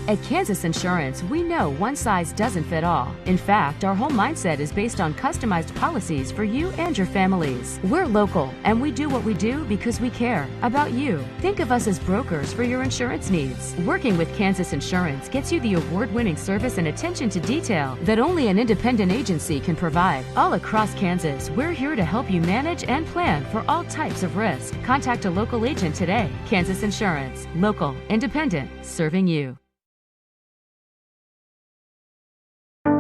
At Kansas Insurance, we know one size doesn't fit all. In fact, our whole mindset is based on customized policies for you and your families. We're local, and we do what we do because we care about you. Think of us as brokers for your insurance needs. Working with Kansas Insurance gets you the award-winning service and attention to detail that only an independent agency can provide. All across Kansas, we're here to help you manage and plan for all types of risk. Contact a local agent today. Kansas Insurance. Local, independent, serving you.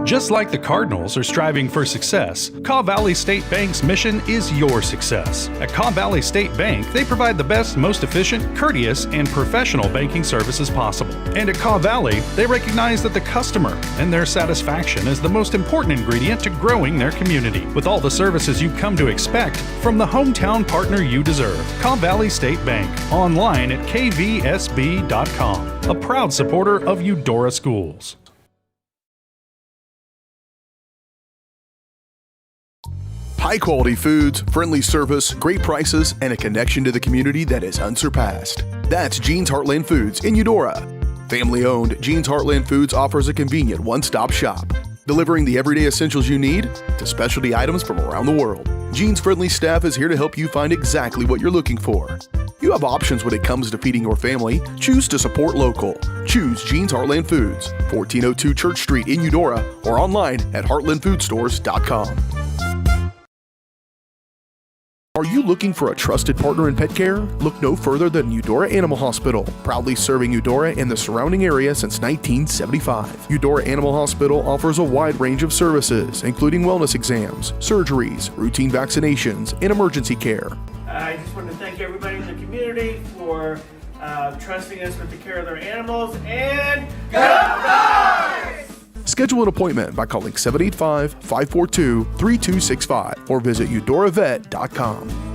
Just like the Cardinals are striving for success, Kaw Valley State Bank's mission is your success. At Kaw Valley State Bank, they provide the best, most efficient, courteous, and professional banking services possible. And at Kaw Valley, they recognize that the customer and their satisfaction is the most important ingredient to growing their community. With all the services you've come to expect from the hometown partner you deserve, Kaw Valley State Bank, online at kvsb.com, a proud supporter of Eudora Schools. High-quality foods, friendly service, great prices, and a connection to the community that is unsurpassed. That's Jean's Heartland Foods in Eudora. Family-owned, Jean's Heartland Foods offers a convenient one-stop shop, delivering the everyday essentials you need to specialty items from around the world. Jean's friendly staff is here to help you find exactly what you're looking for. You have options when it comes to feeding your family. Choose to support local. Choose Jean's Heartland Foods, 1402 Church Street in Eudora, or online at heartlandfoodstores.com. Are you looking for a trusted partner in pet care? Look no further than Eudora Animal Hospital, proudly serving Eudora and the surrounding area since 1975. Eudora Animal Hospital offers a wide range of services, including wellness exams, surgeries, routine vaccinations, and emergency care. I just want to thank everybody in the community for trusting us with the care of their animals, and go Dogs! Schedule an appointment by calling 785-542-3265 or visit eudoravet.com.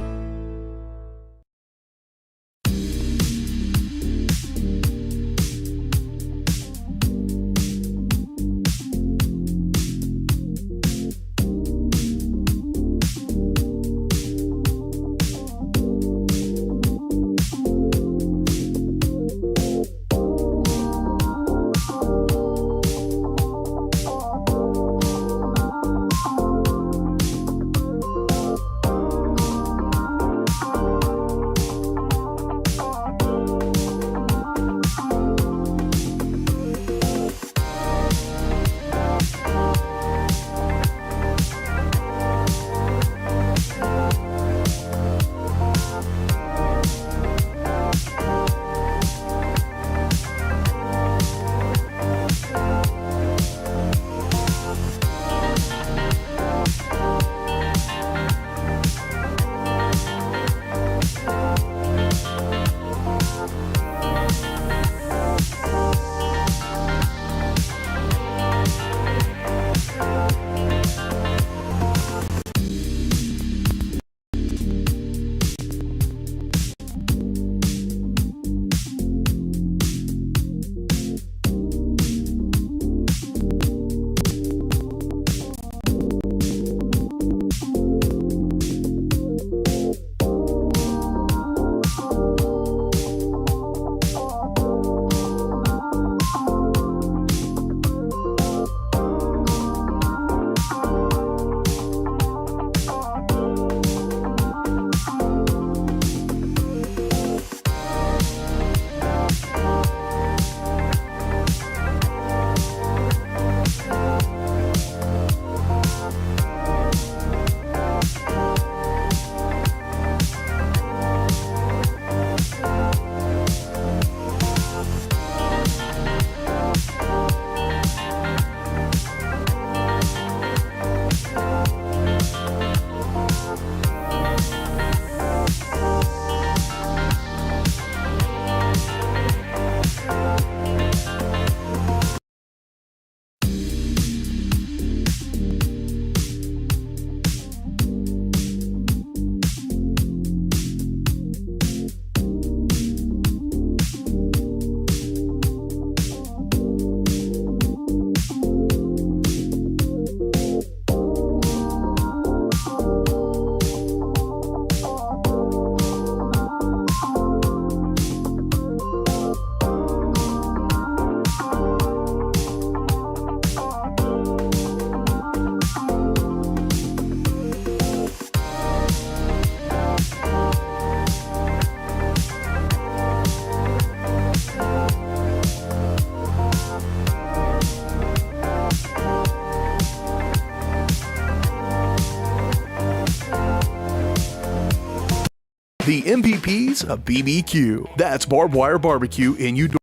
The MVPs of BBQ. That's Barbwire Barbecue in Eudora.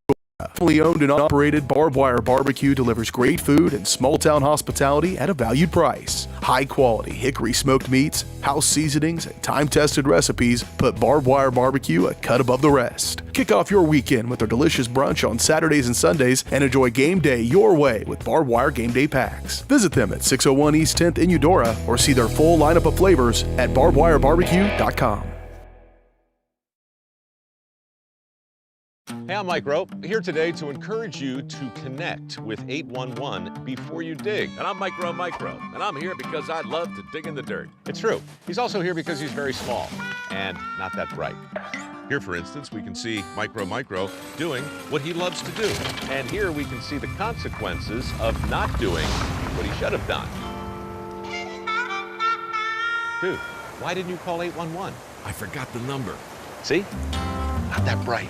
Family owned and operated, Barbwire Barbecue delivers great food and small-town hospitality at a valued price. High-quality hickory smoked meats, house seasonings, and time-tested recipes put Barbwire Barbecue a cut above the rest. Kick off your weekend with their delicious brunch on Saturdays and Sundays and enjoy game day your way with Barbwire Game Day Packs. Visit them at 601 East 10th in Eudora or see their full lineup of flavors at barbwirebarbecue.com. Hey, I'm Mike Rope, here today to encourage you to connect with 811 before you dig. And I'm Micro, and I'm here because I love to dig in the dirt. It's true. He's also here because he's very small and not that bright. Here, for instance, we can see Micro doing what he loves to do. And here we can see the consequences of not doing what he should have done. Dude, why didn't you call 811? I forgot the number. See? Not that bright.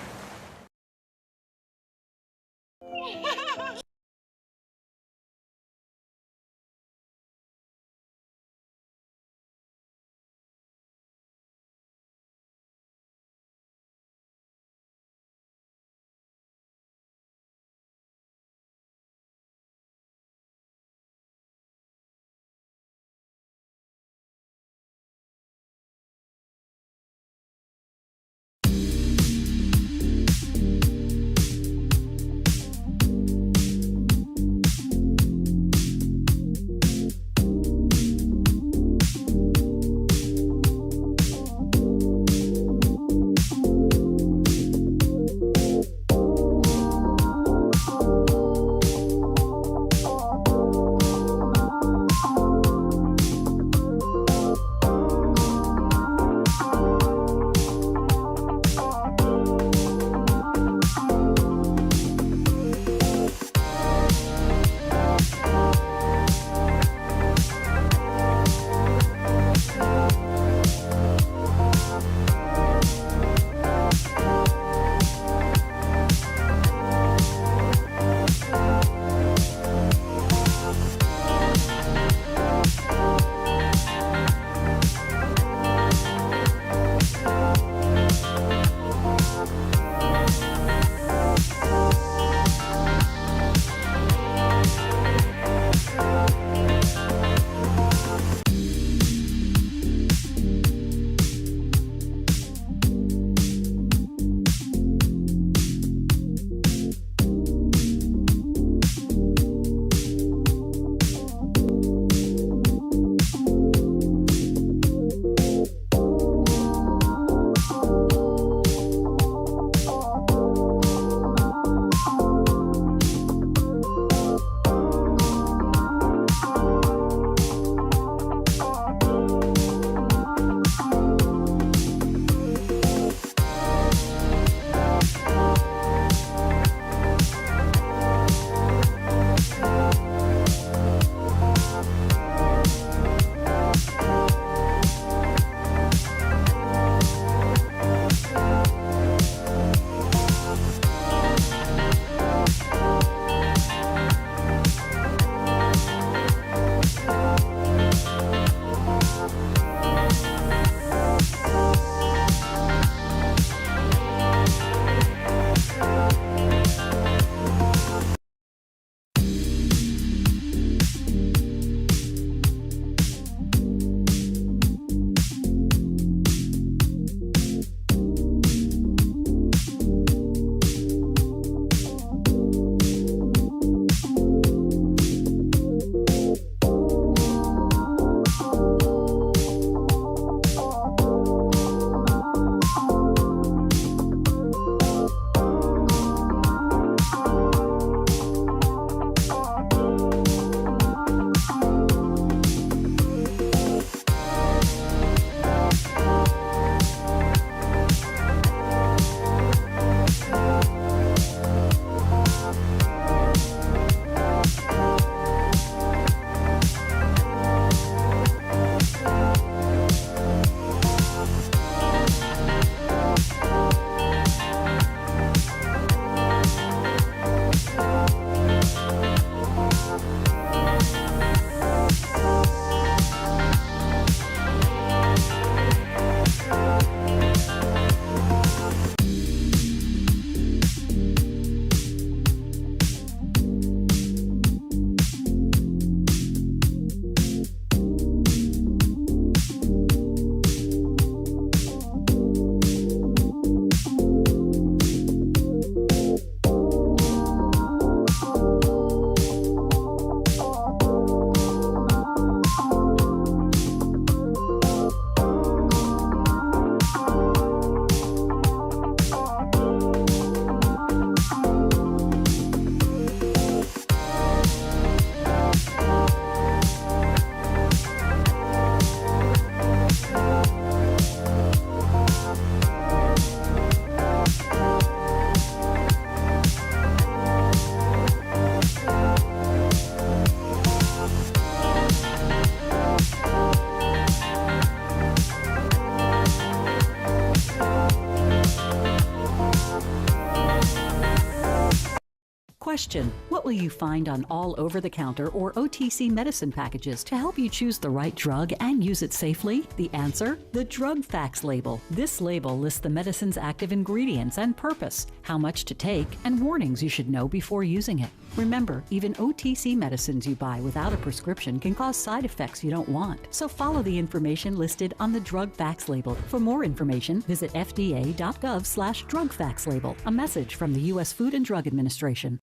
Question: what will you find on all over-the-counter or OTC medicine packages to help you choose the right drug and use it safely? The answer: the drug facts label. This label lists the medicine's active ingredients and purpose, how much to take, and warnings you should know before using it. Remember, even OTC medicines you buy without a prescription can cause side effects you don't want. So follow the information listed on the drug facts label. For more information, visit fda.gov/drug facts label. A message from the U.S. Food and Drug Administration.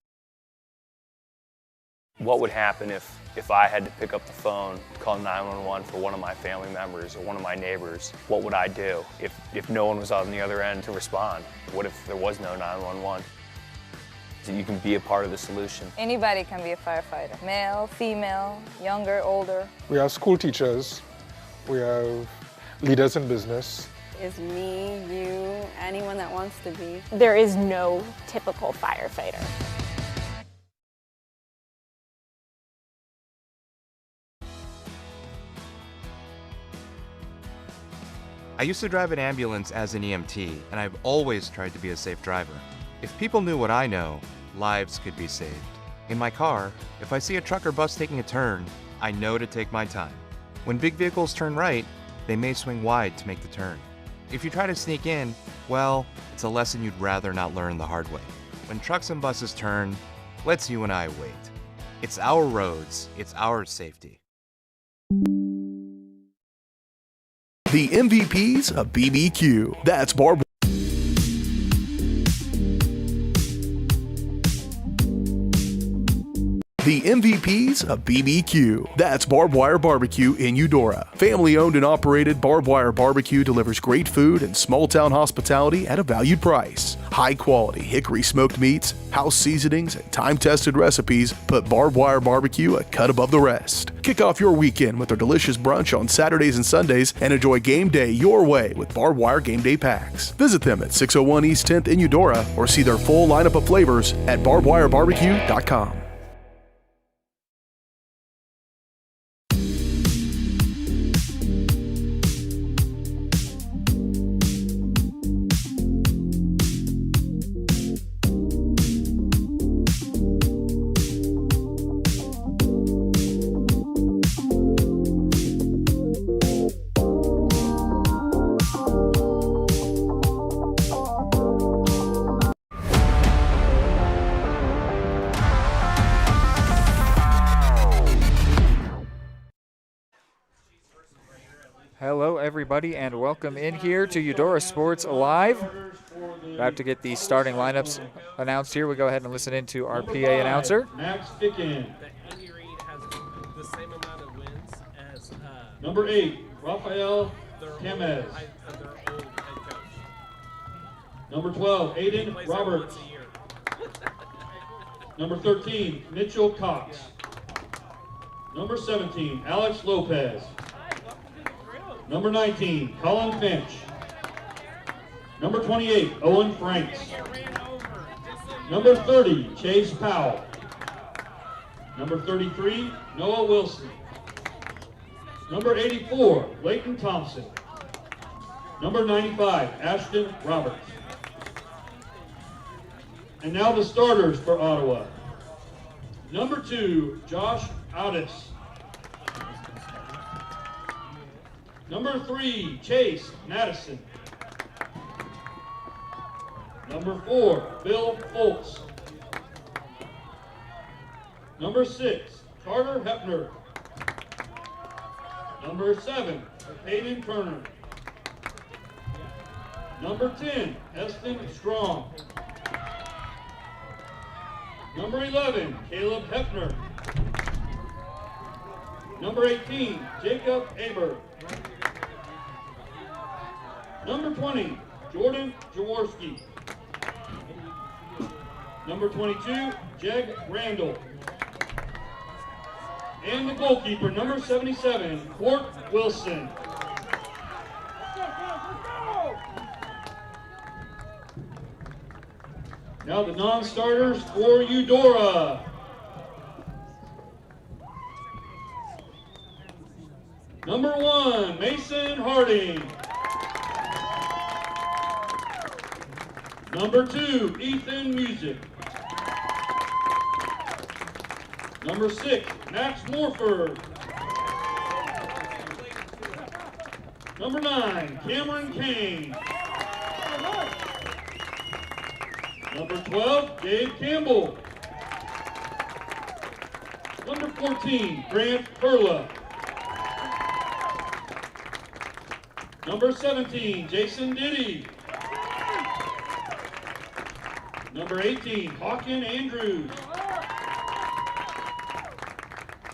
What would happen if I had to pick up the phone, call 911 for one of my family members or one of my neighbors? What would I do if no one was on the other end to respond? What if there was no 911? So you can be a part of the solution. Anybody can be a firefighter. Male, female, younger, older. We have school teachers. We have leaders in business. Is me, you, anyone that wants to be. There is no typical firefighter. I used to drive an ambulance as an EMT, and I've always tried to be a safe driver. If people knew what I know, lives could be saved. In my car, if I see a truck or bus taking a turn, I know to take my time. When big vehicles turn right, they may swing wide to make the turn. If you try to sneak in, well, it's a lesson you'd rather not learn the hard way. When trucks and buses turn, let's you and I wait. It's our roads, it's our safety. The MVPs of BBQ. That's Barb. The MVPs of BBQ. That's Barbwire Barbecue in Eudora. Family owned and operated, Barbwire Barbecue delivers great food and small town hospitality at a valued price. High quality hickory smoked meats, house seasonings, and time tested recipes put Barbwire Barbecue a cut above the rest. Kick off your weekend with their delicious brunch on Saturdays and Sundays and enjoy game day your way with Barbwire Game Day Packs. Visit them at 601 East 10th in Eudora or see their full lineup of flavors at barbwirebarbecue.com. Hello, everybody, and welcome in here to Eudora Sports Live. About to get the starting lineups announced here. We go ahead and listen in to our PA announcer. Max Dickin. Number 8, Rafael Temez. Number 12, Aiden Roberts. Number 13, Mitchell Cox. Number 17, Alex Lopez. Number 19, Colin Finch. Number 28, Owen Franks. Number 30, Chase Powell. Number 33, Noah Wilson. Number 84, Leighton Thompson. Number 95, Ashton Roberts. And now the starters for Ottawa. Number 2, Josh Addis. Number 3, Chase Madison. Number 4, Bill Foltz. Number 6, Carter Hepner. Number 7, Hayden Turner. Number 10, Eston Strong. Number 11, Caleb Hepner. Number 18, Jacob Aber. Number 20, Jordan Jaworski. Number 22, Jeg Randall. And the goalkeeper, number 77, Court Wilson. Now the non-starters for Eudora. Number 1, Mason Harding. Number 2, Ethan Music. Number 6, Max Morford. Number 9, Cameron Kane. Number 12, Dave Campbell. Number 14, Grant Perla. Number 17, Jason Diddy. Number 18, Hawken Andrews.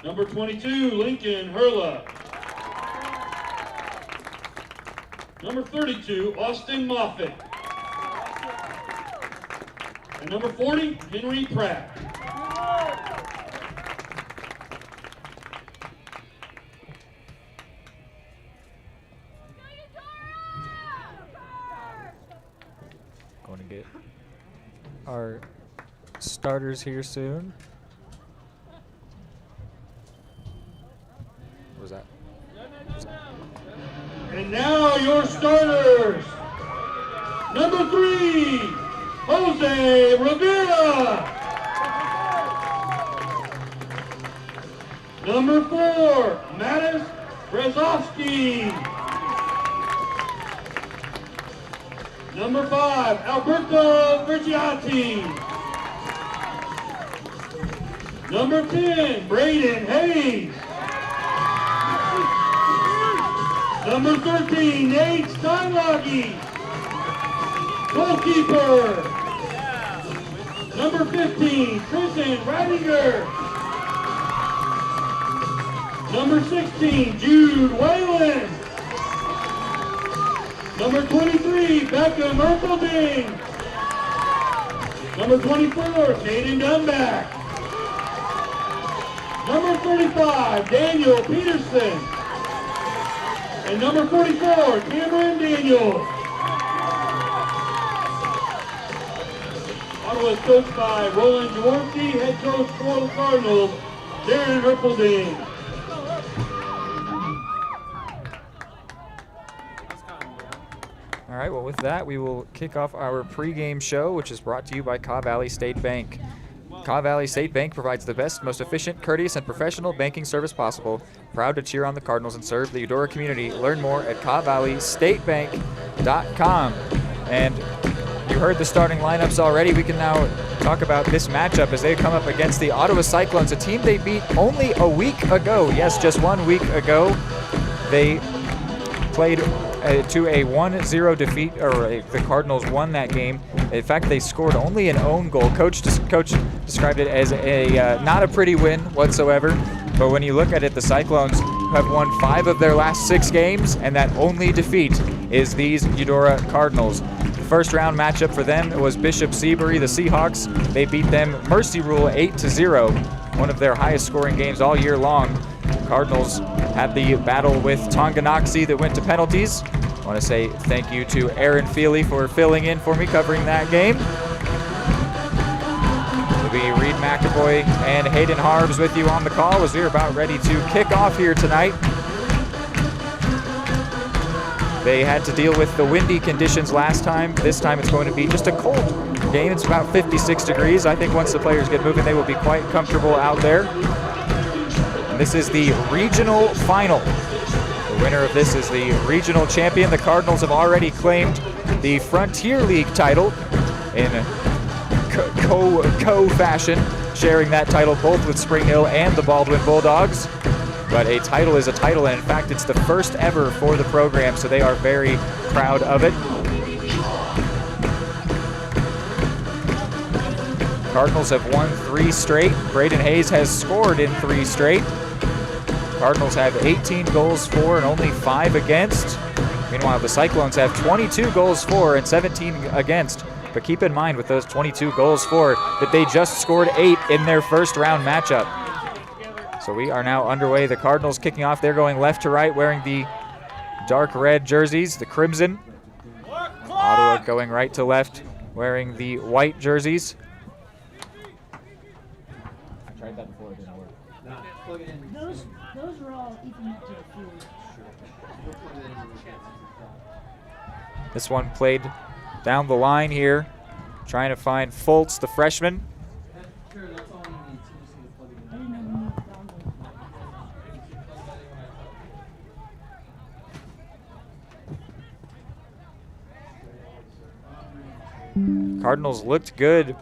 Number 22, Lincoln Hurla. Number 32, Austin Moffitt. And number 40, Henry Pratt. Going to get our starters here soon. What was that? And now your starters. Number 3, Jose Rivera. Number 4, Mattis Brzezowski. Number 5, Alberto Virgiati. Number 10, Braden Hayes. Number 13, Nate Steinlage. Goalkeeper. Number 15, Tristan Reidinger. Number 16, Jude Whalen. Number 23, Becca Merkelding. Number 24, Caden Dunback. Number 35, Daniel Peterson. And number 44, Cameron Daniels. Ottawa is coached by Roland Jaworski, head coach for the Cardinals, Darren Herpelding. All right, well, with that, we will kick off our pregame show, which is brought to you by Kaw Valley State Bank. Kaw Valley State Bank provides the best, most efficient, courteous, and professional banking service possible. Proud to cheer on the Cardinals and serve the Eudora community. Learn more at kawvalleystatebank.com. And you heard the starting lineups already. We can now talk about this matchup as they come up against the Ottawa Cyclones, a team they beat only a week ago. Yes, just 1 week ago. They played to a 1-0 defeat, or the Cardinals won that game. In fact, they scored only an own goal. Coach described it as a not a pretty win whatsoever. But when you look at it, the Cyclones have won 5 of their last 6 games, and that only defeat is these Eudora Cardinals. The first round matchup for them was Bishop Seabury, the Seahawks. They beat them Mercy Rule 8-0, one of their highest scoring games all year long. Cardinals had the battle with Tonganoxie that went to penalties. I want to say thank you to Aaron Feely for filling in for me covering that game. It'll be Reed McAvoy and Hayden Harbs with you on the call as we're about ready to kick off here tonight. They had to deal with the windy conditions last time. This time it's going to be just a cold game. It's about 56 degrees. I think once the players get moving, they will be quite comfortable out there. This is the regional final. The winner of this is the regional champion. The Cardinals have already claimed the Frontier League title in co-fashion, sharing that title both with Spring Hill and the Baldwin Bulldogs. But a title is a title, and in fact, it's the first ever for the program, so they are very proud of it. Cardinals have won 3 straight. Braden Hayes has scored in 3 straight. Cardinals have 18 goals for and only 5 against. Meanwhile, the Cyclones have 22 goals for and 17 against. But keep in mind with those 22 goals for that they just scored 8 in their first round matchup. So we are now underway. The Cardinals kicking off. They're going left to right wearing the dark red jerseys, the crimson. Ottawa going right to left wearing the white jerseys. I tried that before, it didn't work. Those are all Ethernet to the field. This one played down the line here, trying to find Fultz, the freshman. Cardinals looked good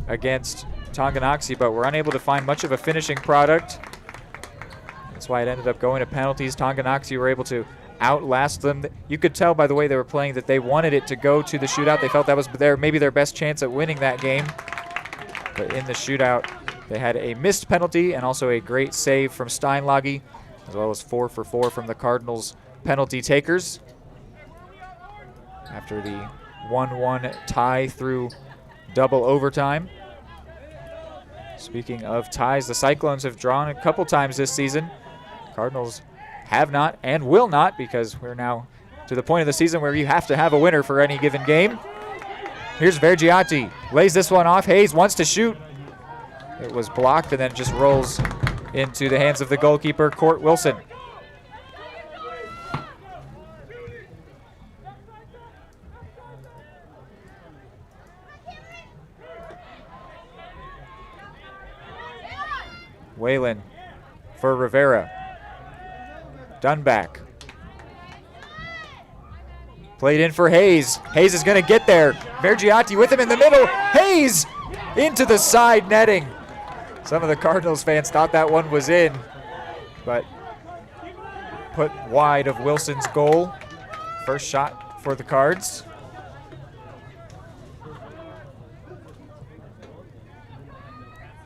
against Tonganoxie, but were unable to find much of a finishing product. That's why it ended up going to penalties. Tonganoxie were able to outlast them. You could tell by the way they were playing that they wanted it to go to the shootout. They felt that was maybe their best chance at winning that game. But in the shootout, they had a missed penalty and also a great save from Steinlage, as well as 4 for 4 from the Cardinals penalty takers. After the 1-1 tie through double overtime. Speaking of ties, the Cyclones have drawn a couple times this season. Cardinals have not and will not, because we're now to the point of the season where you have to have a winner for any given game. Here's Vergiati, lays this one off. Hayes wants to shoot. It was blocked and then just rolls into the hands of the goalkeeper, Court Wilson. Whalen for Rivera. Dunback. Played in for Hayes. Hayes is going to get there. Vergiati with him in the middle. Hayes into the side netting. Some of the Cardinals fans thought that one was in, but put wide of Wilson's goal. First shot for the Cards.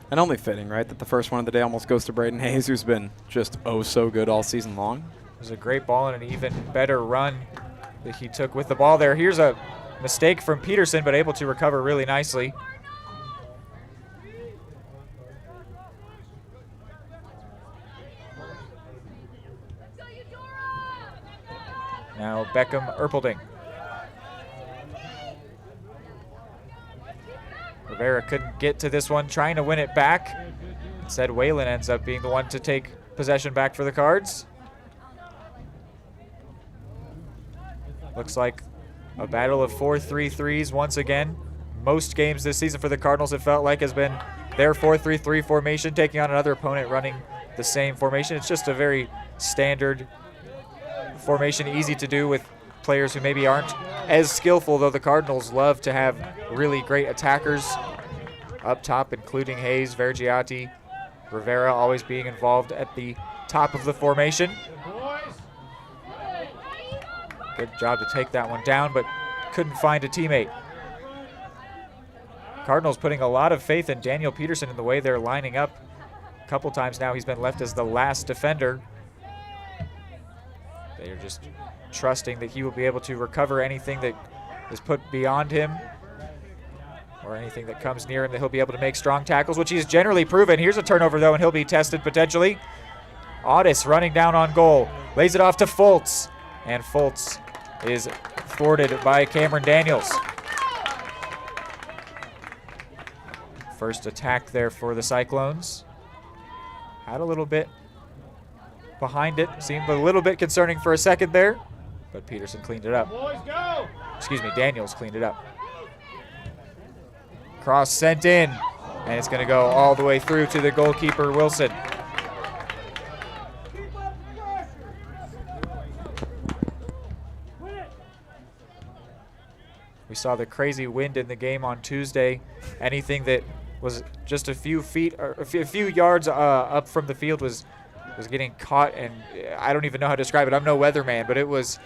And only fitting, right, that the first one of the day almost goes to Braden Hayes, who's been just oh so good all season long. It was a great ball and an even better run that he took with the ball there. Here's a mistake from Peterson, but able to recover really nicely. Now Beckham Erpelding. Rivera couldn't get to this one, trying to win it back. Instead, Whalen ends up being the one to take possession back for the Cards. Looks like a battle of 4-3-3s once again. Most games this season for the Cardinals, it felt like, has been their 4-3-3 formation, taking on another opponent running the same formation. It's just a very standard formation, easy to do with players who maybe aren't as skillful, though the Cardinals love to have really great attackers up top, including Hayes, Vergiati, Rivera always being involved at the top of the formation. Good job to take that one down, but couldn't find a teammate. Cardinals putting a lot of faith in Daniel Peterson in the way they're lining up. A couple times now he's been left as the last defender. They are just trusting that he will be able to recover anything that is put beyond him or anything that comes near him, that he'll be able to make strong tackles, which he's generally proven. Here's a turnover, though, and he'll be tested potentially. Audis running down on goal. Lays it off to Fultz, and Fultz is thwarted by Cameron Daniels. First attack there for the Cyclones. Had a little bit behind it. Seemed a little bit concerning for a second there, but Peterson cleaned it up. Excuse me, Daniels cleaned it up. Cross sent in, and it's going to go all the way through to the goalkeeper, Wilson. We saw the crazy wind in the game on Tuesday. Anything that was just a few feet or a few yards up from the field was getting caught, and I don't even know how to describe it. I'm no weatherman, but it was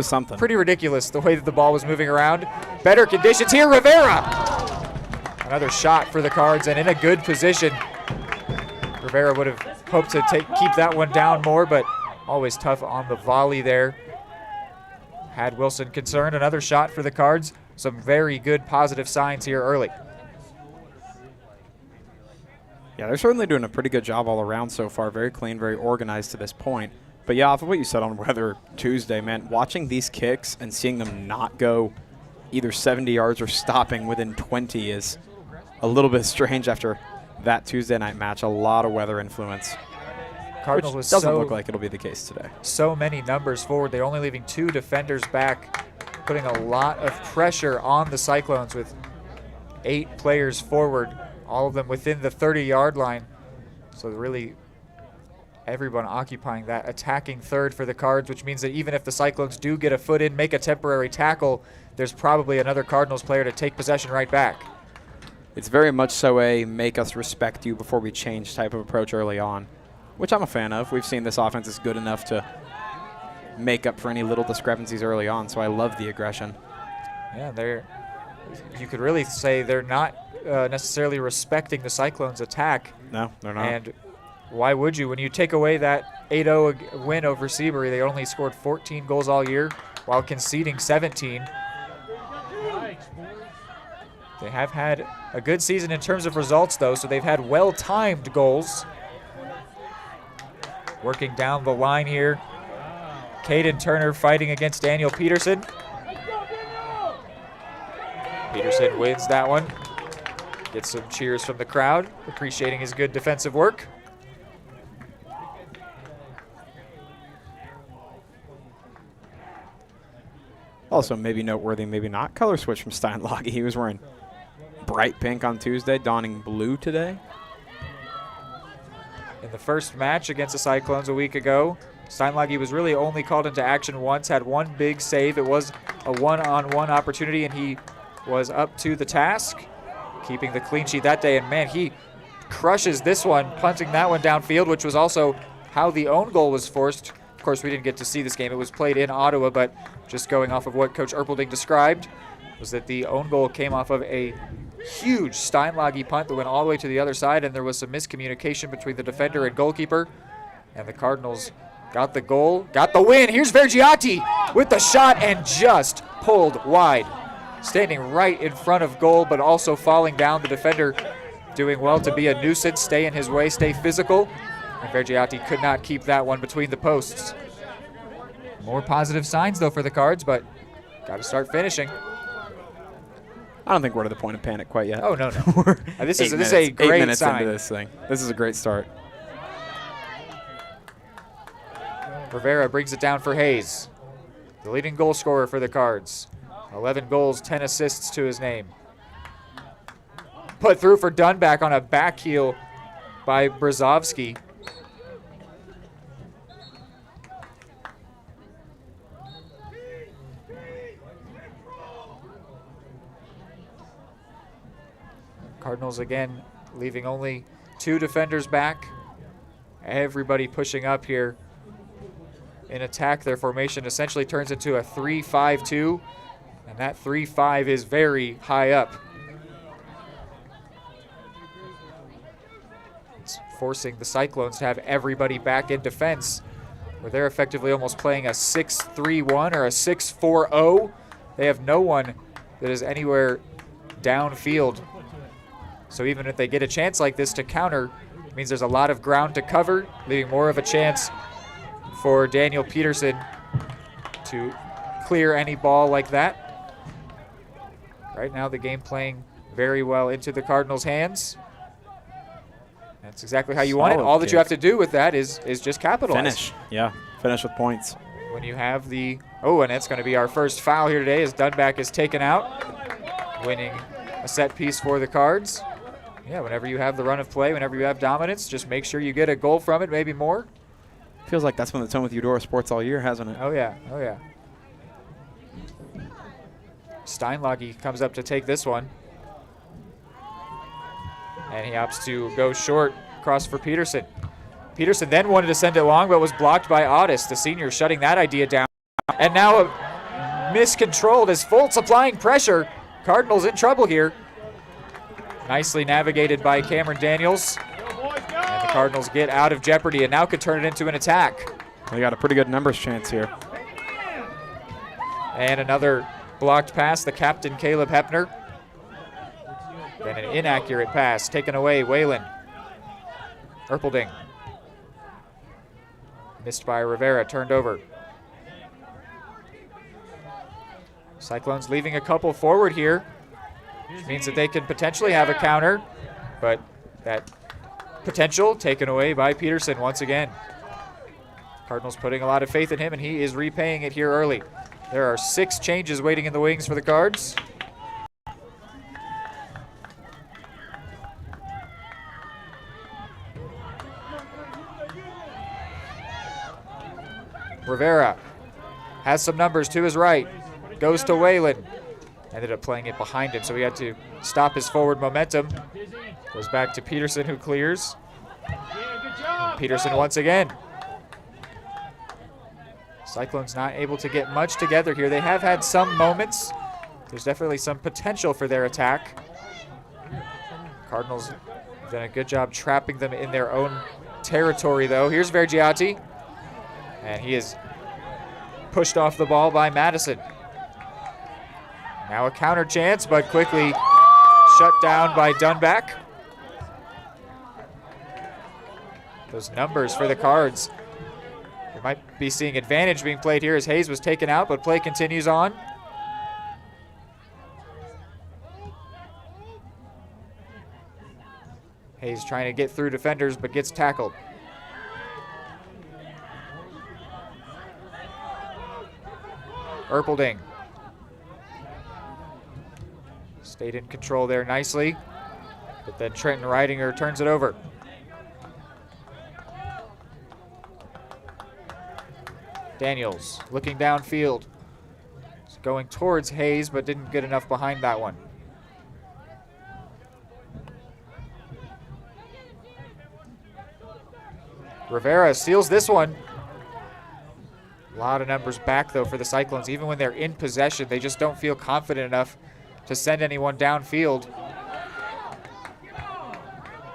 something pretty ridiculous the way that the ball was moving around. Better conditions here, Rivera. Another shot for the Cards, and in a good position. Rivera would have hoped to keep that one down more, but always tough on the volley there. Had Wilson concerned. Another shot for the Cards. Some very good positive signs here early. Yeah, they're certainly doing a pretty good job all around so far. Very clean, very organized to this point. But yeah, off of what you said on weather Tuesday, man, watching these kicks and seeing them not go either 70 yards or stopping within 20 is a little bit strange after that Tuesday night match. A lot of weather influence. Cardinals which doesn't look like it'll be the case today. So many numbers forward. They're only leaving 2 defenders back, putting a lot of pressure on the Cyclones with 8 players forward, all of them within the 30-yard line. So really everyone occupying that attacking third for the Cards, which means that even if the Cyclones do get a foot in, make a temporary tackle, there's probably another Cardinals player to take possession right back. It's very much so a make us respect you before we change type of approach early on, which I'm a fan of. We've seen this offense is good enough to make up for any little discrepancies early on, so I love the aggression. Yeah, you could really say they're not necessarily respecting the Cyclones' attack. No, they're not. And why would you? When you take away that 8-0 win over Seabury, they only scored 14 goals all year while conceding 17. They have had a good season in terms of results, though, so they've had well-timed goals. Working down the line here, Caden Turner fighting against Daniel Peterson. Peterson wins that one. Gets some cheers from the crowd, appreciating his good defensive work. Also, maybe noteworthy, maybe not, color switch from Steinlage. He was wearing bright pink on Tuesday, donning blue today. In the first match against the Cyclones a week ago, Steinlage was really only called into action once, had one big save. It was a one-on-one opportunity, and he was up to the task, keeping the clean sheet that day. And man, he crushes this one, punting that one downfield, which was also how the own goal was forced. Of course, we didn't get to see this game. It was played in Ottawa, but just going off of what Coach Erpelding described was that the own goal came off of a huge Steinlage punt that went all the way to the other side, and there was some miscommunication between the defender and goalkeeper. And the Cardinals got the goal, got the win. Here's Vergiati with the shot and just pulled wide. Standing right in front of goal, but also falling down. The defender doing well to be a nuisance, stay in his way, stay physical. And Vergiati could not keep that one between the posts. More positive signs, though, for the Cards, but got to start finishing. I don't think we're to the point of panic quite yet. Oh, no, no. This is a great 8 minutes sign. into this thing. This is a great start. Rivera brings it down for Hayes, the leading goal scorer for the Cards. 11 goals, 10 assists to his name. Put through for Dunback on a back heel by Brzezowski. Cardinals again leaving only 2 defenders back. Everybody pushing up here in attack. Their formation essentially turns into a 3-5-2, and that 3-5 is very high up. It's forcing the Cyclones to have everybody back in defense, where they're effectively almost playing a 6-3-1 or a 6-4-0. They have no one that is anywhere downfield. So even if they get a chance like this to counter, it means there's a lot of ground to cover, leaving more of a chance for Daniel Peterson to clear any ball like that. Right now the game playing very well into the Cardinals' hands. That's exactly how you want it. All that you have to do with that is just capitalize. Finish, yeah, finish with points. When you have the, and that's going to be our first foul here today as Dunback is taken out, winning a set piece for the Cards. Yeah, whenever you have the run of play, whenever you have dominance, just make sure you get a goal from it, maybe more. Feels like that's been the tone with Eudora sports all year, hasn't it? Oh, yeah. Oh, yeah. Steinlage comes up to take this one. And he opts to go short, cross for Peterson. Peterson then wanted to send it long, but was blocked by Otis, the senior, shutting that idea down. And now miscontrolled as Foltz applying pressure. Cardinals in trouble here. Nicely navigated by Cameron Daniels. And the Cardinals get out of jeopardy and now could turn it into an attack. They got a pretty good numbers chance here. And another blocked pass, the captain, Caleb Hepner. Then an inaccurate pass taken away, Whalen. Erpelding. Missed by Rivera, turned over. Cyclones leaving a couple forward here, which means that they can potentially have a counter, but that potential taken away by Peterson once again. Cardinals putting a lot of faith in him, and he is repaying it here early. There are 6 changes waiting in the wings for the Cards. Rivera has some numbers to his right. Goes to Whalen. Ended up playing it behind him, so he had to stop his forward momentum. Goes back to Peterson, who clears. Peterson once again. Cyclones not able to get much together here. They have had some moments. There's definitely some potential for their attack. Cardinals have done a good job trapping them in their own territory, though. Here's Vergiati, and he is pushed off the ball by Madison. Now a counter chance, but quickly shut down by Dunback. Those numbers for the Cards. We might be seeing advantage being played here as Hayes was taken out, but play continues on. Hayes trying to get through defenders, but gets tackled. Erpelding stayed in control there nicely, but then Trenton Ridinger turns it over. Daniels looking downfield. He's going towards Hayes, but didn't get enough behind that one. Rivera seals this one. A lot of numbers back, though, for the Cyclones. Even when they're in possession, they just don't feel confident enough to send anyone downfield.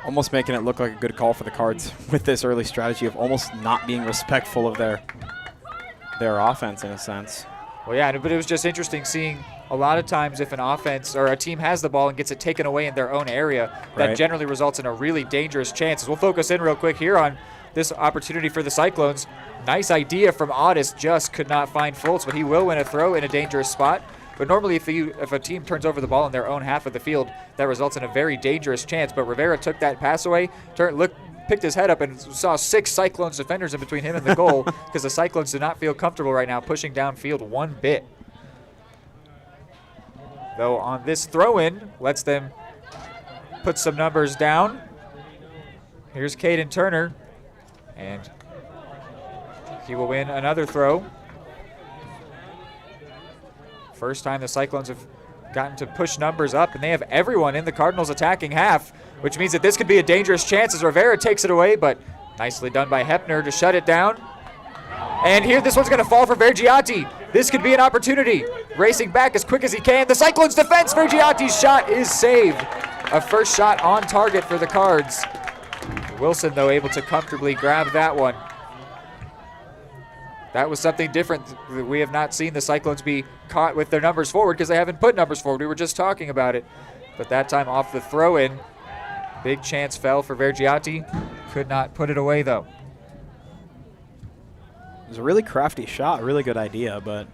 Almost making it look like a good call for the Cards with this early strategy of almost not being respectful of their offense in a sense. Well, yeah, but it was just interesting seeing a lot of times if an offense or a team has the ball and gets it taken away in their own area, that generally results in a really dangerous chance. We'll focus in real quick here on this opportunity for the Cyclones. Nice idea from Audis, just could not find Fultz, but he will win a throw in a dangerous spot. But normally if a team turns over the ball in their own half of the field, that results in a very dangerous chance. But Rivera took that pass away, picked his head up and saw 6 Cyclones defenders in between him and the goal because the Cyclones do not feel comfortable right now pushing downfield one bit. Though on this throw-in, lets them put some numbers down. Here's Caden Turner, and he will win another throw. First time the Cyclones have gotten to push numbers up, and they have everyone in the Cardinals attacking half, which means that this could be a dangerous chance as Rivera takes it away, but nicely done by Hepner to shut it down. And here, this one's going to fall for Vergiati. This could be an opportunity. Racing back as quick as he can. The Cyclones defense, Vergiati's shot is saved. A first shot on target for the Cards. Wilson, though, able to comfortably grab that one. That was something different. We have not seen the Cyclones be caught with their numbers forward because they haven't put numbers forward. We were just talking about it. But that time off the throw-in, big chance fell for Vergiati. Could not put it away, though. It was a really crafty shot, a really good idea, but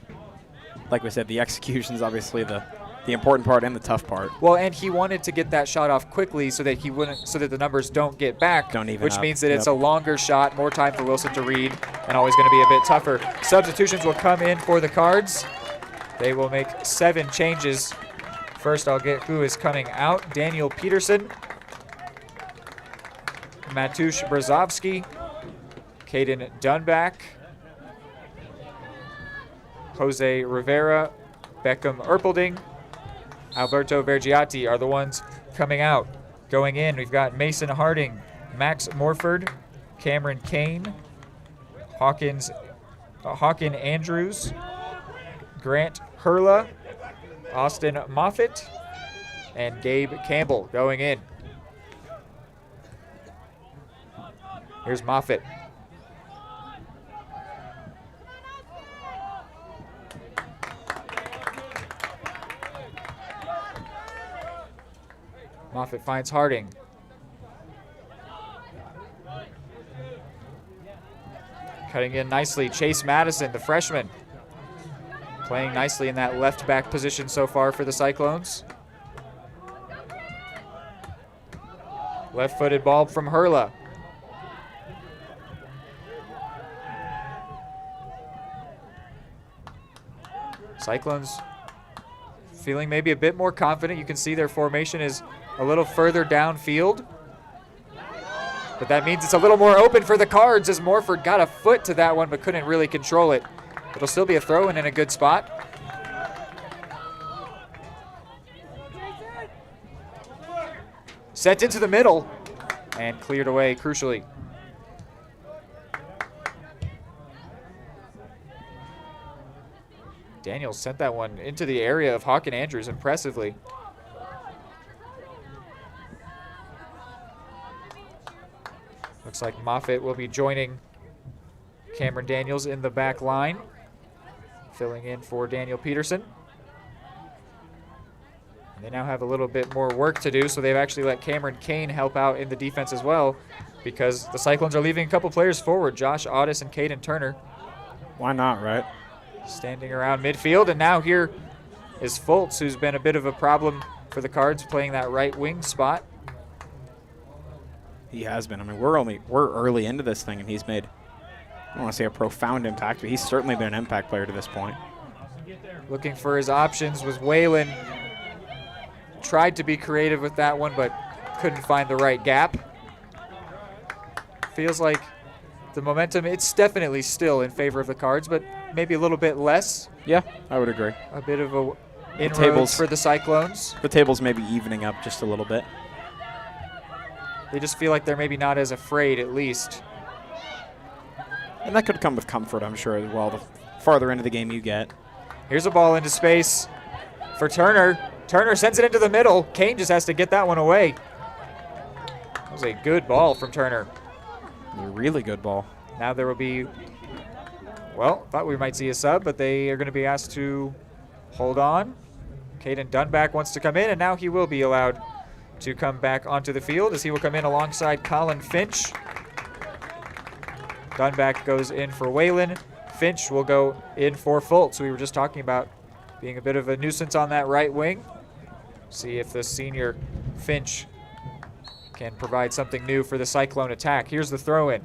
like we said, the execution is obviously the important part and the tough part. Well, and he wanted to get that shot off quickly so that the numbers don't get back, which means that it's a longer shot, more time for Wilson to read, and always going to be a bit tougher. Substitutions will come in for the Cards. They will make 7 changes. First, I'll get who is coming out. Daniel Peterson, Matusz Brzozowski, Caden Dunback, Jose Rivera, Beckham Erpelding, Alberto Vergiati are the ones coming out. Going in, we've got Mason Harding, Max Morford, Cameron Kane, Hawkin Andrews, Grant Hurla, Austin Moffitt, and Gabe Campbell going in. Here's Moffitt. Moffitt finds Harding. Cutting in nicely, Chase Madison, the freshman. Playing nicely in that left back position so far for the Cyclones. Left-footed ball from Hurla. Cyclones feeling maybe a bit more confident. You can see their formation is a little further downfield. But that means it's a little more open for the Cards as Morford got a foot to that one but couldn't really control it. It'll still be a throw-in in a good spot. Sent into the middle and cleared away crucially. Daniels sent that one into the area of Hawken Andrews impressively. Looks like Moffitt will be joining Cameron Daniels in the back line, filling in for Daniel Peterson. And they now have a little bit more work to do, so they've actually let Cameron Kane help out in the defense as well, because the Cyclones are leaving a couple players forward, Josh Audis and Caden Turner. Why not, right? Standing around midfield, and now here is Fultz, who's been a bit of a problem for the Cards, playing that right wing spot. He has been. I mean, we're early into this thing, and he's made, I don't want to say a profound impact, but he's certainly been an impact player to this point. Looking for his options was Whalen. Tried to be creative with that one, but couldn't find the right gap. Feels like the momentum, it's definitely still in favor of the Cards, but maybe a little bit less. Yeah, I would agree. A bit of a inroads for the Cyclones. The table's maybe evening up just a little bit. They just feel like they're maybe not as afraid, at least. And that could come with comfort, I'm sure, as well, the farther into the game you get. Here's a ball into space for Turner. Turner sends it into the middle. Kane just has to get that one away. That was a good ball from Turner. A really good ball. Now there will be, well, thought we might see a sub, but they are going to be asked to hold on. Caden Dunback wants to come in, and now he will be allowed to come back onto the field as he will come in alongside Colin Finch. Dunback goes in for Whalen. Finch will go in for Fultz. We were just talking about being a bit of a nuisance on that right wing. See if the senior Finch can provide something new for the Cyclone attack. Here's the throw-in.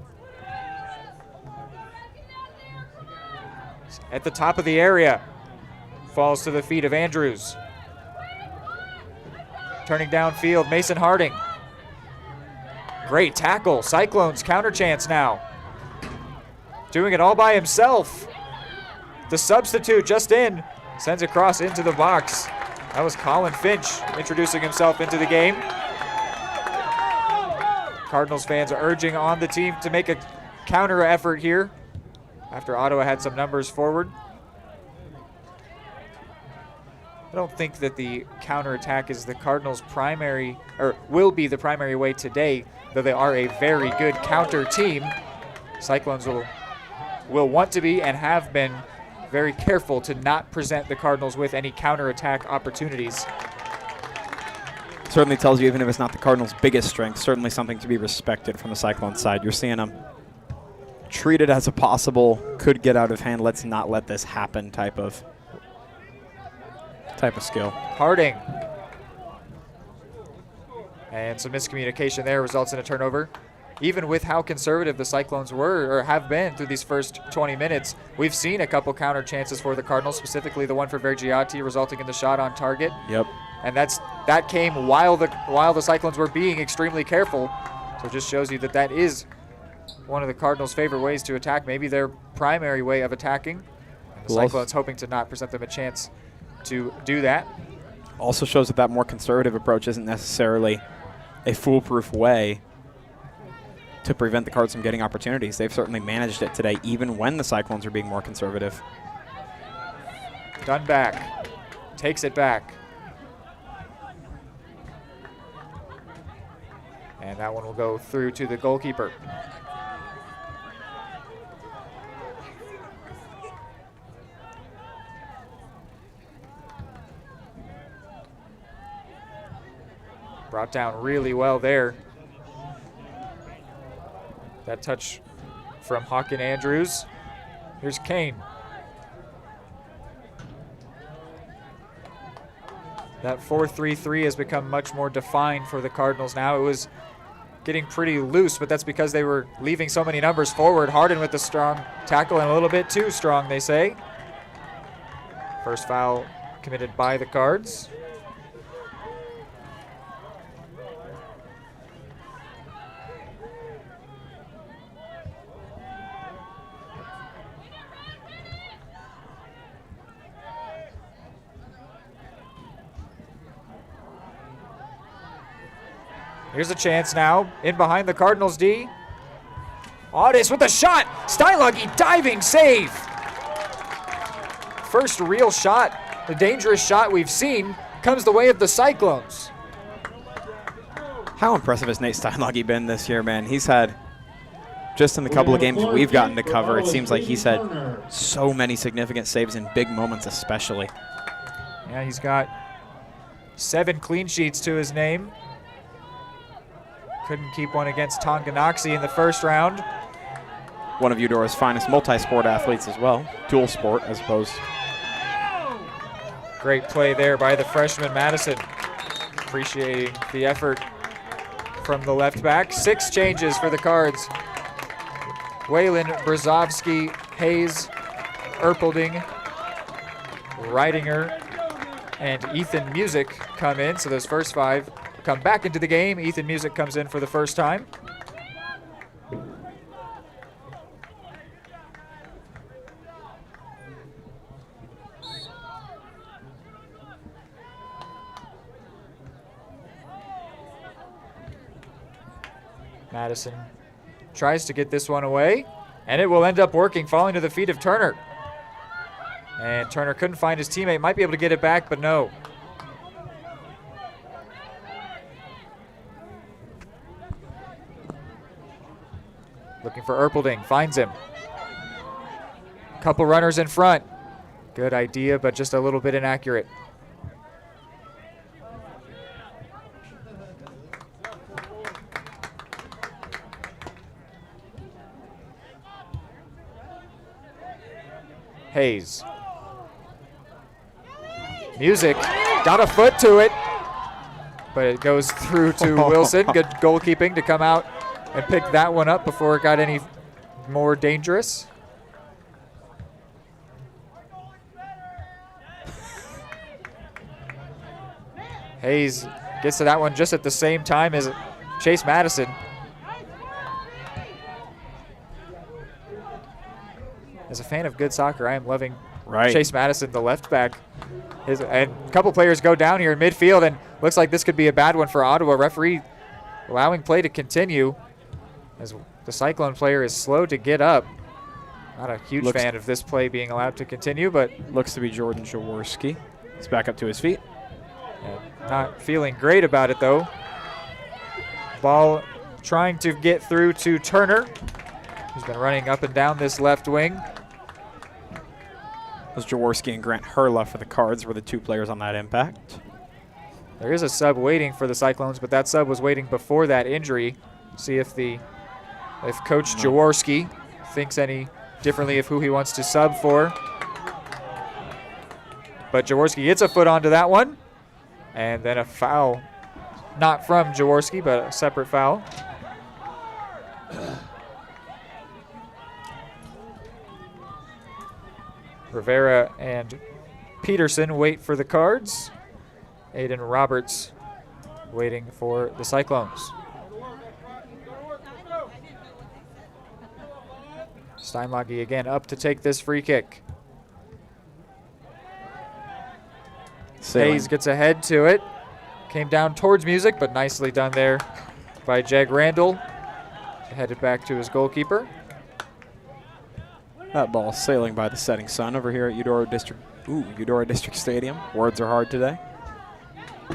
At the top of the area. Falls to the feet of Andrews. Turning downfield, Mason Harding. Great tackle. Cyclones counter chance now. Doing it all by himself. The substitute just in. Sends a cross into the box. That was Colin Finch introducing himself into the game. Cardinals fans are urging on the team to make a counter effort here after Ottawa had some numbers forward. I don't think that the counterattack is the Cardinals' primary, or will be the primary way today, though they are a very good counter team. Cyclones will want to be and have been very careful to not present the Cardinals with any counterattack opportunities. Certainly tells you, even if it's not the Cardinals' biggest strength, certainly something to be respected from the Cyclone side. You're seeing them treat it as a possible, could get out of hand, let's not let this happen type of skill. Harding. And some miscommunication there results in a turnover. Even with how conservative the Cyclones were or have been through these first 20 minutes, we've seen a couple counter chances for the Cardinals, specifically the one for Vergiati resulting in the shot on target. Yep. And that came while the Cyclones were being extremely careful. So it just shows you that is one of the Cardinals' favorite ways to attack, maybe their primary way of attacking. And the Cyclones hoping to not present them a chance to do that. Also shows that more conservative approach isn't necessarily a foolproof way to prevent the Cards from getting opportunities. They've certainly managed it today, even when the Cyclones are being more conservative. Dunback takes it back. And that one will go through to the goalkeeper. Brought down really well there. That touch from Hawken Andrews. Here's Kane. That 4-3-3 has become much more defined for the Cardinals now. It was getting pretty loose, but that's because they were leaving so many numbers forward. Hardin with the strong tackle and a little bit too strong, they say. First foul committed by the Cards. Here's a chance now, in behind the Cardinals D. Audis with a shot. Steinluggy diving save. First real shot, the dangerous shot we've seen, comes the way of the Cyclones. How impressive has Nate Steinluggy been this year, man? He's had, just in the couple of games we've gotten to cover, it seems like he's had so many significant saves in big moments especially. Yeah, he's got 7 clean sheets to his name. Couldn't keep one against Tonganoxie in the first round. One of Eudora's finest multi-sport athletes as well. Dual sport, I suppose. Great play there by the freshman Madison. Appreciating the effort from the left back. 6 changes for the Cards. Waylon, Brzozowski, Hayes, Erpelding, Reidinger, and Ethan Music come in. So those first 5 come back into the game. Ethan Music comes in for the first time. Madison tries to get this one away, and it will end up working, falling to the feet of Turner. And Turner couldn't find his teammate, might be able to get it back, but no. Looking for Erpelding, finds him. Couple runners in front. Good idea, but just a little bit inaccurate. Hayes. Music got a foot to it, but it goes through to Wilson. Good goalkeeping to come out and pick that one up before it got any more dangerous. Hayes gets to that one just at the same time as Chase Madison. As a fan of good soccer, I am loving Chase Madison, the left back. And a couple players go down here in midfield, and looks like this could be a bad one for Ottawa. Referee allowing play to continue as the Cyclone player is slow to get up. Not a huge fan of this play being allowed to continue, but looks to be Jordan Jaworski. He's back up to his feet. Not feeling great about it, though. Ball trying to get through to Turner, who's been running up and down this left wing. Those Jaworski and Grant Hurla for the Cards were the 2 players on that impact. There is a sub waiting for the Cyclones, but that sub was waiting before that injury. See if Coach Jaworski thinks any differently of who he wants to sub for. But Jaworski gets a foot onto that one. And then a foul, not from Jaworski, but a separate foul. Rivera and Peterson wait for the Cards. Aiden Roberts waiting for the Cyclones. Steinluggy again up to take this free kick. Hayes gets ahead to it. Came down towards Music, but nicely done there by Jeg Randall. Headed back to his goalkeeper. That ball sailing by the setting sun over here at Eudora District Stadium. Words are hard today.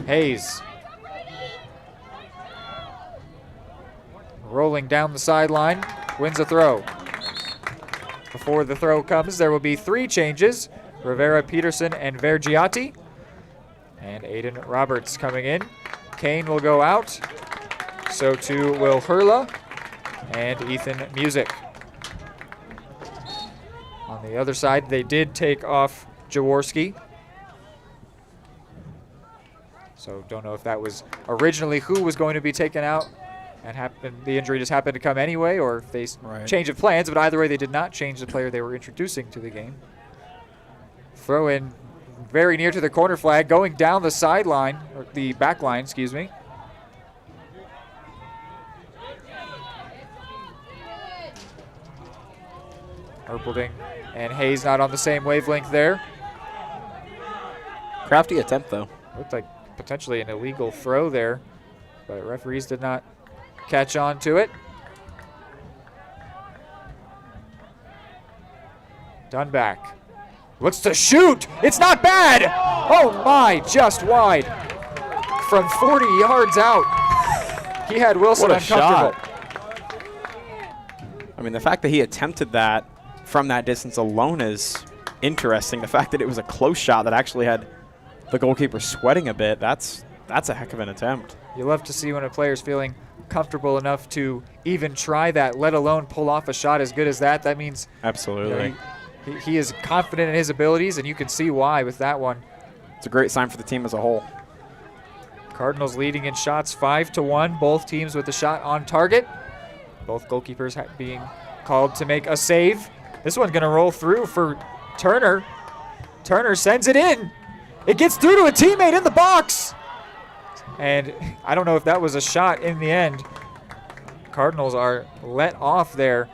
Hayes. Rolling down the sideline, wins a throw. Before the throw comes, there will be 3 changes. Rivera, Peterson, and Vergiati. And Aiden Roberts coming in. Kane will go out. So too will Hurla and Ethan Music. On the other side, they did take off Jaworski. So don't know if that was originally who was going to be taken out and the injury just happened to come anyway, or if they changed of plans, but either way they did not change the player they were introducing to the game. Throw in very near to the corner flag, going down the sideline, or the back line, excuse me. Erpelding and Hayes not on the same wavelength there. Crafty attempt, though. Looked like potentially an illegal throw there. but referees did not catch on to it. Dunback looks to shoot. It's not bad. Oh my, just wide. From 40 yards out. He had Wilson uncomfortable. Shot. I mean, the fact that he attempted that from that distance alone is interesting. The fact that it was a close shot that actually had the goalkeeper sweating a bit, that's a heck of an attempt. You love to see when a player's feeling comfortable enough to even try that, let alone pull off a shot as good as that. That means absolutely. He is confident in his abilities, and you can see why with that one. It's a great sign for the team as a whole. Cardinals leading in shots 5-1. Both teams with the shot on target. Both goalkeepers being called to make a save. This one going to roll through for Turner. Turner sends it in. It gets through to a teammate in the box. And I don't know if that was a shot in the end. Cardinals are let off there.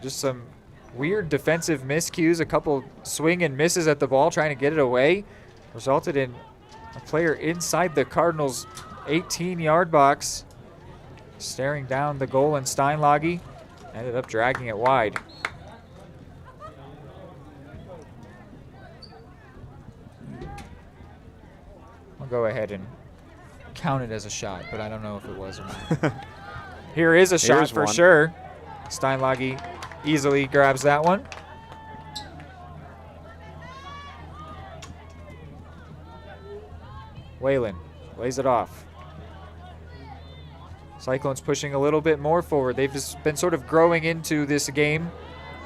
Just some weird defensive miscues, a couple swing and misses at the ball trying to get it away. Resulted in a player inside the Cardinals' 18-yard box staring down the goal, and Steinlage ended up dragging it wide. I'll go ahead and count it as a shot, but I don't know if it was or not. Here is a shot for sure. Steinlage easily grabs that one. Whalen lays it off. Cyclones pushing a little bit more forward. They've just been sort of growing into this game,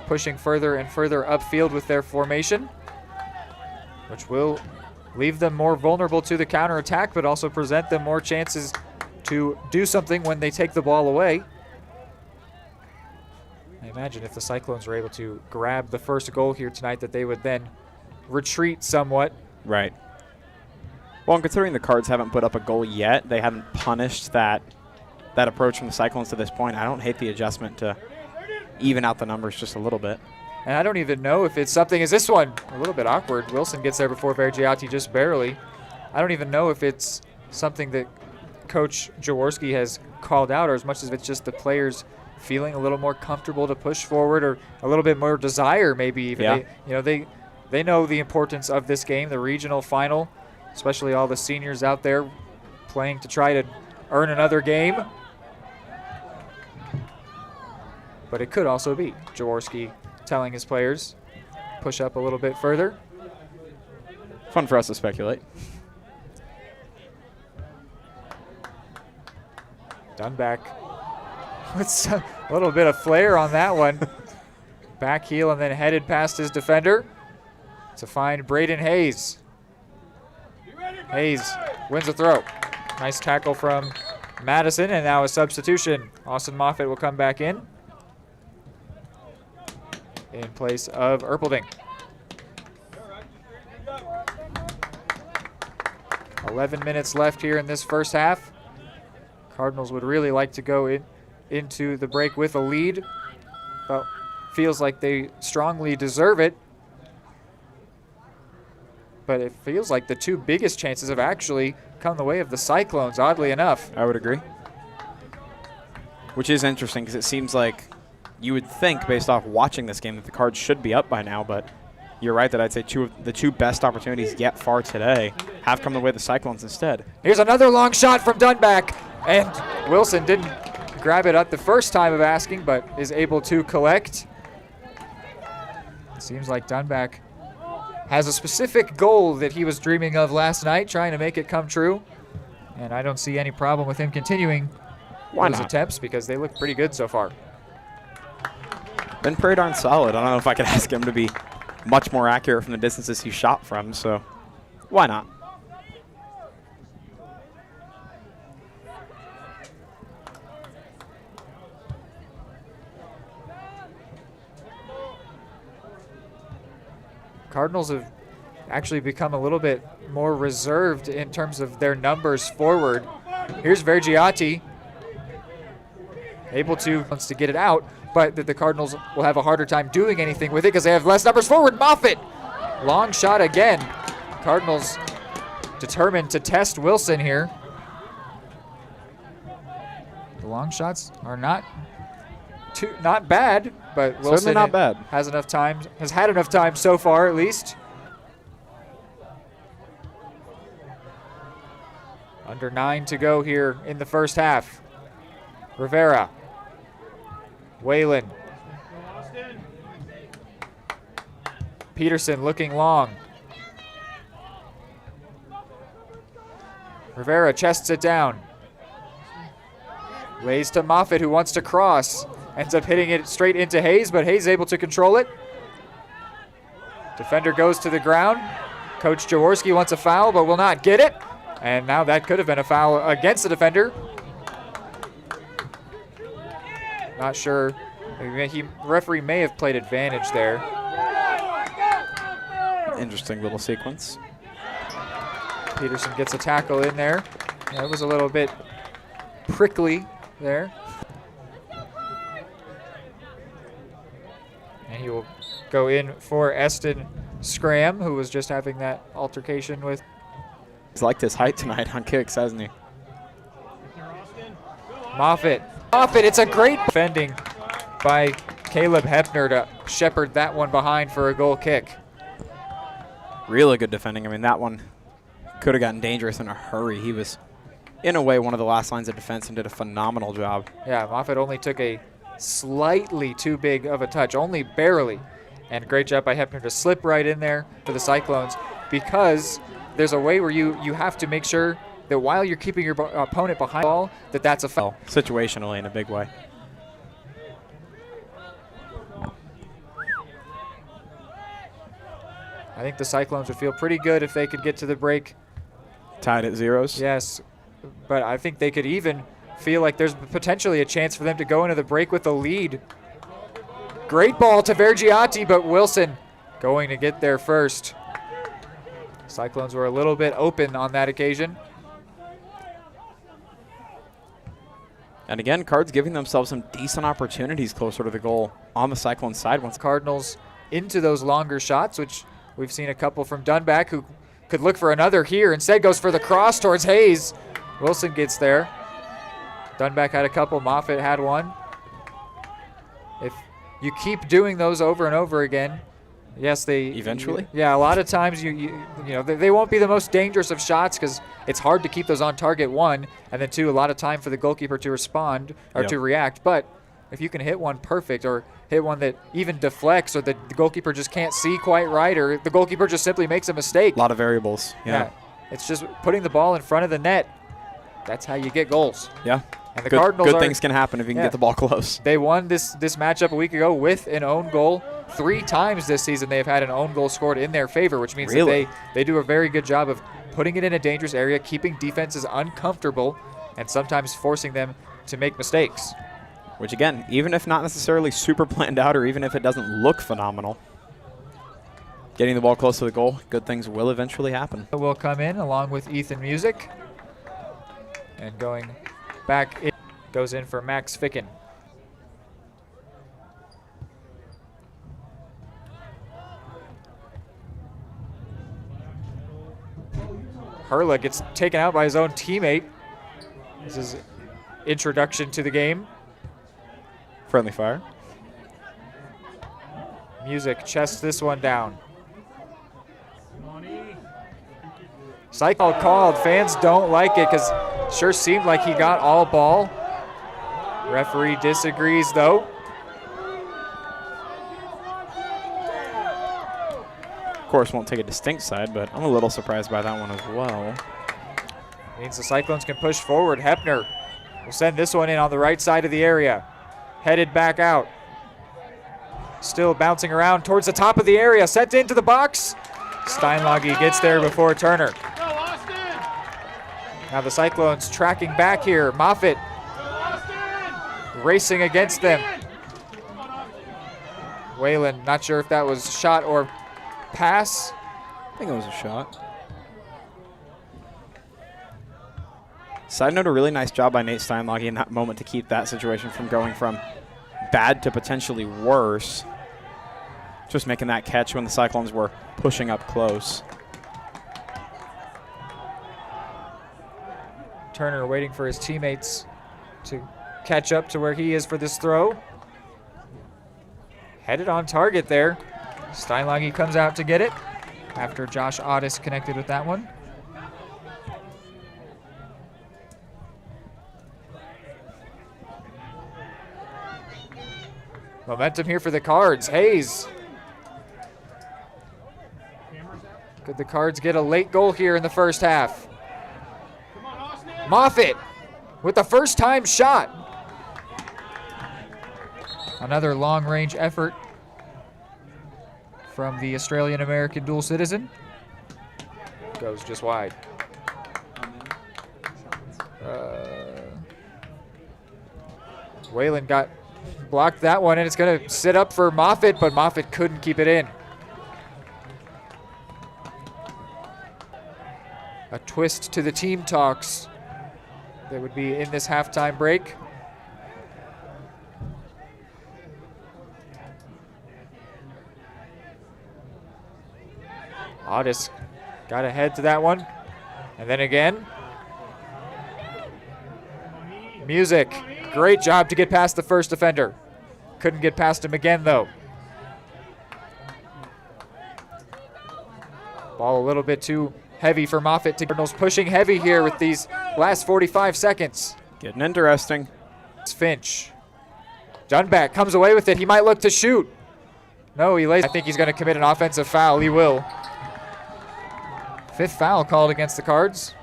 pushing further and further upfield with their formation, which will leave them more vulnerable to the counterattack, but also present them more chances to do something when they take the ball away. I imagine if the Cyclones were able to grab the first goal here tonight, that they would then retreat somewhat. Right. Well, and considering the Cards haven't put up a goal yet, they haven't punished that approach from the Cyclones to this point. I don't hate the adjustment to even out the numbers just a little bit. And I don't even know if it's something as this one. A little bit awkward. Wilson gets there before Vergiati, just barely. I don't even know if it's something that Coach Jaworski has called out, or as much as it's just the players feeling a little more comfortable to push forward, or a little bit more desire maybe even. Yeah. They know the importance of this game, the regional final, especially all the seniors out there playing to try to earn another game. But it could also be Jaworski telling his players, push up a little bit further. Fun for us to speculate. Dunback with a little bit of flair on that one. Back heel and then headed past his defender to find Braden Hayes. Hayes wins the throw. Nice tackle from Madison, and now a substitution. Austin Moffitt will come back in place of Erpelding. 11 minutes left here in this first half. Cardinals would really like to go into the break with a lead, but feels like they strongly deserve it. But it feels like the two biggest chances have actually come the way of the Cyclones, oddly enough. I would agree. Which is interesting, because it seems like you would think, based off watching this game, that the Cards should be up by now, but you're right that I'd say the two best opportunities yet far today have come the way of the Cyclones instead. Here's another long shot from Dunback, and Wilson didn't grab it at the first time of asking, but is able to collect. It seems like Dunback has a specific goal that he was dreaming of last night, trying to make it come true, and I don't see any problem with him continuing those attempts, because they look pretty good so far. Been pretty darn solid. I don't know if I could ask him to be much more accurate from the distances he shot from, so why not? Cardinals have actually become a little bit more reserved in terms of their numbers forward. Here's Vergiati, wants to get it out, but that the Cardinals will have a harder time doing anything with it because they have less numbers forward. Moffitt, long shot again. Cardinals determined to test Wilson here. long shots are not bad, but Wilson certainly not bad. Has had enough time so far, at least. Under 9 to go here in the first half. Rivera. Whalen. Peterson looking long. Rivera chests it down. Lays to Moffitt, who wants to cross. Ends up hitting it straight into Hayes, but Hayes able to control it. Defender goes to the ground. Coach Jaworski wants a foul, but will not get it. And now that could have been a foul against the defender. Not sure. Referee may have played advantage there. Interesting little sequence. Peterson gets a tackle in there. That was a little bit prickly there. And he will go in for Eston Scram, who was just having that altercation with. He's liked his height tonight on kicks, hasn't he? Moffitt. Moffitt, it's a great defending by Caleb Hepner to shepherd that one behind for a goal kick. Really good defending. I mean, that one could have gotten dangerous in a hurry. He was, in a way, one of the last lines of defense and did a phenomenal job. Yeah, Moffitt only took a slightly too big of a touch, only barely. And great job by Hepner to slip right in there for the Cyclones, because there's a way where you have to make sure that while you're keeping your opponent behind the ball, that's a foul. Situationally in a big way. I think the Cyclones would feel pretty good if they could get to the break. Tied at zeros? Yes, but I think they could even feel like there's potentially a chance for them to go into the break with the lead. Great ball to Vergiati, but Wilson going to get there first. Cyclones were a little bit open on that occasion. And again, Cards giving themselves some decent opportunities closer to the goal on the Cyclone side. Once Cardinals into those longer shots, which we've seen a couple from Dunback, who could look for another here. Instead goes for the cross towards Hayes. Wilson gets there. Dunback had a couple, Moffitt had one. If you keep doing those over and over again, yes, they eventually. Yeah, a lot of times you know they won't be the most dangerous of shots because it's hard to keep those on target, one, and then two, a lot of time for the goalkeeper to respond or to react. But if you can hit one perfect or hit one that even deflects or the goalkeeper just can't see quite right or the goalkeeper just simply makes a mistake. A lot of variables. Yeah. It's just putting the ball in front of the net. That's how you get goals. Yeah. And the Cardinals good things can happen if you can get the ball close. They won this matchup a week ago with an own goal. 3 times this season they've had an own goal scored in their favor, which means that they do a very good job of putting it in a dangerous area, keeping defenses uncomfortable, and sometimes forcing them to make mistakes. Which again, even if not necessarily super planned out or even if it doesn't look phenomenal, getting the ball close to the goal, good things will eventually happen. Will come in along with Ethan Music. And going back in, goes in for Max Ficken. Herla gets taken out by his own teammate. This is introduction to the game. Friendly fire. Music chests this one down. Cycle called. Fans don't like it because it sure seemed like he got all ball. Referee disagrees though. Of course, won't take a distinct side, but I'm a little surprised by that one as well. Means the Cyclones can push forward. Hepner will send this one in on the right side of the area. Headed back out. Still bouncing around towards the top of the area. Sent into the box. Steinlage gets there before Turner. Now the Cyclones tracking back here. Moffitt racing against them. Whalen, not sure if that was shot or pass. I think it was a shot. Side note, a really nice job by Nate Steinlage in that moment to keep that situation from going from bad to potentially worse. Just making that catch when the Cyclones were pushing up close. Turner waiting for his teammates to catch up to where he is for this throw. Headed on target there. Steinlage comes out to get it after Josh Otis connected with that one. Momentum here for the Cards. Hayes. Could the Cards get a late goal here in the first half? Moffitt with the first time shot. Another long range effort from the Australian-American dual citizen. Goes just wide. Whalen blocked that one, and it's going to sit up for Moffitt, but Moffitt couldn't keep it in. A twist to the team talks that would be in this halftime break. Otis got ahead to that one. And then again. Music. Great job to get past the first defender. Couldn't get past him again, though. Ball a little bit too heavy for Moffitt. Cardinals pushing heavy here with these last 45 seconds. Getting interesting. It's Finch. Dunback comes away with it. He might look to shoot. No, he lays. I think he's going to commit an offensive foul. He will. Fifth foul called against the Cards.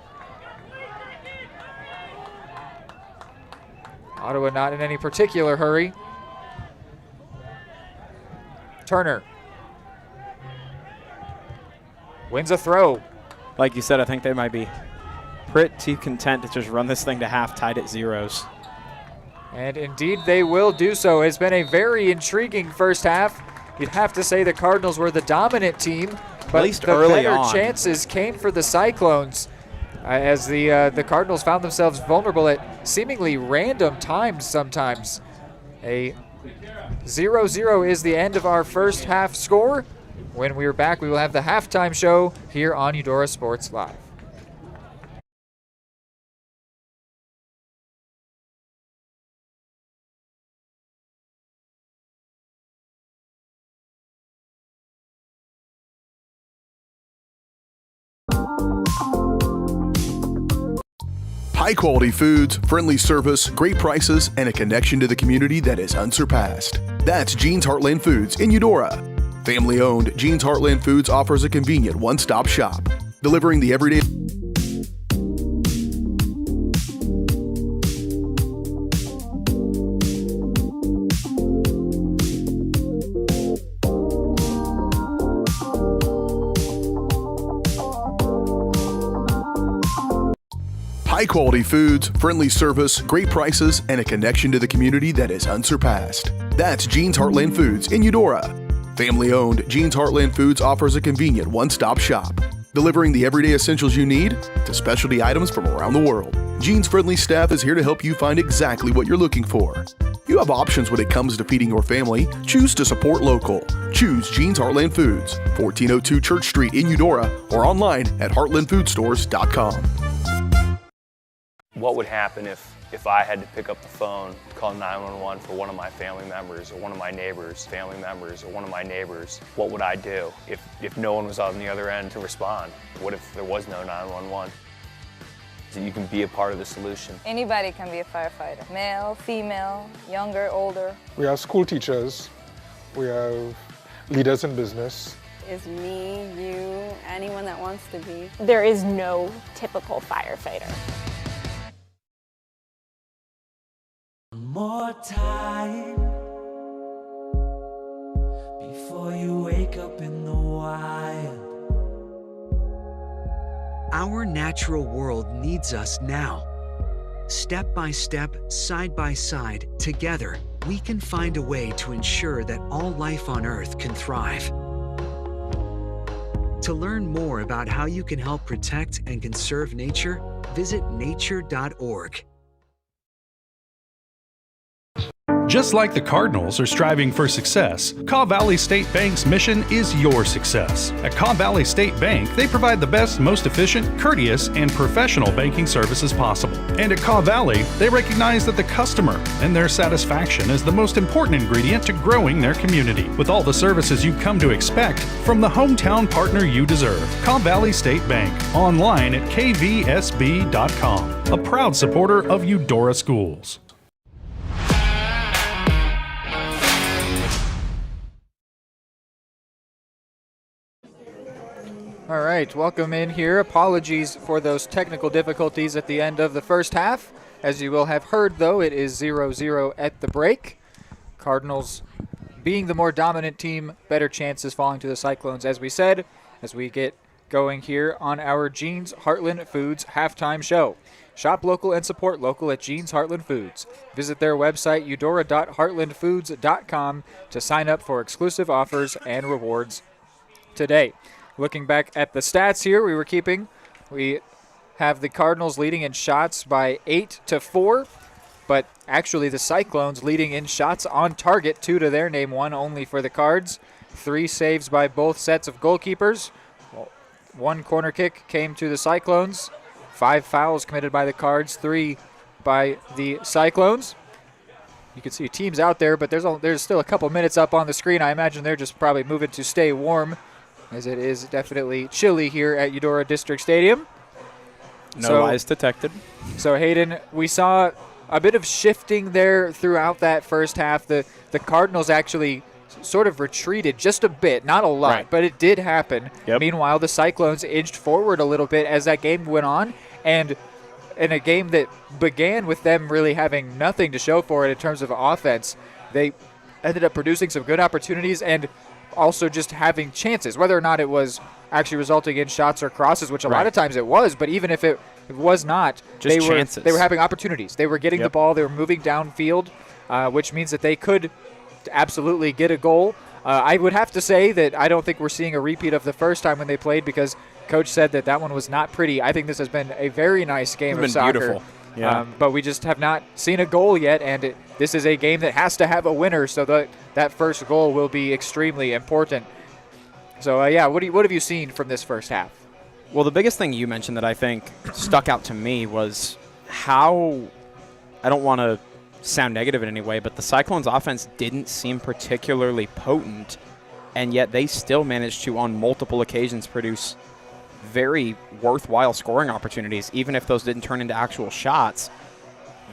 Ottawa not in any particular hurry. Turner wins a throw. Like you said, I think they might be pretty content to just run this thing to half, tied at zeros. And indeed they will do so. It's been a very intriguing first half. You'd have to say the Cardinals were the dominant team, but at least the early better on. chances came for the Cyclones as the Cardinals found themselves vulnerable at seemingly random times sometimes. A 0-0 is the end of our first half score. When we are back, we will have the halftime show here on Eudora Sports Live. High-quality foods, friendly service, great prices, and a connection to the community that is unsurpassed. That's Jean's Heartland Foods in Eudora. Family-owned, Jean's Heartland Foods offers a convenient one-stop shop, delivering the everyday. High-quality foods, friendly service, great prices, and a connection to the community that is unsurpassed. That's Jean's Heartland Foods in Eudora. Family-owned, Jean's Heartland Foods offers a convenient one-stop shop, delivering the everyday essentials you need to specialty items from around the world. Jean's friendly staff is here to help you find exactly what you're looking for. You have options when it comes to feeding your family. Choose to support local. Choose Jean's Heartland Foods, 1402 Church Street in Eudora, or online at heartlandfoodstores.com. What would happen if I had to pick up the phone, call 911 for one of my family members or one of my neighbors' family members or one of my neighbors? What would I do if no one was on the other end to respond? What if there was no 911? So you can be a part of the solution. Anybody can be a firefighter. Male, female, younger, older. We have school teachers. We have leaders in business. Is me, you, anyone that wants to be. There is no typical firefighter. More time before you wake up in the wild. Our natural world needs us now. Step by step, side by side, together, we can find a way to ensure that all life on Earth can thrive. To learn more about how you can help protect and conserve nature, visit nature.org. Just like the Cardinals are striving for success, Kaw Valley State Bank's mission is your success. At Kaw Valley State Bank, they provide the best, most efficient, courteous, and professional banking services possible. And at Kaw Valley, they recognize that the customer and their satisfaction is the most important ingredient to growing their community. With all the services you've come to expect from the hometown partner you deserve, Kaw Valley State Bank, online at kvsb.com, a proud supporter of Eudora Schools. All right, welcome in here. Apologies for those technical difficulties at the end of the first half. As you will have heard, though, it is 0-0 at the break. Cardinals being the more dominant team, better chances falling to the Cyclones, as we said, as we get going here on our Jeans Heartland Foods halftime show. Shop local and support local at Jeans Heartland Foods. Visit their website, eudora.heartlandfoods.com, to sign up for exclusive offers and rewards today. Looking back at the stats here, we have the Cardinals leading in shots by 8-4, but actually the Cyclones leading in shots on target, 2 to their name, 1 only for the Cards. 3 saves by both sets of goalkeepers. 1 corner kick came to the Cyclones. 5 fouls committed by the Cards, 3 by the Cyclones. You can see teams out there, but there's still a couple minutes up on the screen. I imagine they're just probably moving to stay warm, as it is definitely chilly here at Eudora District Stadium. No lies detected. So, Hayden, we saw a bit of shifting there throughout that first half. The Cardinals actually sort of retreated just a bit, not a lot, but it did happen. Yep. Meanwhile, the Cyclones inched forward a little bit as that game went on, and in a game that began with them really having nothing to show for it in terms of offense, they ended up producing some good opportunities and also just having chances, whether or not it was actually resulting in shots or crosses, which a lot of times it was, but even if it was not, just they were having opportunities. They were getting the ball, they were moving downfield, which means that they could absolutely get a goal. I would have to say that I don't think we're seeing a repeat of the first time when they played, because Coach said that one was not pretty. I think this has been a very nice game of soccer. Beautiful. Yeah. But we just have not seen a goal yet, and this is a game that has to have a winner, so that first goal will be extremely important. So, what have you seen from this first half? Well, the biggest thing you mentioned that I think stuck out to me was how, I don't want to sound negative in any way, but the Cyclones' offense didn't seem particularly potent, and yet they still managed to, on multiple occasions, produce very worthwhile scoring opportunities, even if those didn't turn into actual shots.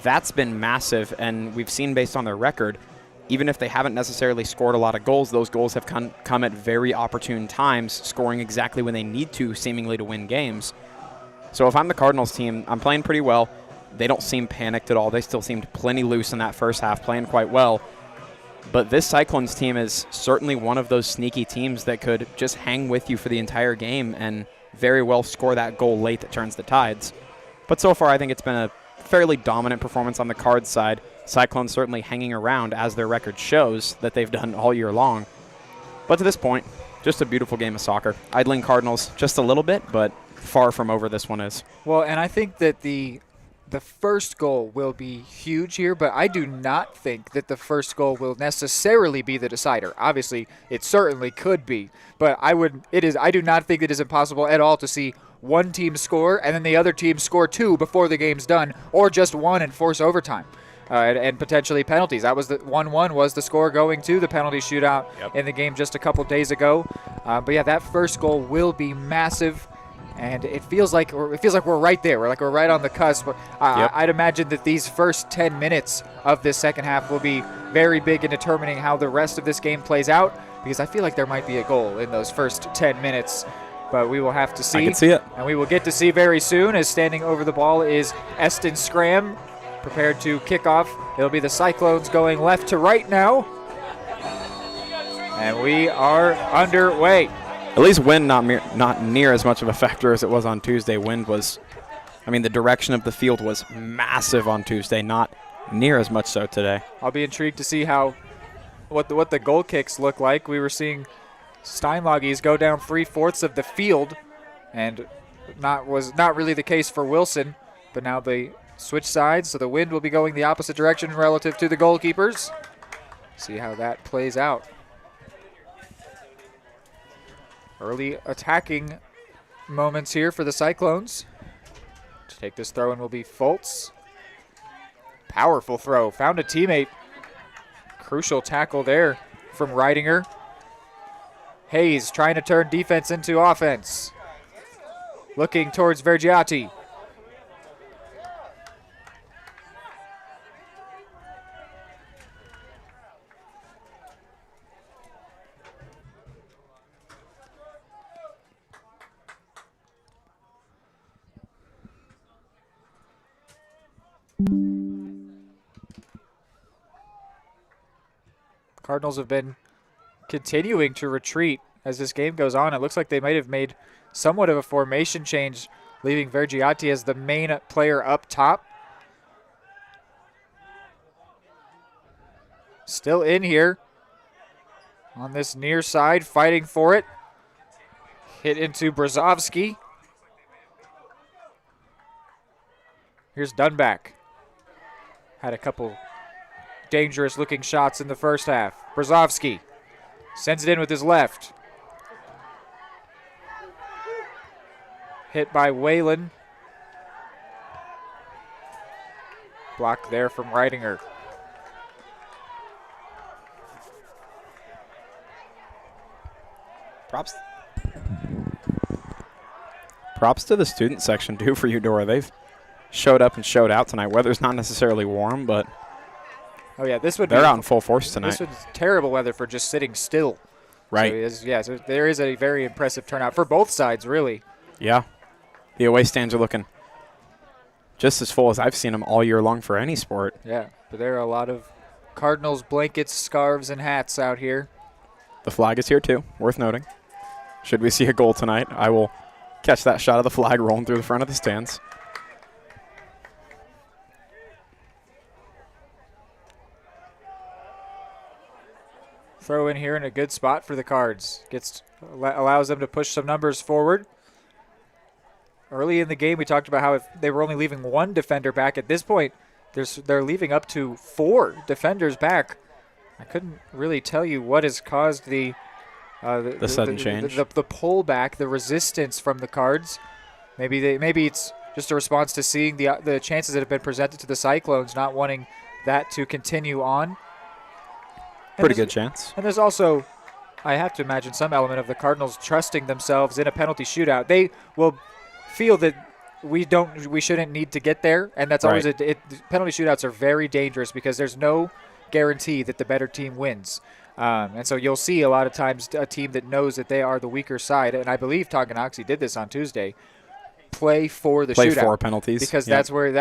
That's been massive, and we've seen based on their record, even if they haven't necessarily scored a lot of goals, those goals have come at very opportune times, scoring exactly when they need to, seemingly to win games. So if I'm the Cardinals team, I'm playing pretty well. They don't seem panicked at all. They still seemed plenty loose in that first half, playing quite well. But this Cyclones team is certainly one of those sneaky teams that could just hang with you for the entire game and very well score that goal late that turns the tides. But so far, I think it's been a fairly dominant performance on the Cards side. Cyclones certainly hanging around, as their record shows, that they've done all year long. But to this point, just a beautiful game of soccer. Idling Cardinals just a little bit, but far from over this one is. Well, and I think that the first goal will be huge here, but I do not think that the first goal will necessarily be the decider. Obviously, it certainly could be, but I do not think it is impossible at all to see one team score and then the other team score 2 before the game's done, or just 1 and force overtime. And potentially penalties. That was the 1-1 was the score going to the penalty shootout in the game just a couple days ago. But yeah, that first goal will be massive, and it feels like we're right there. We're right on the cusp. I'd imagine that these first 10 minutes of this second half will be very big in determining how the rest of this game plays out, because I feel like there might be a goal in those first 10 minutes. But we will have to see. I can see it. And we will get to see very soon, as standing over the ball is Eston Scram, prepared to kick off. It'll be the Cyclones going left to right now. And we are underway. At least wind not near as much of a factor as it was on Tuesday. Wind was, the direction of the field was massive on Tuesday, not near as much so today. I'll be intrigued to see what the goal kicks look like. We were seeing Steinlages go down 3/4 of the field, and was not really the case for Wilson, but now the switch sides, so the wind will be going the opposite direction relative to the goalkeepers. See how that plays out. Early attacking moments here for the Cyclones. To take this throw in will be Fultz. Powerful throw, found a teammate. Crucial tackle there from Reidinger. Hayes trying to turn defense into offense. Looking towards Vergiati. Cardinals have been continuing to retreat as this game goes on. It looks like they might have made somewhat of a formation change, leaving Vergiati as the main player up top. Still in here on this near side, fighting for it. Hit into Brzozowski. Here's Dunback. Had a couple dangerous looking shots in the first half. Brzozowski sends it in with his left. Hit by Whalen. Block there from Reidinger. Props to the student section, too, for Eudora. They've showed up and showed out tonight. Weather's not necessarily warm, but oh yeah, they're out in full force tonight. This was terrible weather for just sitting still. Right. So there is a very impressive turnout for both sides, really. Yeah. The away stands are looking just as full as I've seen them all year long for any sport. Yeah, but there are a lot of Cardinals blankets, scarves, and hats out here. The flag is here, too, worth noting. Should we see a goal tonight, I will catch that shot of the flag rolling through the front of the stands. Throw in here in a good spot for the Cards. Allows them to push some numbers forward. Early in the game, we talked about how if they were only leaving one defender back. At this point, they're leaving up to 4 defenders back. I couldn't really tell you what has caused the sudden change, the pullback, the resistance from the Cards. Maybe it's just a response to seeing the chances that have been presented to the Cyclones, not wanting that to continue on. Pretty good chance. And there's also, I have to imagine, some element of the Cardinals trusting themselves in a penalty shootout. They will feel that we shouldn't need to get there, and that's always penalty shootouts are very dangerous because there's no guarantee that the better team wins. And so you'll see a lot of times a team that knows that they are the weaker side, and I believe Tonganoxie did this on Tuesday, play for the shootout. Play for penalties. Because that's where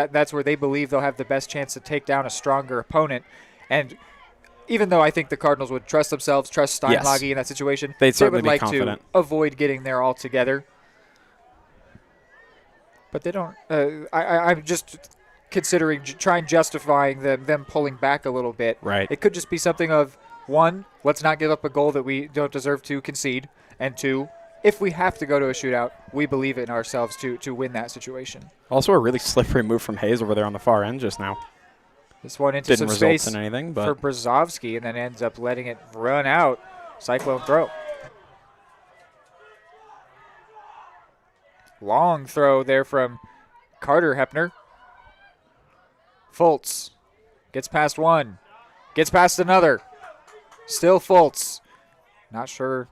they believe they'll have the best chance to take down a stronger opponent. And even though I think the Cardinals would trust themselves, trust Steinlage in that situation, they would be like confident to avoid getting there altogether. But they don't. I'm just considering justifying them pulling back a little bit. Right. It could just be something of, 1, let's not give up a goal that we don't deserve to concede, and 2, if we have to go to a shootout, we believe in ourselves to win that situation. Also a really slippery move from Hayes over there on the far end just now. This one into Didn't some result space in anything, but for Brzozowski, and then ends up letting it run out. Cyclone throw. Long throw there from Carter Hepner. Fultz gets past one, gets past another. Still Fultz. Not sure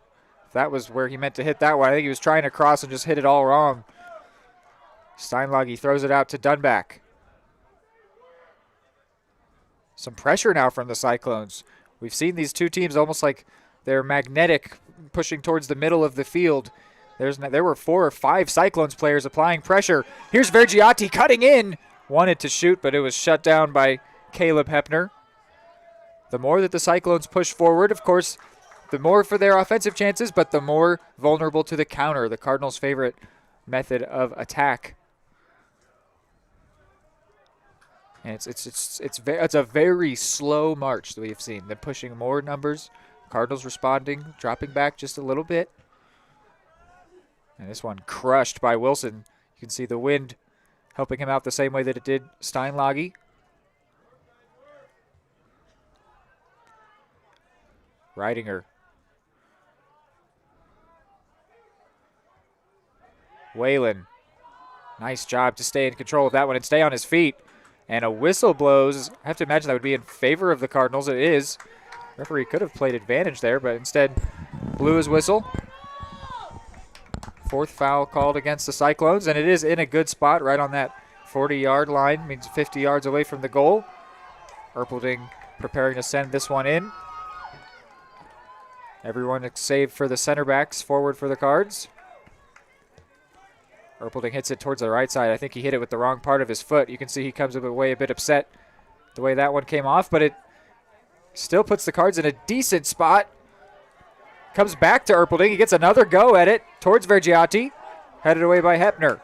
if that was where he meant to hit that one. I think he was trying to cross and just hit it all wrong. Steinlage throws it out to Dunback. Some pressure now from the Cyclones. We've seen these two teams almost like they're magnetic, pushing towards the middle of the field. There were 4 or 5 Cyclones players applying pressure. Here's Vergiati cutting in. Wanted to shoot, but it was shut down by Caleb Hepner. The more that the Cyclones push forward, of course, the more for their offensive chances, but the more vulnerable to the counter, the Cardinals' favorite method of attack. And it's a very slow march that we've seen. They're pushing more numbers. Cardinals responding, dropping back just a little bit. And this one crushed by Wilson. You can see the wind helping him out the same way that it did Steinlage. Reidinger. Whalen. Nice job to stay in control of that one and stay on his feet. And a whistle blows. I have to imagine that would be in favor of the Cardinals. It is. Referee could have played advantage there, but instead blew his whistle. 4th foul called against the Cyclones, and it is in a good spot right on that 40-yard line, means 50 yards away from the goal. Erpelding preparing to send this one in. Everyone save for the center backs, forward for the Cards. Erpelding hits it towards the right side. I think he hit it with the wrong part of his foot. You can see he comes away a bit upset the way that one came off, but it still puts the Cards in a decent spot. Comes back to Erpelding. He gets another go at it towards Vergiati. Headed away by Hepner.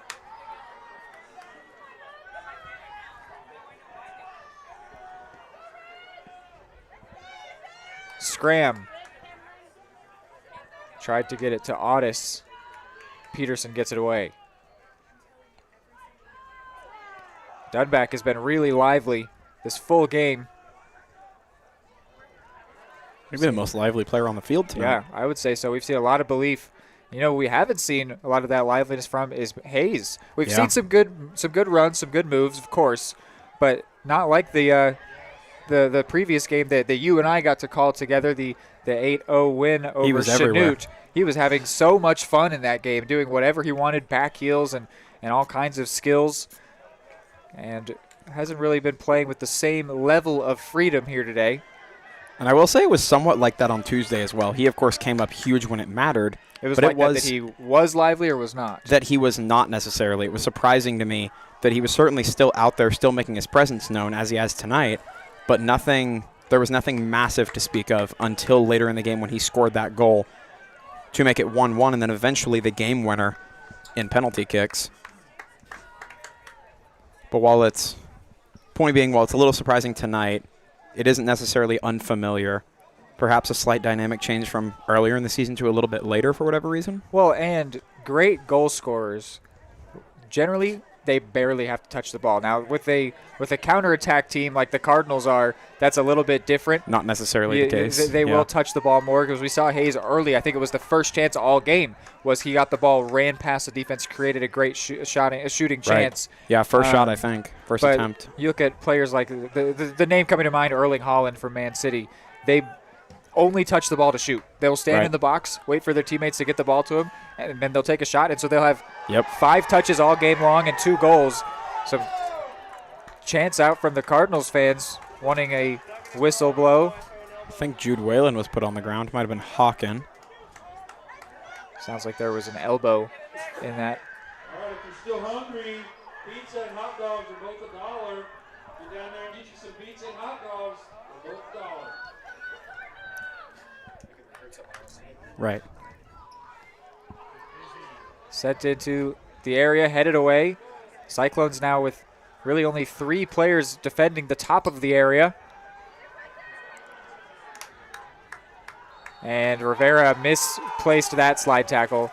Scram. Tried to get it to Otis. Peterson gets it away. Dunback has been really lively this full game. Maybe the most lively player on the field tonight. Yeah, I would say so. We've seen a lot of belief. You know, we haven't seen a lot of that liveliness from is Hayes. We've seen some good runs, some good moves, of course, but not like the previous game that you and I got to call together, the 8-0 win over Chanute. He was having so much fun in that game, doing whatever he wanted, back heels and all kinds of skills, and hasn't really been playing with the same level of freedom here today. And I will say it was somewhat like that on Tuesday as well. He, of course, came up huge when it mattered. It was like that he was lively or was not? That he was not necessarily. It was surprising to me that he was certainly still out there, still making his presence known as he has tonight, but there was nothing massive to speak of until later in the game when he scored that goal to make it 1-1 and then eventually the game winner in penalty kicks. But while it's a little surprising tonight, it isn't necessarily unfamiliar. Perhaps a slight dynamic change from earlier in the season to a little bit later for whatever reason. Well, and great goal scorers, generally they barely have to touch the ball. Now, with a counterattack team like the Cardinals are, that's a little bit different. Not necessarily the case. They will touch the ball more because we saw Hayes early. I think it was the first chance all game was he got the ball, ran past the defense, created a great shooting chance. Right. Yeah, first shot, I think. First attempt. You look at players like the name coming to mind, Erling Haaland from Man City. They only touch the ball to shoot. They'll stand in the box, wait for their teammates to get the ball to them, and then they'll take a shot. And so they'll have 5 touches all game long and 2 goals. So chance out from the Cardinals fans wanting a whistle blow. I think Jude Whalen was put on the ground. Might have been Hawken. Sounds like there was an elbow in that. All right, if you're still hungry, pizza and hot dogs are both $1. Get down there and get you some pizza and hot dogs. They're both $1. Right. Sent into the area, headed away. Cyclones now with really only 3 players defending the top of the area. And Rivera misplaced that slide tackle.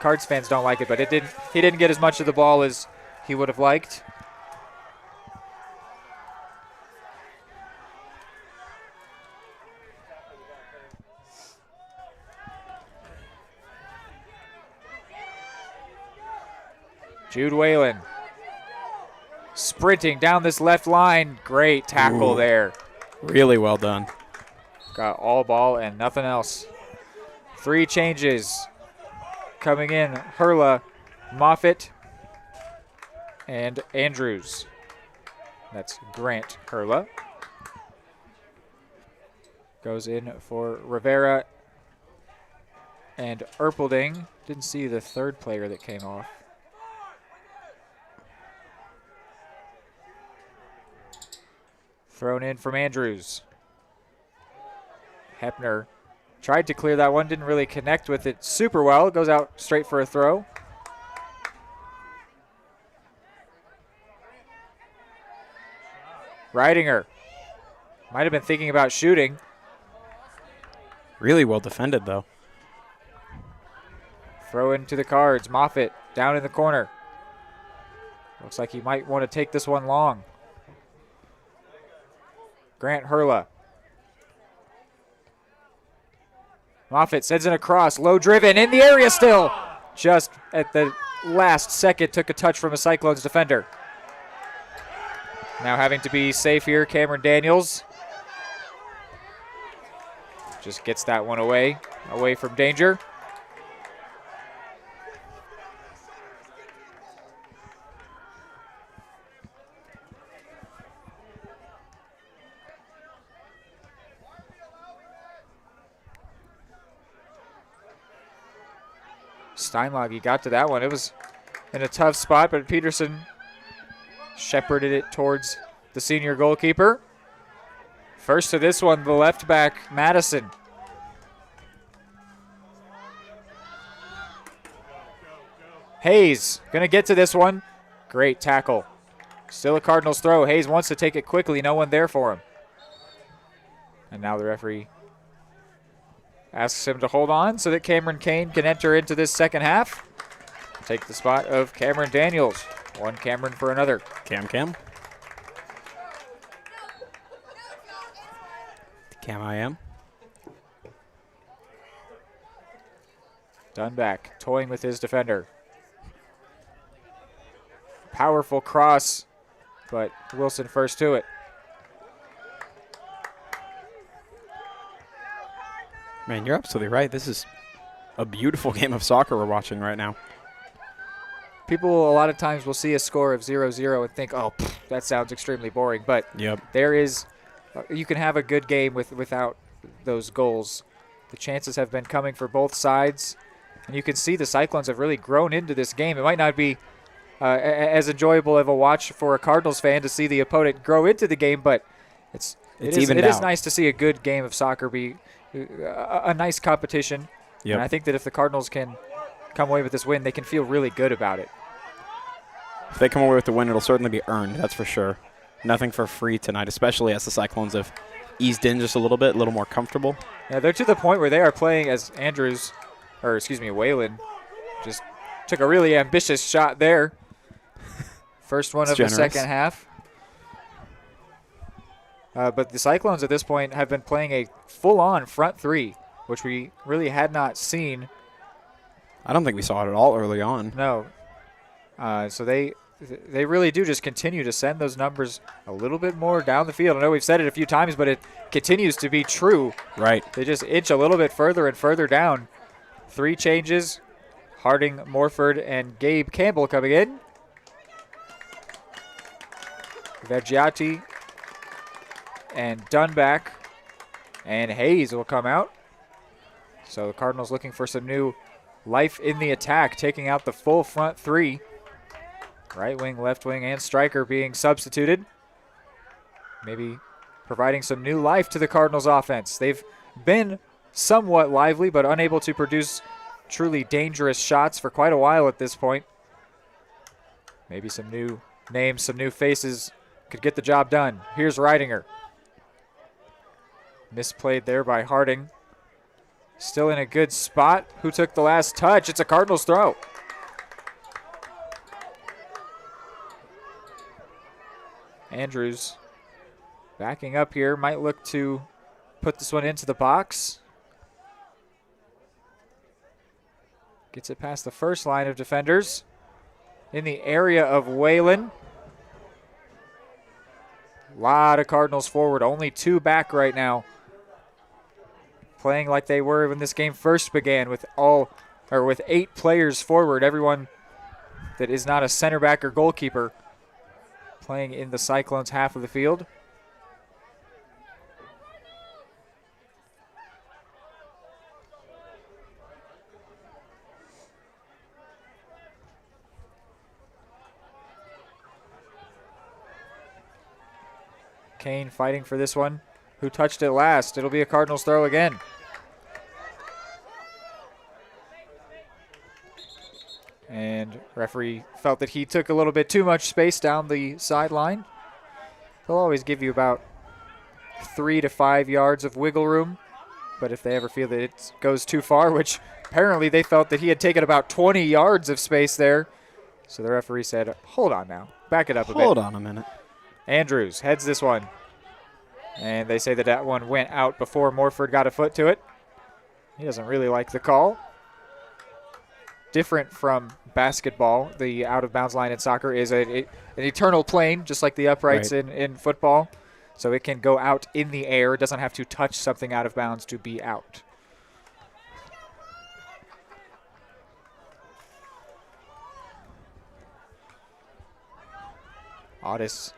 Cards fans don't like it, but he didn't get as much of the ball as he would have liked. Jude Whalen sprinting down this left line. Great tackle there. Really well done. Got all ball and nothing else. 3 changes coming in. Hurla, Moffitt, and Andrews. That's Grant Hurla. Goes in for Rivera and Erpelding. Didn't see the third player that came off. Thrown in from Andrews. Hepner tried to clear that one, didn't really connect with it super well. Goes out straight for a throw. Reidinger might have been thinking about shooting. Really well defended, though. Throw into the Cards. Moffitt down in the corner. Looks like he might want to take this one long. Grant Hurla. Moffitt sends it across, low driven, in the area still. Just at the last second took a touch from a Cyclones defender. Now having to be safe here, Cameron Daniels. Just gets that one away from danger. Steinlage got to that one. It was in a tough spot, but Peterson shepherded it towards the senior goalkeeper. First to this one, the left back, Madison. Hayes gonna get to this one. Great tackle. Still a Cardinals throw. Hayes wants to take it quickly. No one there for him. And now the referee asks him to hold on so that Cameron Kane can enter into this second half. Take the spot of Cameron Daniels. One Cameron for another. Cam. I am. Dunback toying with his defender. Powerful cross, but Wilson first to it. Man, you're absolutely right. This is a beautiful game of soccer we're watching right now. People a lot of times will see a score of 0-0 and think, oh, that sounds extremely boring. But there is, you can have a good game without those goals. The chances have been coming for both sides. And you can see the Cyclones have really grown into this game. It might not be as enjoyable of a watch for a Cardinals fan to see the opponent grow into the game, but it is nice to see a good game of soccer be a nice competition. And I think that if the Cardinals can come away with this win, they can feel really good about it. If they come away with the win, it'll certainly be earned, that's for sure. Nothing for free tonight, especially as the Cyclones have eased in just a little bit, a little more comfortable. Yeah, they're to the point where they are playing as Whalen just took a really ambitious shot there. First one of the second half. But the Cyclones at this point have been playing a full-on front three, which we really had not seen. I don't think we saw it at all early on. No. So they really do just continue to send those numbers a little bit more down the field. I know we've said it a few times, but it continues to be true. Right. They just inch a little bit further and further down. 3 changes. Harding, Morford, and Gabe Campbell coming in. Veggiati and Dunback and Hayes will come out. So the Cardinals looking for some new life in the attack, taking out the full front three. Right wing, left wing, and striker being substituted. Maybe providing some new life to the Cardinals offense. They've been somewhat lively, but unable to produce truly dangerous shots for quite a while at this point. Maybe some new names, some new faces could get the job done. Here's Reidinger. Misplayed there by Harding. Still in a good spot. Who took the last touch? It's a Cardinals throw. Andrews backing up here. Might look to put this one into the box. Gets it past the first line of defenders. In the area of Whalen. A lot of Cardinals forward. Only 2 back right now. Playing like they were when this game first began with 8 players forward. Everyone that is not a center back or goalkeeper playing in the Cyclones half of the field. Kane fighting for this one. Who touched it last? It'll be a Cardinals throw again. And referee felt that he took a little bit too much space down the sideline. They'll always give you about 3 to 5 yards of wiggle room. But if they ever feel that it goes too far, which apparently they felt that he had taken about 20 yards of space there, So the referee said, hold on now. Back it up a bit. Hold on a minute. Andrews heads this one. And they say that that one went out before Morford got a foot to it. He doesn't really like the call. Different from basketball, the out-of-bounds line in soccer is an eternal plane, just like the uprights in football. So it can go out in the air. It doesn't have to touch something out of bounds to be out. Otis.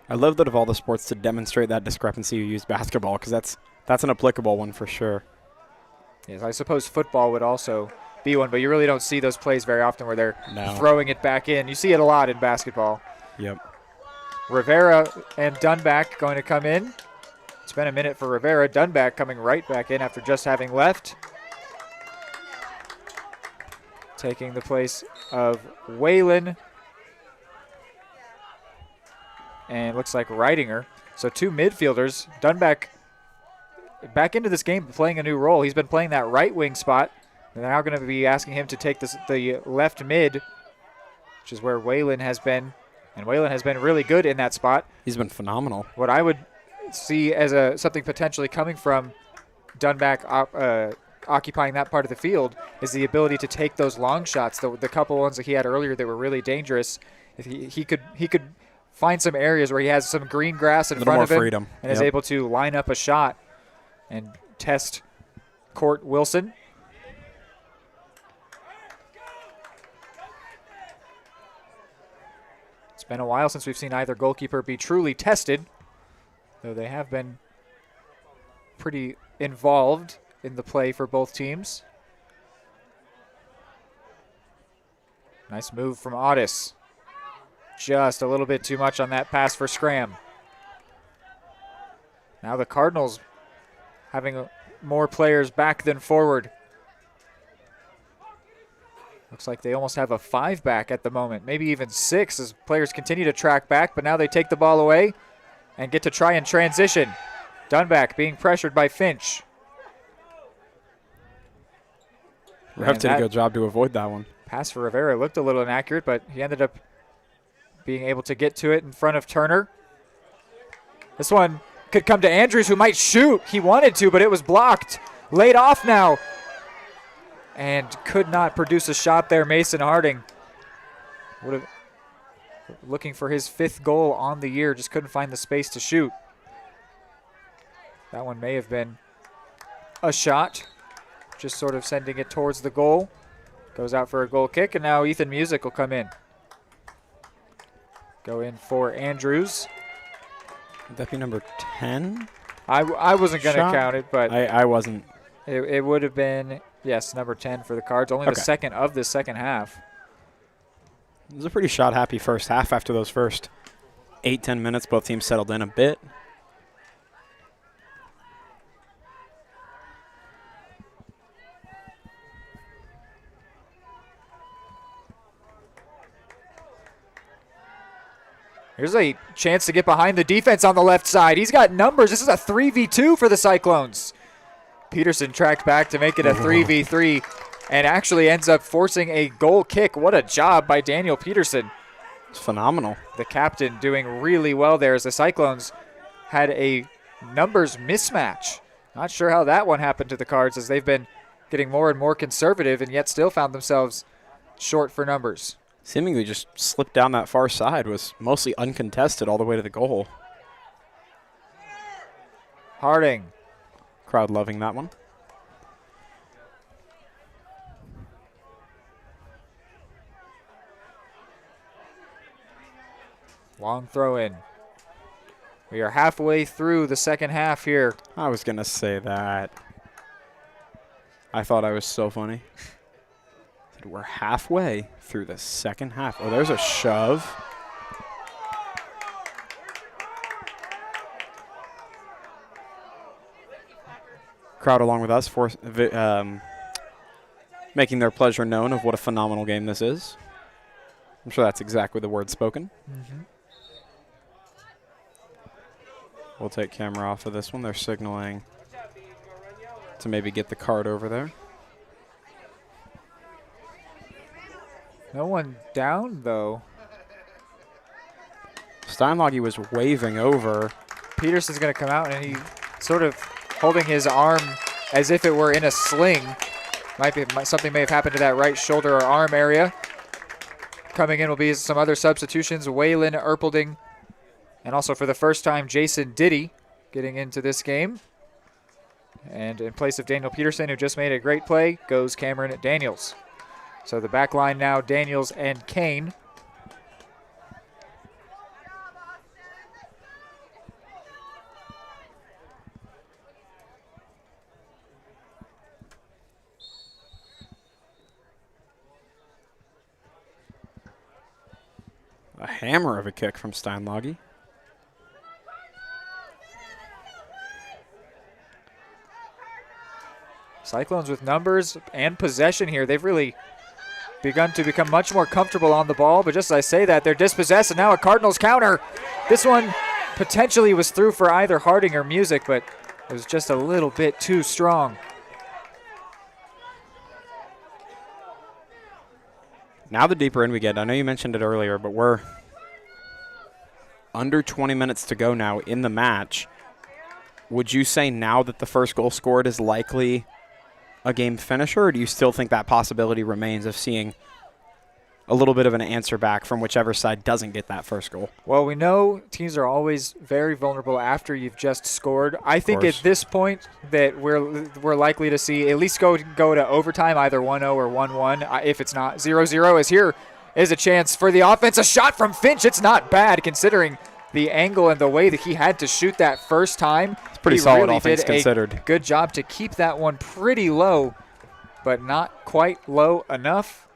I love that of all the sports to demonstrate that discrepancy you use basketball, because that's an applicable one for sure. Yes, I suppose football would also be one, but you really don't see those plays very often where they're throwing it back in. You see it a lot in basketball. Yep. Rivera and Dunback going to come in. It's been a minute for Rivera. Dunback coming right back in after just having left. Taking the place of Whalen. And looks like Reidinger. So two midfielders. Dunback back into this game playing a new role. He's been playing that right wing spot. They're now going to be asking him to take the left mid, which is where Whalen has been. And Whalen has been really good in that spot. He's been phenomenal. What I would see as something potentially coming from Dunback occupying that part of the field is the ability to take those long shots. The couple ones that he had earlier that were really dangerous. If he could find some areas where he has some green grass in front of him freedom. And is able to line up a shot and test Court Wilson. It's been a while since we've seen either goalkeeper be truly tested, though they have been pretty involved in the play for both teams. Nice move from Otis. Just a little bit too much on that pass for Scram. Now the Cardinals having more players back than forward. Looks like they almost have a 5-back at the moment, maybe even 6 as players continue to track back, but now they take the ball away and get to try and transition. Dunback being pressured by Finch. Ref did a good job to avoid that one. Pass for Rivera looked a little inaccurate, but he ended up being able to get to it in front of Turner. This one could come to Andrews, who might shoot. He wanted to, but it was blocked. Laid off now. And could not produce a shot there, Mason Harding. Looking for his 5th goal on the year, just couldn't find the space to shoot. That one may have been a shot, just sort of sending it towards the goal. Goes out for a goal kick, and now Ethan Music will come in. Go in for Andrews. Would that be number 10? I wasn't going to count it, but I wasn't. It would have been, yes, number 10 for the Cards. Only the second of the second half. It was a pretty shot-happy first half after those first 8-10 minutes. Both teams settled in a bit. Here's a chance to get behind the defense on the left side. He's got numbers. This is a 3v2 for the Cyclones. Peterson tracked back to make it a 3v3 and actually ends up forcing a goal kick. What a job by Daniel Peterson. It's phenomenal. The captain doing really well there as the Cyclones had a numbers mismatch. Not sure how that one happened to the Cards as they've been getting more and more conservative and yet still found themselves short for numbers. Seemingly just slipped down that far side, was mostly uncontested all the way to the goal. Harding. Crowd loving that one. Long throw in. We are halfway through the second half here. I was going to say that. I thought I was so funny. We're halfway through the second half. Oh, there's a shove. Crowd along with us for making their pleasure known of what a phenomenal game this is. I'm sure that's exactly the word spoken. Mm-hmm. We'll take camera off of this one. They're signaling to maybe get the card over there. No one down, though. Steinlage was waving over. Peterson's going to come out, and he sort of holding his arm as if it were in a sling. Something may have happened to that right shoulder or arm area. Coming in will be some other substitutions. Waylon Erpelding, and also for the first time, Jason Diddy getting into this game. And in place of Daniel Peterson, who just made a great play, goes Cameron Daniels. So the back line now, Daniels and Kane. A hammer of a kick from Steinlage. Cyclones with numbers and possession here. They've really begun to become much more comfortable on the ball, but just as I say that, they're dispossessed, and now a Cardinals counter. This one potentially was through for either Harding or Music, but it was just a little bit too strong. Now the deeper in we get, I know you mentioned it earlier, but we're under 20 minutes to go now in the match. Would you say now that the first goal scored is likely a game finisher, or do you still think that possibility remains of seeing a little bit of an answer back from whichever side doesn't get that first goal? Well, we know teams are always very vulnerable after you've just scored. I think at this point that we're likely to see at least go to overtime, either 1-0 or 1-1. If it's not 0-0, as here is a chance for the offense. A shot from Finch. It's not bad considering the angle and the way that he had to shoot that first time. It's pretty solid, all things considered. Good job to keep that one pretty low, but not quite low enough.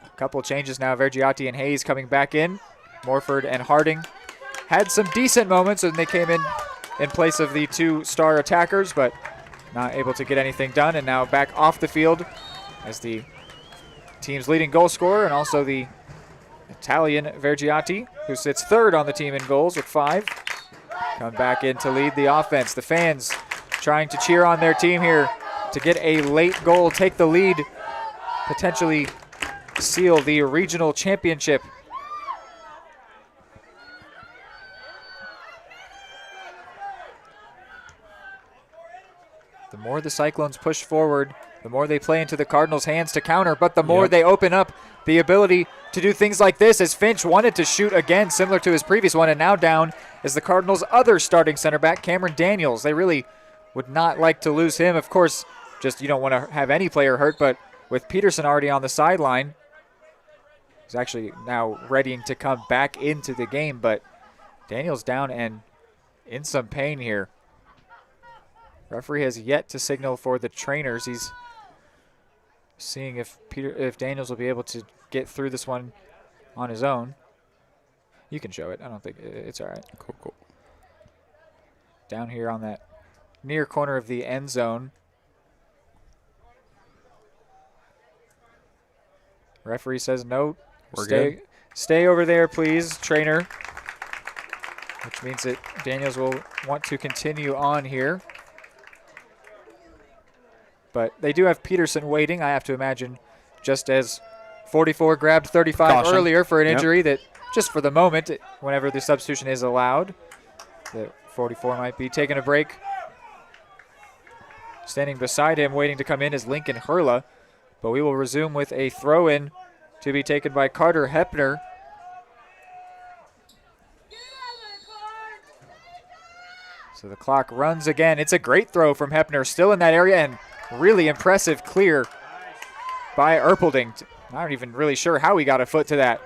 A couple changes now. Vergiati and Hayes coming back in. Morford and Harding had some decent moments when they came in place of the two star attackers, but not able to get anything done. And now back off the field as the team's leading goal scorer, and also the Italian Vergiati, who sits third on the team in goals with 5. Come back in to lead the offense. The fans trying to cheer on their team here to get a late goal, take the lead, potentially seal the regional championship. The more the Cyclones push forward, the more they play into the Cardinals' hands to counter, but the more they open up the ability to do things like this, as Finch wanted to shoot again, similar to his previous one, and now down is the Cardinals' other starting center back, Cameron Daniels. They really would not like to lose him. Of course, just you don't want to have any player hurt, but with Peterson already on the sideline, he's actually now readying to come back into the game, but Daniels down and in some pain here. Referee has yet to signal for the trainers. He's seeing if Daniels will be able to get through this one on his own. You can show it. I don't think it's all right. Cool. Down here on that near corner of the end zone. Referee says no. Stay over there, please, trainer. Which means that Daniels will want to continue on here. But they do have Peterson waiting, I have to imagine, just as 44 grabbed 35 earlier for an injury that just for the moment, whenever the substitution is allowed, that 44 might be taking a break. Standing beside him, waiting to come in, is Lincoln Hurla. But we will resume with a throw-in to be taken by Carter Hepner. So the clock runs again. It's a great throw from Hepner, still in that area, and really impressive clear by Erpelding. Not even really sure how he got a foot to that.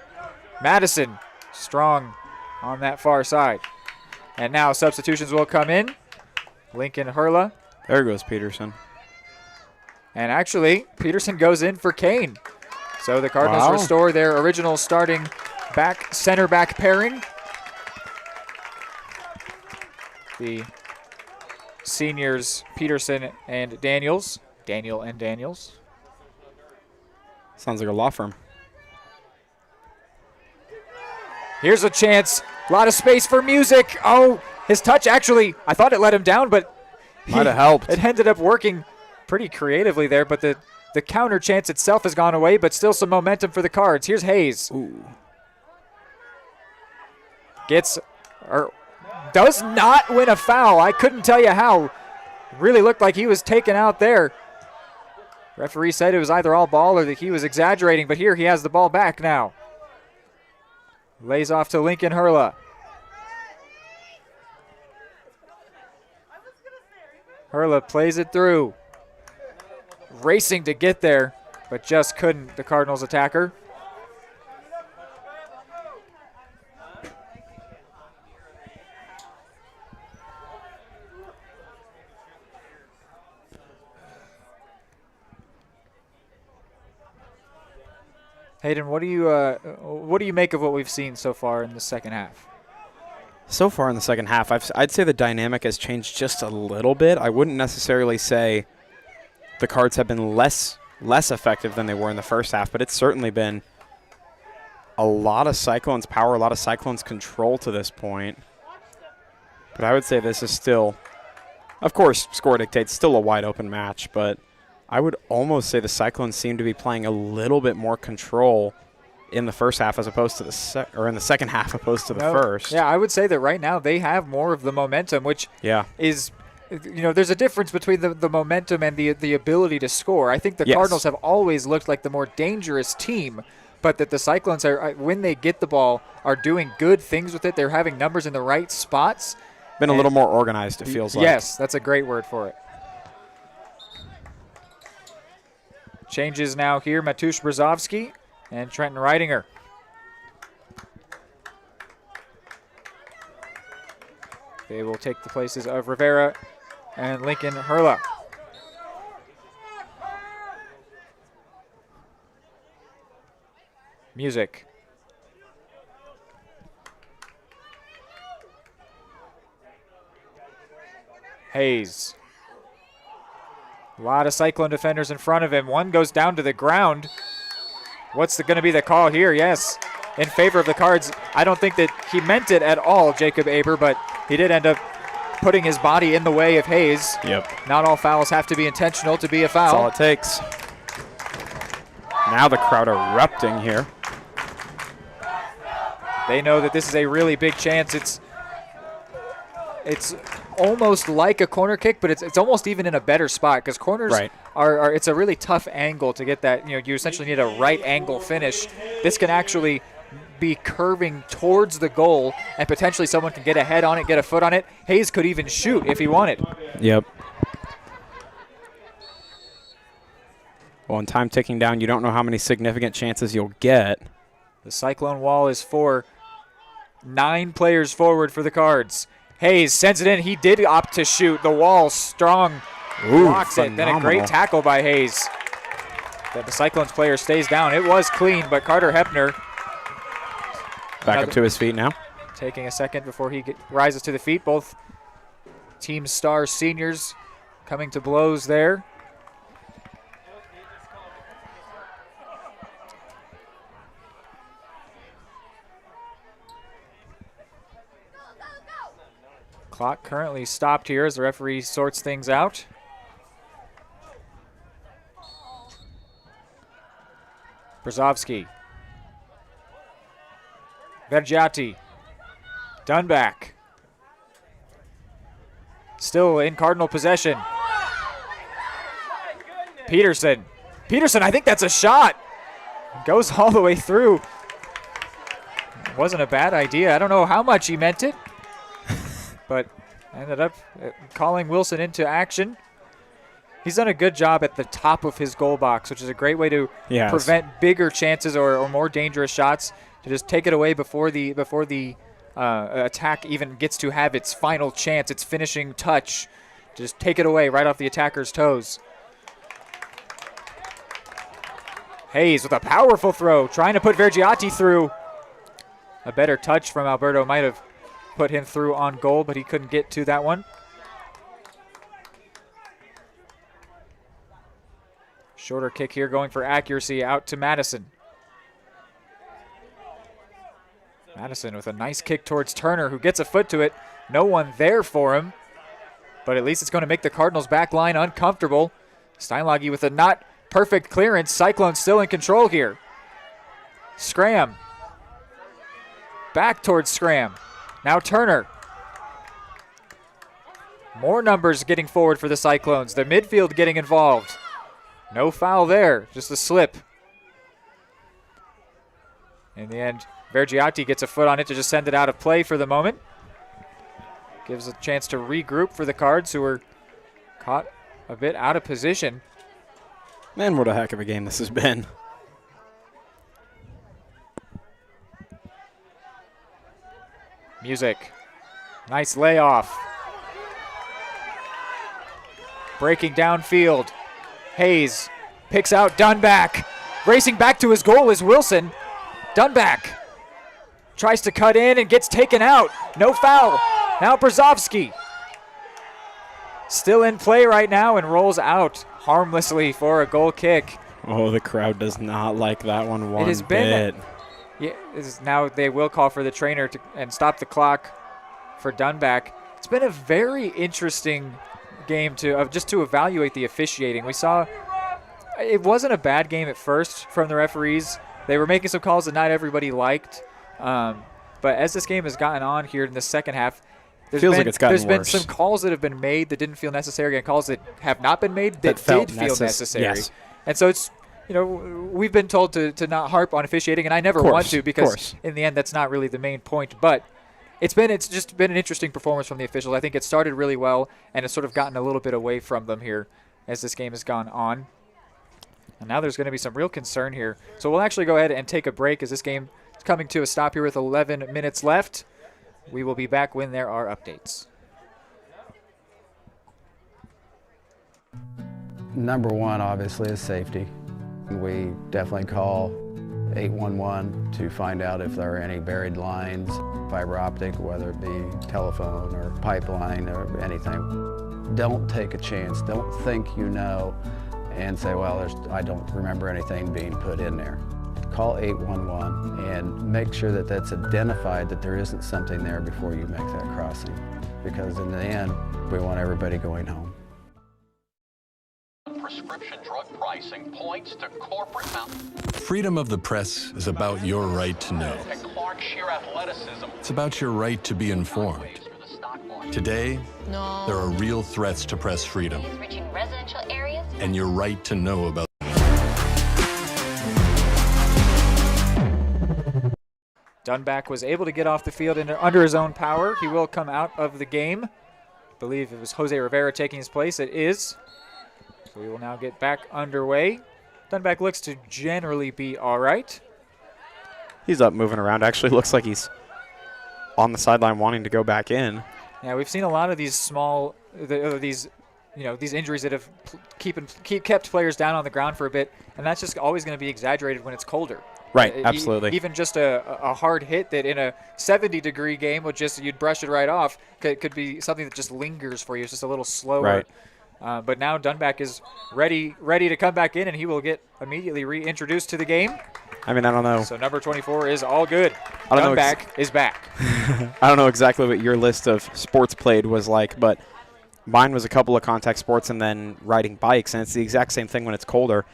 Madison strong on that far side. And now substitutions will come in. Lincoln Hurla. There goes Peterson. And actually, Peterson goes in for Kane. So the Cardinals restore their original starting center back pairing. The seniors, Peterson and Daniels. Daniel and Daniels. Sounds like a law firm. Here's a chance. A lot of space for Music. Oh, his touch actually, I thought it let him down, but might have helped. It ended up working pretty creatively there, but the The counter chance itself has gone away, but still some momentum for the Cards. Here's Hayes. Ooh. Does not win a foul. I couldn't tell you how. Really looked like he was taken out there. Referee said it was either all ball or that he was exaggerating, but here he has the ball back now. Lays off to Lincoln Hurla. Hurla plays it through. Racing to get there, but just couldn't, the Cardinals attacker. Hayden, what do you make of what we've seen so far in the second half? So far in the second half, I'd say the dynamic has changed just a little bit. I wouldn't necessarily say the Cards have been less effective than they were in the first half, but it's certainly been a lot of Cyclones power, a lot of Cyclones control to this point. But I would say this is still, of course, score dictates, still a wide open match, but I would almost say the Cyclones seem to be playing a little bit more control in the first half as opposed to in the second half opposed to the first. Yeah, I would say that right now they have more of the momentum, which is, there's a difference between the momentum and the ability to score. I think the Cardinals have always looked like the more dangerous team, but that the Cyclones are, when they get the ball, are doing good things with it. They're having numbers in the right spots. Been a little more organized, it feels like. Yes, that's a great word for it. Changes now here, Matusz Brzozowski and Trenton Reidinger. They will take the places of Rivera and Lincoln Hurla. Music. Hayes. A lot of Cyclone defenders in front of him. One goes down to the ground. What's going to be the call here? Yes, in favor of the Cards. I don't think that he meant it at all, Jacob Aber, but he did end up putting his body in the way of Hayes. Yep. Not all fouls have to be intentional to be a foul. That's all it takes. Now the crowd erupting here. They know that this is a really big chance. It's almost like a corner kick, but it's almost even in a better spot because corners are it's a really tough angle to get that. You essentially need a right angle finish. This can actually be curving towards the goal, and potentially someone can get a head on it, get a foot on it. Hayes could even shoot if he wanted. Yep. Well, in time ticking down, you don't know how many significant chances you'll get. The Cyclone wall is 9 players forward for the Cards. Hayes sends it in. He did opt to shoot. The wall strong blocks it. Then a great tackle by Hayes. That the Cyclones player stays down. It was clean, but Carter Hepner back up to his feet now. Taking a second before he rises to the feet. Both team star seniors coming to blows there. Clock currently stopped here as the referee sorts things out. Brzozowski. Vergiati. Dunback. Still in Cardinal possession. Peterson. Peterson, I think that's a shot. Goes all the way through. It wasn't a bad idea. I don't know how much he meant it, but ended up calling Wilson into action. He's done a good job at the top of his goal box, which is a great way to prevent bigger chances or more dangerous shots, to just take it away before the attack even gets to have its final chance, its finishing touch. Just take it away right off the attacker's toes. Hayes with a powerful throw, trying to put Vergiati through. A better touch from Alberto might have put him through on goal, but he couldn't get to that one. Shorter kick here going for accuracy out to Madison. Madison with a nice kick towards Turner, who gets a foot to it. No one there for him, but at least it's going to make the Cardinals back line uncomfortable. Steinlage with a not perfect clearance. Cyclones still in control here. Scram. Back towards Scram. Now Turner. More numbers getting forward for the Cyclones. The midfield getting involved. No foul there, just a slip. In the end, Vergiati gets a foot on it to just send it out of play for the moment. Gives a chance to regroup for the Cards, who were caught a bit out of position. Man, what a heck of a game this has been. Music. Nice layoff. Breaking downfield. Hayes picks out Dunback. Racing back to his goal is Wilson. Dunback tries to cut in and gets taken out. No foul. Now Brzezowski. Still in play right now and rolls out harmlessly for a goal kick. Oh, the crowd does not like that one one bit. Yeah, now they will call for the trainer and stop the clock for Dunback. It's been a very interesting game just to evaluate the officiating. We saw it wasn't a bad game at first from the referees. They were making some calls that not everybody liked. But as this game has gotten on here in the second half, there's been some calls that have been made that didn't feel necessary and calls that have not been made that did feel necessary. Yes. And so it's, we've been told to not harp on officiating, and I never want to because in the end that's not really the main point. But it's just been an interesting performance from the officials. I think it started really well, and it's sort of gotten a little bit away from them here as this game has gone on. And now there's going to be some real concern here. So we'll actually go ahead and take a break as this game is coming to a stop here with 11 minutes left. We will be back when there are updates. Number one, obviously, is safety. We definitely call 811 to find out if there are any buried lines, fiber optic, whether it be telephone or pipeline or anything. Don't take a chance. Don't think you know and say, well, I don't remember anything being put in there. Call 811 and make sure that that's identified, that there isn't something there before you make that crossing. Because in the end, we want everybody going home. Prescription drug pricing points to corporate Freedom of the press is about your right to know. and Clark sheer athleticism. It's about your right to be informed. Today, there are real threats to press freedom. Reaching residential areas. And your right to know about Dunback was able to get off the field under his own power. He will come out of the game. I believe it was Jose Rivera taking his place. It is. So we will now get back underway. Dunback looks to generally be all right. He's up moving around. Actually looks like he's on the sideline wanting to go back in. Yeah, we've seen a lot of these these injuries that have kept players down on the ground for a bit, and that's just always going to be exaggerated when it's colder. Right, absolutely. Even just a hard hit that in a 70-degree game would you'd brush it right off could be something that just lingers for you. It's just a little slower. Right. But now Dunback is ready to come back in, and he will get immediately reintroduced to the game. I mean, I don't know. So number 24 is all good. Dunback is back. I don't know exactly what your list of sports played was like, but mine was a couple of contact sports and then riding bikes, and it's the exact same thing when it's colder.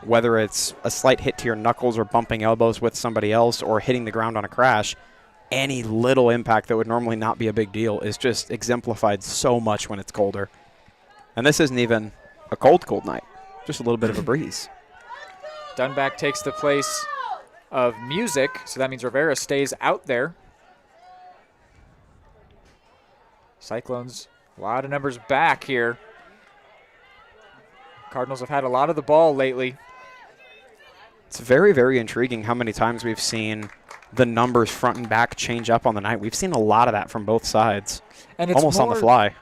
Whether it's a slight hit to your knuckles or bumping elbows with somebody else or hitting the ground on a crash, any little impact that would normally not be a big deal is just exemplified so much when it's colder. And this isn't even a cold night, just a little bit of a breeze. Dunback takes the place of Music, so that means Rivera stays out there. Cyclones, a lot of numbers back here. Cardinals have had a lot of the ball lately. It's very, very intriguing how many times we've seen the numbers front and back change up on the night. We've seen a lot of that from both sides, and it's almost on the fly.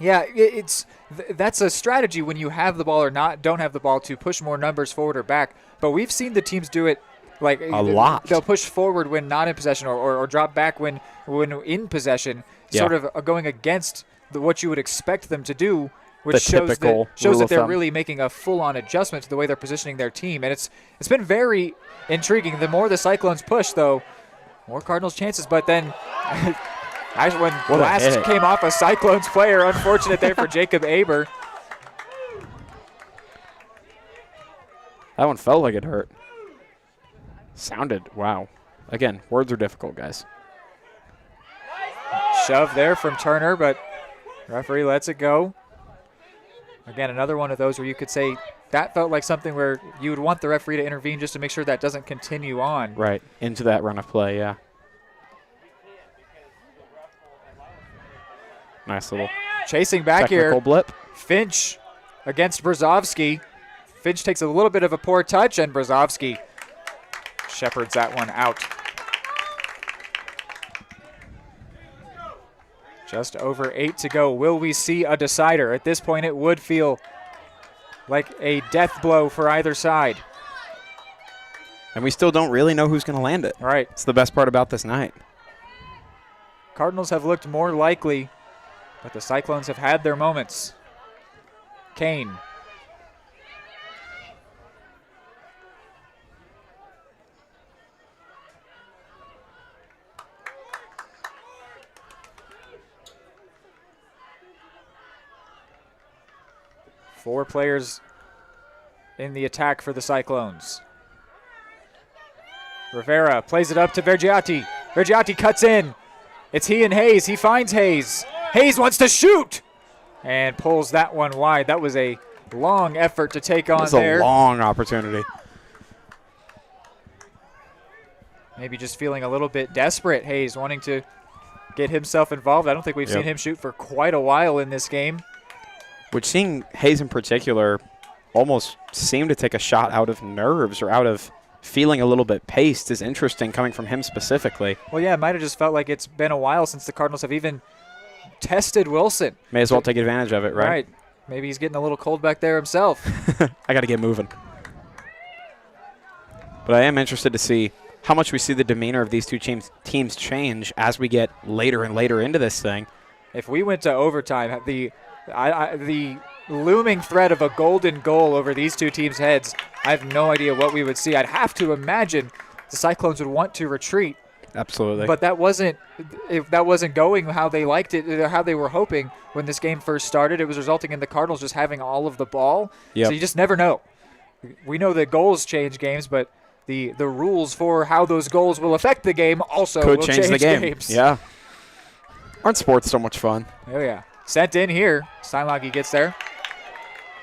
Yeah, that's a strategy when you have the ball or don't have the ball to push more numbers forward or back. But we've seen the teams do it like a lot. They'll push forward when not in possession or drop back when in possession, sort of going against what you would expect them to do, which shows that they're really making a full-on adjustment to the way they're positioning their team. And it's been very intriguing. The more the Cyclones push, though, more Cardinals chances. But then when blast came off a Cyclones player, unfortunate there for Jacob Aber. That one felt like it hurt. Sounded, wow. Again, words are difficult, guys. Shove there from Turner, but referee lets it go. Again, another one of those where you could say that felt like something where you would want the referee to intervene just to make sure that doesn't continue on. Right, into that run of play, yeah. Nice little chasing back technical here. Blip. Finch against Brzezowski. Finch takes a little bit of a poor touch, and Brzezowski shepherds that one out. Just over 8 to go. Will we see a decider? At this point, it would feel like a death blow for either side. And we still don't really know who's going to land it. Right. It's the best part about this night. Cardinals have looked more likely, but the Cyclones have had their moments. Kane. Four players in the attack for the Cyclones. Rivera plays it up to Vergiati. Vergiati cuts in. It's he and Hayes. He finds Hayes. Hayes wants to shoot and pulls that one wide. That was a long effort to take on there. It was a long opportunity. Maybe just feeling a little bit desperate. Hayes wanting to get himself involved. I don't think we've seen him shoot for quite a while in this game. Which, seeing Hayes in particular, almost seemed to take a shot out of nerves or out of feeling a little bit paced is interesting coming from him specifically. Well, yeah, it might have just felt like it's been a while since the Cardinals have even tested Wilson. May as well take advantage of it, right? Right. Maybe he's getting a little cold back there himself. I got to get moving. But I am interested to see how much we see the demeanor of these two teams change as we get later and later into this thing. If we went to overtime, the looming threat of a golden goal over these two teams' heads, I have no idea what we would see. I'd have to imagine the Cyclones would want to retreat. Absolutely. But that wasn't going how they liked it, or how they were hoping when this game first started. It was resulting in the Cardinals just having all of the ball. Yep. So you just never know. We know that goals change games, but the rules for how those goals will affect the game also could will change the game. Games. Yeah. Aren't sports so much fun? Oh, yeah. Sent in here. Steinlage gets there.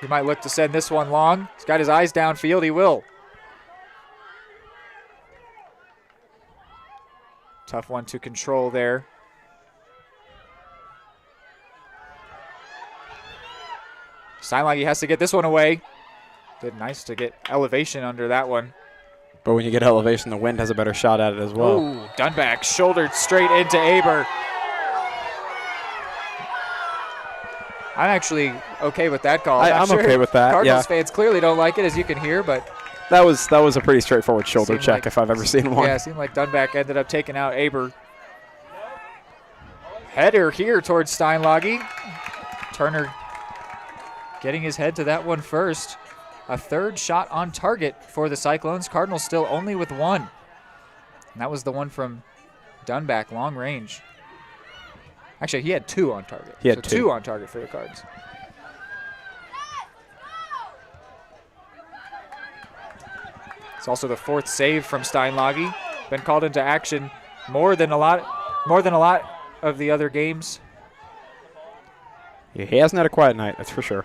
He might look to send this one long. He's got his eyes downfield. He will. Tough one to control there. Steinlage has to get this one away. Did nice to get elevation under that one. But when you get elevation, the wind has a better shot at it as well. Ooh, Dunback shouldered straight into Aber. I'm actually okay with that call. I'm sure okay with that. Cardinals fans clearly don't like it, as you can hear, but that was a pretty straightforward shoulder check if I've ever seen one. Yeah, it seemed like Dunback ended up taking out Aber. Header here towards Steinlage. Turner getting his head to that one first. A third shot on target for the Cyclones. Cardinals still only with one. And that was the one from Dunback, long range. Actually, he had two on target. He had two on target for the Cards. It's also the fourth save from Steinlage. Been called into action more than a lot of the other games. Yeah, he hasn't had a quiet night, that's for sure.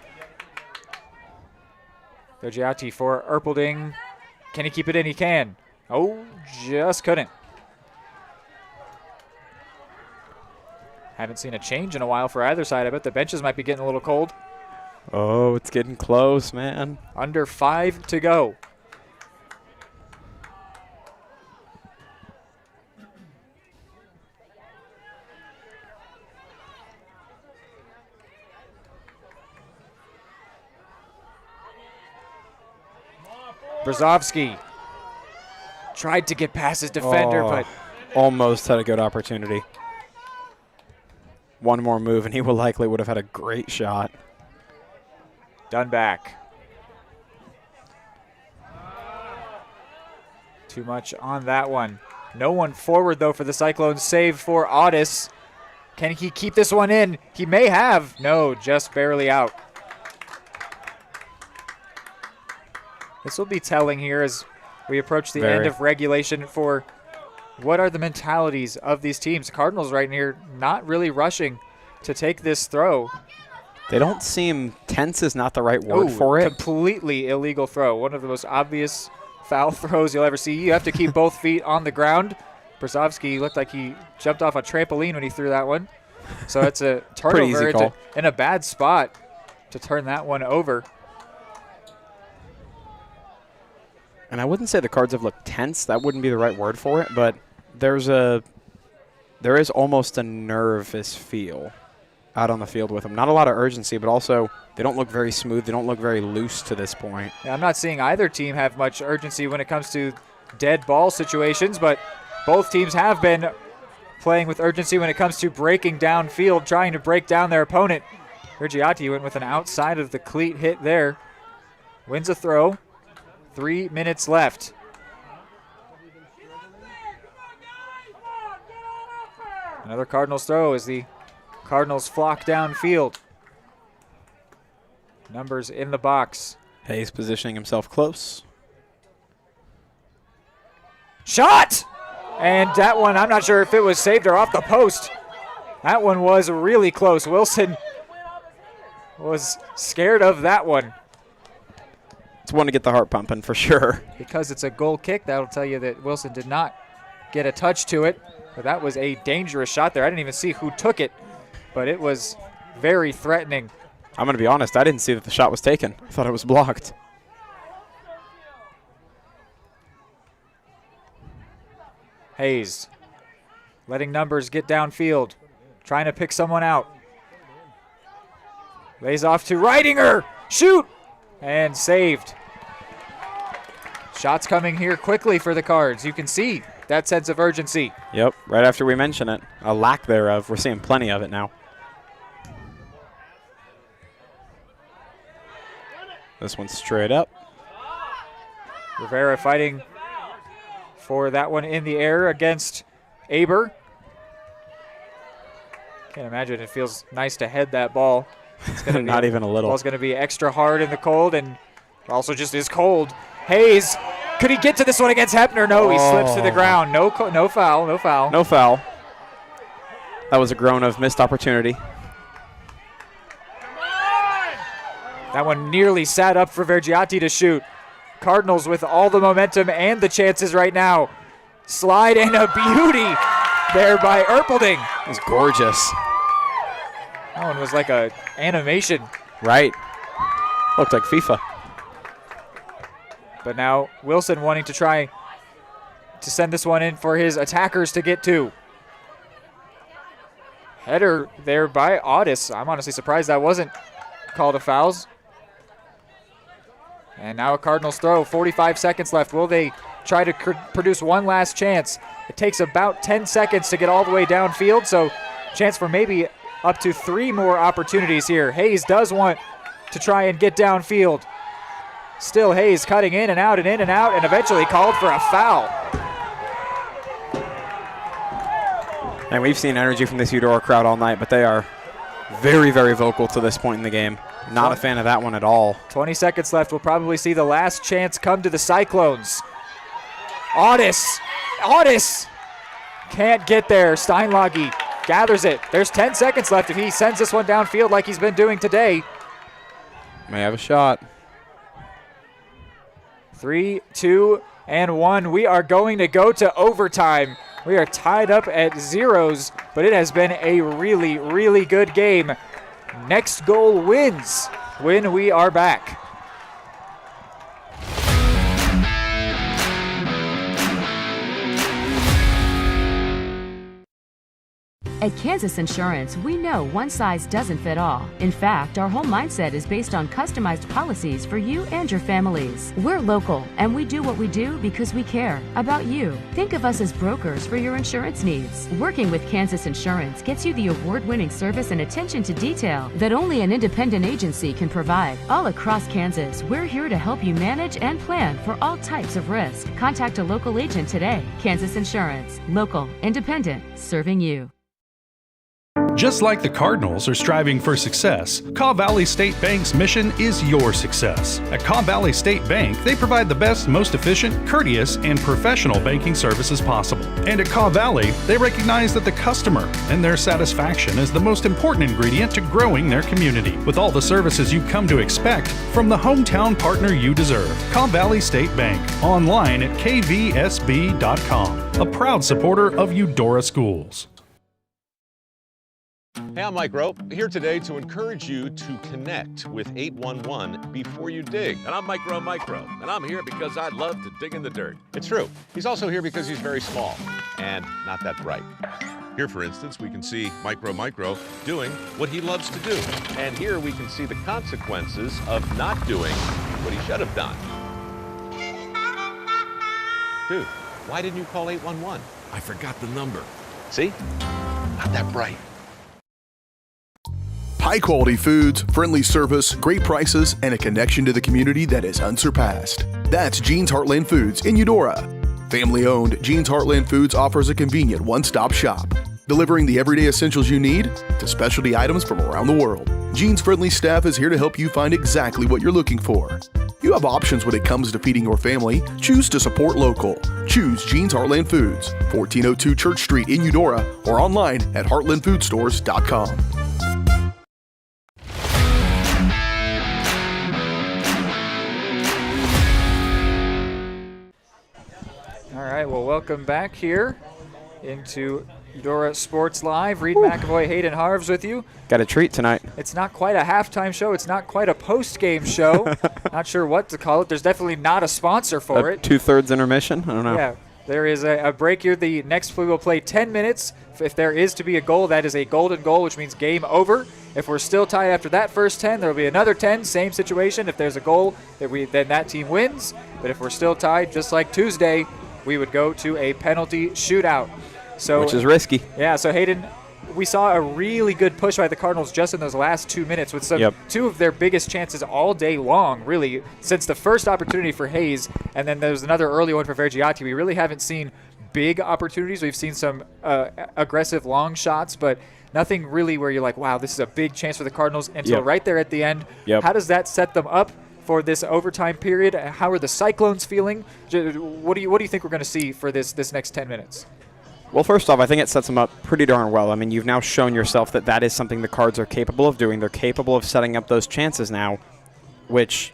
Vergiati for Erpelding. Can he keep it in? He can. Oh, just couldn't. Haven't seen a change in a while for either side. I bet the benches might be getting a little cold. Oh, it's getting close, man. Under 5 to go. Brzezowski tried to get past his defender, but almost had a good opportunity. One more move, and he would have had a great shot. Dunback. Too much on that one. No one forward, though, for the Cyclones. Save for Audis. Can he keep this one in? He may have. No, just barely out. This will be telling here as we approach the Very. end of regulation for what are the mentalities of these teams. Cardinals right here not really rushing to take this throw. They don't seem tense is not the right word for it. Completely illegal throw. One of the most obvious foul throws you'll ever see. You have to keep both feet on the ground. Brzezowski looked like he jumped off a trampoline when he threw that one. So it's a turnover. Easy call. In a bad spot to turn that one over. And I wouldn't say the Cards have looked tense. That wouldn't be the right word for it. But there is almost a nervous feel out on the field with them. Not a lot of urgency, but also they don't look very smooth. They don't look very loose to this point. Yeah, I'm not seeing either team have much urgency when it comes to dead ball situations, but both teams have been playing with urgency when it comes to breaking downfield, trying to break down their opponent. Virgiati went with an outside of the cleat hit there. Wins a throw. 3 minutes left. Another Cardinals throw as the Cardinals flock downfield. Numbers in the box. Hayes positioning himself close. Shot! And that one, I'm not sure if it was saved or off the post. That one was really close. Wilson was scared of that one. It's one to get the heart pumping for sure. Because it's a goal kick, that'll tell you that Wilson did not get a touch to it. But that was a dangerous shot there. I didn't even see who took it, but it was very threatening. I'm going to be honest, I didn't see that the shot was taken. I thought it was blocked. Hayes letting Numbers get downfield, trying to pick someone out. Lays off to Reidinger. Shoot! And saved. Shots coming here quickly for the Cards. You can see that sense of urgency. Yep, right after we mention it. A lack thereof. We're seeing plenty of it now. This one's straight up. Rivera fighting for that one in the air against Aber. Can't imagine it feels nice to head that ball. It's gonna Not even a little. Ball's going to be extra hard in the cold and also just is cold. Hayes, could he get to this one against Hepner? No, he slips to the ground. No foul, no foul. No foul. That was a groan of missed opportunity. That one nearly sat up for Vergiati to shoot. Cardinals with all the momentum and the chances right now. Slide and a beauty there by Erpelding. It was gorgeous. That one was like a animation. Right. Looked like FIFA. But now Wilson wanting to try to send this one in for his attackers to get to. Header there by Audis. I'm honestly surprised that wasn't called a fouls. And now a Cardinals throw, 45 seconds left. Will they try to produce one last chance? It takes about 10 seconds to get all the way downfield, so chance for maybe up to 3 more opportunities here. Hayes does want to try and get downfield. Still Hayes cutting in and out, and eventually called for a foul. And we've seen energy from this Eudora crowd all night, but they are very, very vocal to this point in the game. Not a fan of that one at all. 20 seconds left. We'll probably see the last chance come to the Cyclones. Audis can't get there. Steinlage gathers it. There's 10 seconds left if he sends this one downfield like he's been doing today. May have a shot. 3, 2, and 1. We are going to go to overtime. We are tied up at zeros, but it has been a really, really good game. Next goal wins when we are back. At Kansas Insurance, we know one size doesn't fit all. In fact, our whole mindset is based on customized policies for you and your families. We're local, and we do what we do because we care about you. Think of us as brokers for your insurance needs. Working with Kansas Insurance gets you the award-winning service and attention to detail that only an independent agency can provide. All across Kansas, we're here to help you manage and plan for all types of risk. Contact a local agent today. Kansas Insurance. Local, independent, serving you. Just like the Cardinals are striving for success, Kaw Valley State Bank's mission is your success. At Kaw Valley State Bank, they provide the best, most efficient, courteous, and professional banking services possible. And at Kaw Valley, they recognize that the customer and their satisfaction is the most important ingredient to growing their community. With all the services you've come to expect from the hometown partner you deserve, Kaw Valley State Bank, online at kvsb.com, a proud supporter of Eudora Schools. Hey, I'm Mike Rowe, here today to encourage you to connect with 811 before you dig. And I'm Mike Rowe, and I'm here because I love to dig in the dirt. It's true. He's also here because he's very small and not that bright. Here, for instance, we can see Micro doing what he loves to do. And here we can see the consequences of not doing what he should have done. Dude, why didn't you call 811? I forgot the number. See? Not that bright. High-quality foods, friendly service, great prices, and a connection to the community that is unsurpassed. That's Gene's Heartland Foods in Eudora. Family-owned, Gene's Heartland Foods offers a convenient one-stop shop, delivering the everyday essentials you need to specialty items from around the world. Gene's friendly staff is here to help you find exactly what you're looking for. You have options when it comes to feeding your family. Choose to support local. Choose Gene's Heartland Foods, 1402 Church Street in Eudora, or online at heartlandfoodstores.com. All right, well, welcome back here into Eudora Sports Live. Reed McAvoy, Hayden Harves with you. Got a treat tonight. It's not quite a halftime show. It's not quite a post-game show. Not sure what to call it. There's definitely not a sponsor for it. Two-thirds intermission? I don't know. Yeah, there is a break here. The next we will play 10 minutes. If there is to be a goal, that is a golden goal, which means game over. If we're still tied after that first 10, there will be another 10. Same situation. If there's a goal, then that team wins. But if we're still tied, just like Tuesday, we would go to a penalty shootout. So, which is risky. Yeah, so Hayden, we saw a really good push by the Cardinals just in those last 2 minutes with some two of their biggest chances all day long, really, since the first opportunity for Hayes, and then there's another early one for Vergiati. We really haven't seen big opportunities. We've seen some aggressive long shots, but nothing really where you're like, wow, this is a big chance for the Cardinals until right there at the end. How does that set them up for this overtime period? How are the Cyclones feeling? What do you think we're going to see for this next 10 minutes? Well, first off, I think it sets them up pretty darn well. I mean, you've now shown yourself that is something the Cards are capable of doing. They're capable of setting up those chances now, which,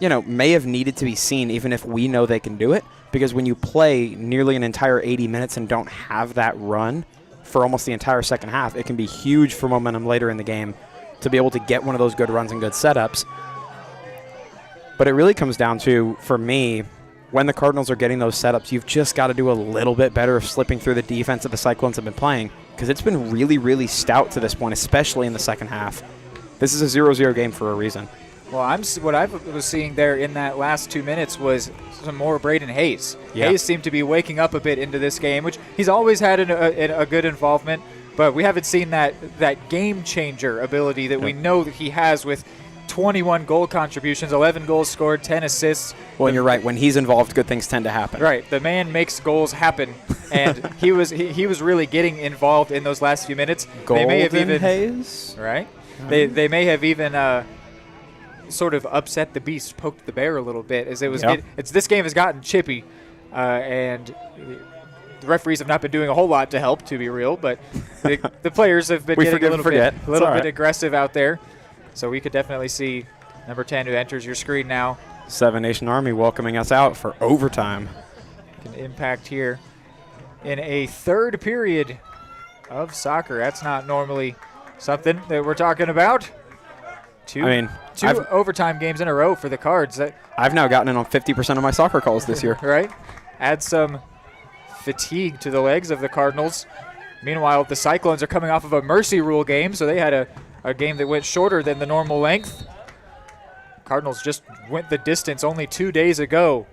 may have needed to be seen even if we know they can do it, because when you play nearly an entire 80 minutes and don't have that run for almost the entire second half, it can be huge for momentum later in the game to be able to get one of those good runs and good setups. But it really comes down to, for me, when the Cardinals are getting those setups, you've just got to do a little bit better of slipping through the defense that the Cyclones have been playing, because it's been really, really stout to this point, especially in the second half. This is a 0-0 game for a reason. Well, what I was seeing there in that last 2 minutes was some more Braden Hayes. Hayes seemed to be waking up a bit into this game, which he's always had a good involvement, but we haven't seen that game-changer ability that we know that he has with 21 goal contributions, 11 goals scored, 10 assists. Well, and you're right. When he's involved, good things tend to happen. Right. The man makes goals happen, and he was really getting involved in those last few minutes. Golden Hayes? Right. They may have even sort of upset the beast, poked the bear a little bit, as it was. This game has gotten chippy, and the referees have not been doing a whole lot to help, to be real. But the players have been getting a little bit aggressive out there. So we could definitely see number 10, who enters your screen now. Seven Nation Army welcoming us out for overtime. An impact here in a third period of soccer. That's not normally something that we're talking about. Two overtime games in a row for the Cards. I've now gotten in on 50% of my soccer calls this year. Right. Add some fatigue to the legs of the Cardinals. Meanwhile, the Cyclones are coming off of a mercy rule game, so they had a game that went shorter than the normal length. Cardinals just went the distance only 2 days ago.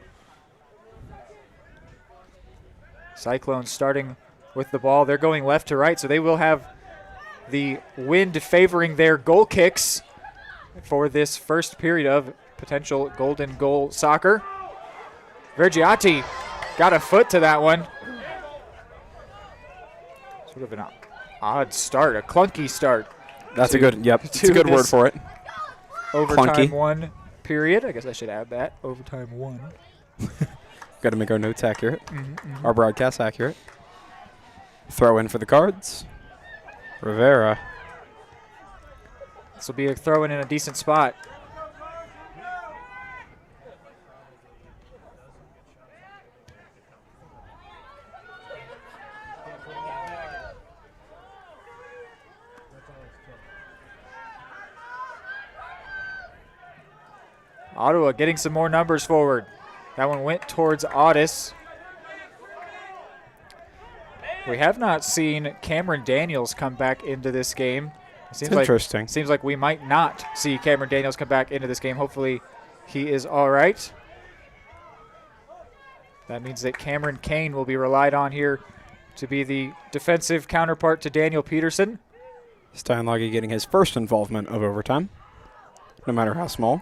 Cyclones starting with the ball. They're going left to right, so they will have the wind favoring their goal kicks for this first period of potential golden goal soccer. Vergiati got a foot to that one. Sort of an odd start, a clunky start. That's a good, it's a good word for it. Overtime Clunky. 1 period. I guess I should add that. Overtime 1. Got to make our notes accurate. Our broadcast accurate. Throw in for the Cards. Rivera. This will be a throw in a decent spot. Ottawa getting some more numbers forward. That one went towards Otis. We have not seen Cameron Daniels come back into this game. Seems interesting. Seems like we might not see Cameron Daniels come back into this game. Hopefully he is all right. That means that Cameron Kane will be relied on here to be the defensive counterpart to Daniel Peterson. Steinlage getting his first involvement of overtime, no matter how small.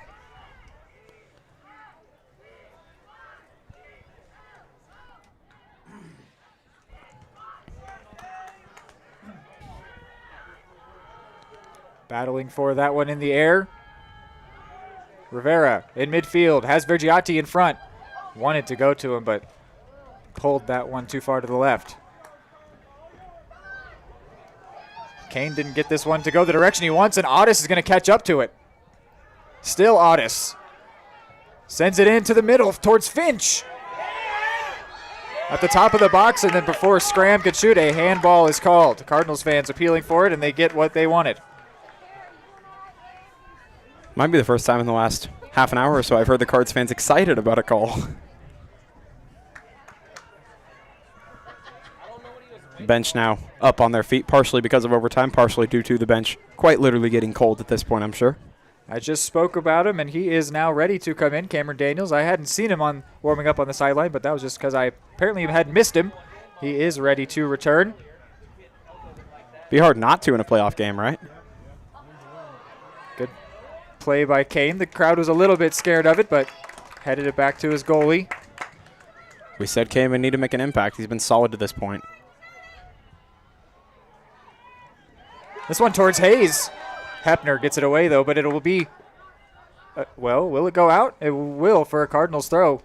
Battling for that one in the air. Rivera in midfield, has Vergiati in front. Wanted to go to him, but pulled that one too far to the left. Kane didn't get this one to go the direction he wants, and Otis is going to catch up to it. Still Otis. Sends it into the middle towards Finch. At the top of the box, and then before Scram could shoot, a handball is called. Cardinals fans appealing for it, and they get what they wanted. Might be the first time in the last half an hour or so I've heard the Cards fans excited about a call. Bench now up on their feet, partially because of overtime, partially due to the bench quite literally getting cold at this point, I'm sure. I just spoke about him, and he is now ready to come in, Cameron Daniels. I hadn't seen him on warming up on the sideline, but that was just because I apparently had missed him. He is ready to return. Be hard not to in a playoff game, right? Good play by Kane. The crowd was a little bit scared of it, but headed it back to his goalie. We said Kane would need to make an impact. He's been solid to this point. This one towards Hayes. Hepner gets it away, though, but it will be, well, will it go out? It will for a Cardinals throw.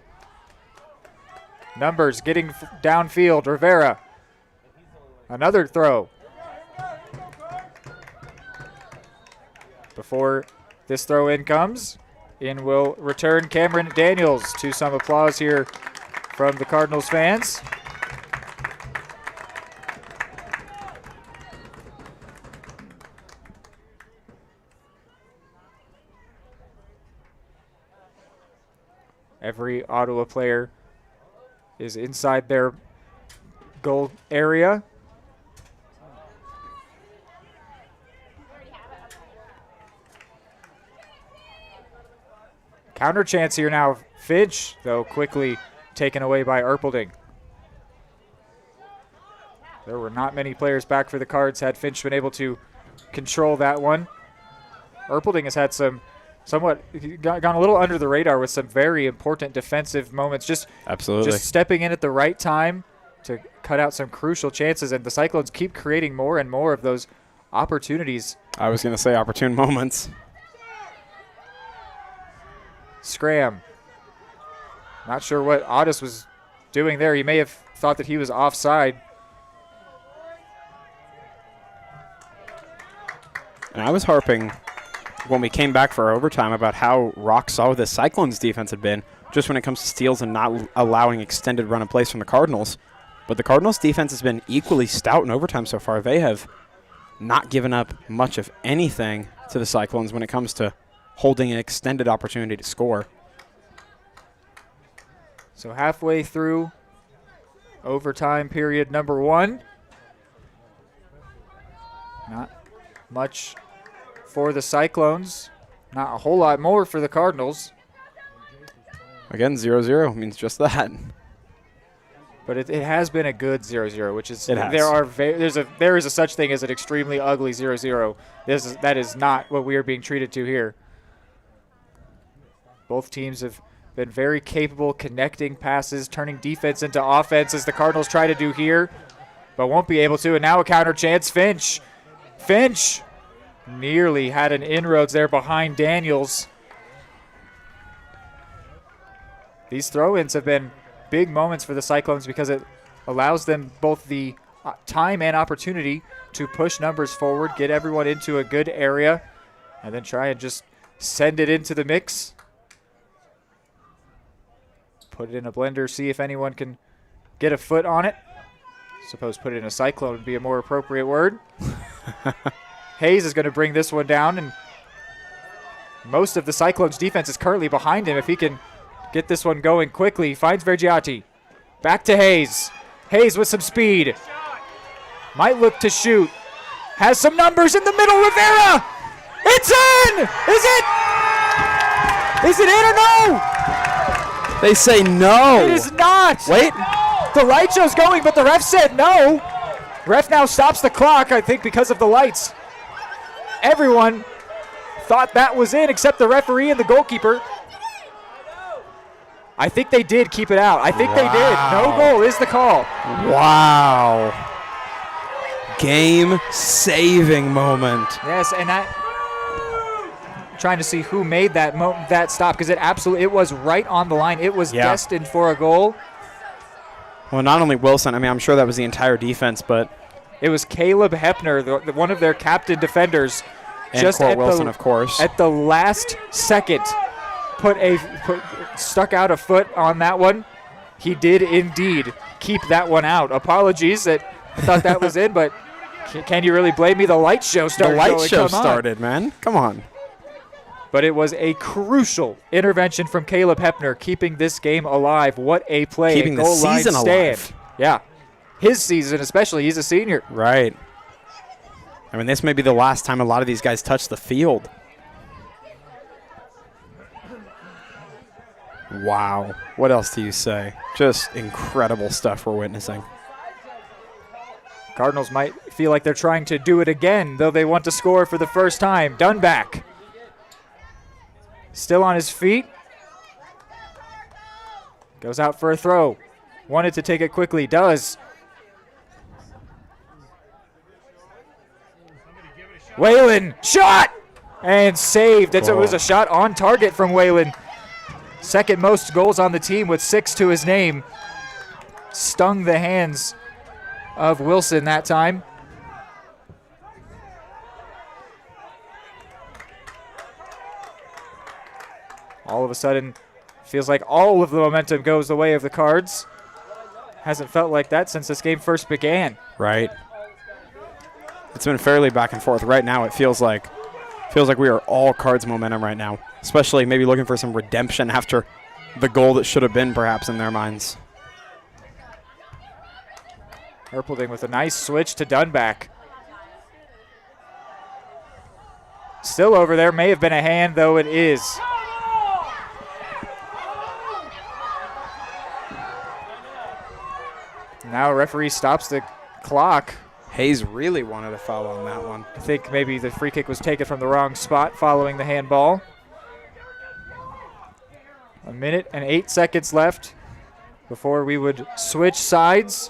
Numbers getting downfield. Rivera. Another throw. Before this throw in comes, in will return Cameron Daniels to some applause here from the Cardinals fans. Every Ottawa player is inside their goal area. Counter chance here now. Finch, though, quickly taken away by Erpelding. There were not many players back for the Cards had Finch been able to control that one. Erpelding has had some gone a little under the radar with some very important defensive moments. Absolutely. Just stepping in at the right time to cut out some crucial chances, and the Cyclones keep creating more and more of those opportunities. I was going to say opportune moments. Scram. Not sure what Otis was doing there. He may have thought that he was offside. And I was harping when we came back for overtime about how rock solid the Cyclones defense had been just when it comes to steals and not allowing extended run of plays from the Cardinals. But the Cardinals defense has been equally stout in overtime so far. They have not given up much of anything to the Cyclones when it comes to holding an extended opportunity to score. So halfway through overtime period number 1. Not much for the Cyclones. Not a whole lot more for the Cardinals. Again, 0-0 means just that. But it has been a good 0-0, which is it has. There is a such thing as an extremely ugly 0-0. That is not what we are being treated to here. Both teams have been very capable connecting passes, turning defense into offense as the Cardinals try to do here. but won't be able to. And now a counter chance. Finch nearly had an inroads there behind Daniels. These throw-ins have been big moments for the Cyclones because it allows them both the time and opportunity to push numbers forward, get everyone into a good area, and then try and just send it into the mix. Put it in a blender, see if anyone can get a foot on it. Suppose put it in a cyclone would be a more appropriate word. Hayes is going to bring this one down, and most of the Cyclones defense is currently behind him. If he can get this one going quickly, finds Vergiati. Back to Hayes. Hayes with some speed. Might look to shoot. Has some numbers in the middle. Rivera! It's in! Is it in or no? They say no. It is not. Wait. The light show's going, but the ref said no. Ref now stops the clock, I think, because of the lights. Everyone thought that was in except the referee and the goalkeeper. I think they did keep it out. I think they did. No goal is the call. Wow. Game-saving moment. Yes, and trying to see who made that stop, because it was right on the line. It was destined for a goal. Well, not only Wilson, I mean, I'm sure that was the entire defense, but it was Caleb Hepner, one of their captain defenders, and just Court Wilson, of course, at the last second, stuck out a foot on that one. He did indeed keep that one out. Apologies that I thought that was in, but can you really blame me? The light show started. The light show started, man. Come on. But it was a crucial intervention from Caleb Hepner, keeping this game alive. What a play. Keeping the season alive. Yeah. His season especially. He's a senior. Right. I mean, this may be the last time a lot of these guys touch the field. Wow. What else do you say? Just incredible stuff we're witnessing. Cardinals might feel like they're trying to do it again, though they want to score for the first time. Dunback. Still on his feet. Goes out for a throw. Wanted to take it quickly. Does. Whalen. Shot! And saved. It was a shot on target from Whalen. Second most goals on the team with 6 to his name. Stung the hands of Wilson that time. All of a sudden, feels like all of the momentum goes the way of the Cards. Hasn't felt like that since this game first began. Right. It's been fairly back and forth. Right now, it feels like we are all Cards momentum right now, especially maybe looking for some redemption after the goal that should have been perhaps in their minds. Herpelding with a nice switch to Dunback. Still over there. May have been a hand, though it is. Now referee stops the clock. Hayes really wanted a foul on that one. I think maybe the free kick was taken from the wrong spot following the handball. 1 minute and 8 seconds left before we would switch sides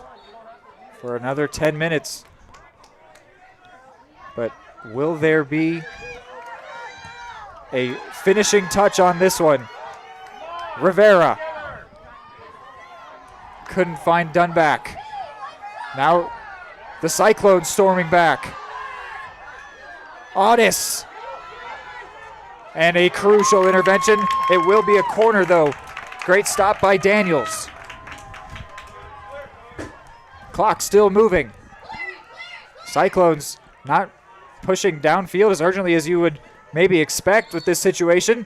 for another 10 minutes. But will there be a finishing touch on this one? Rivera. Couldn't find Dunback. Now the Cyclones storming back. Otis. And a crucial intervention. It will be a corner, though. Great stop by Daniels. Clock still moving. Cyclones not pushing downfield as urgently as you would maybe expect with this situation.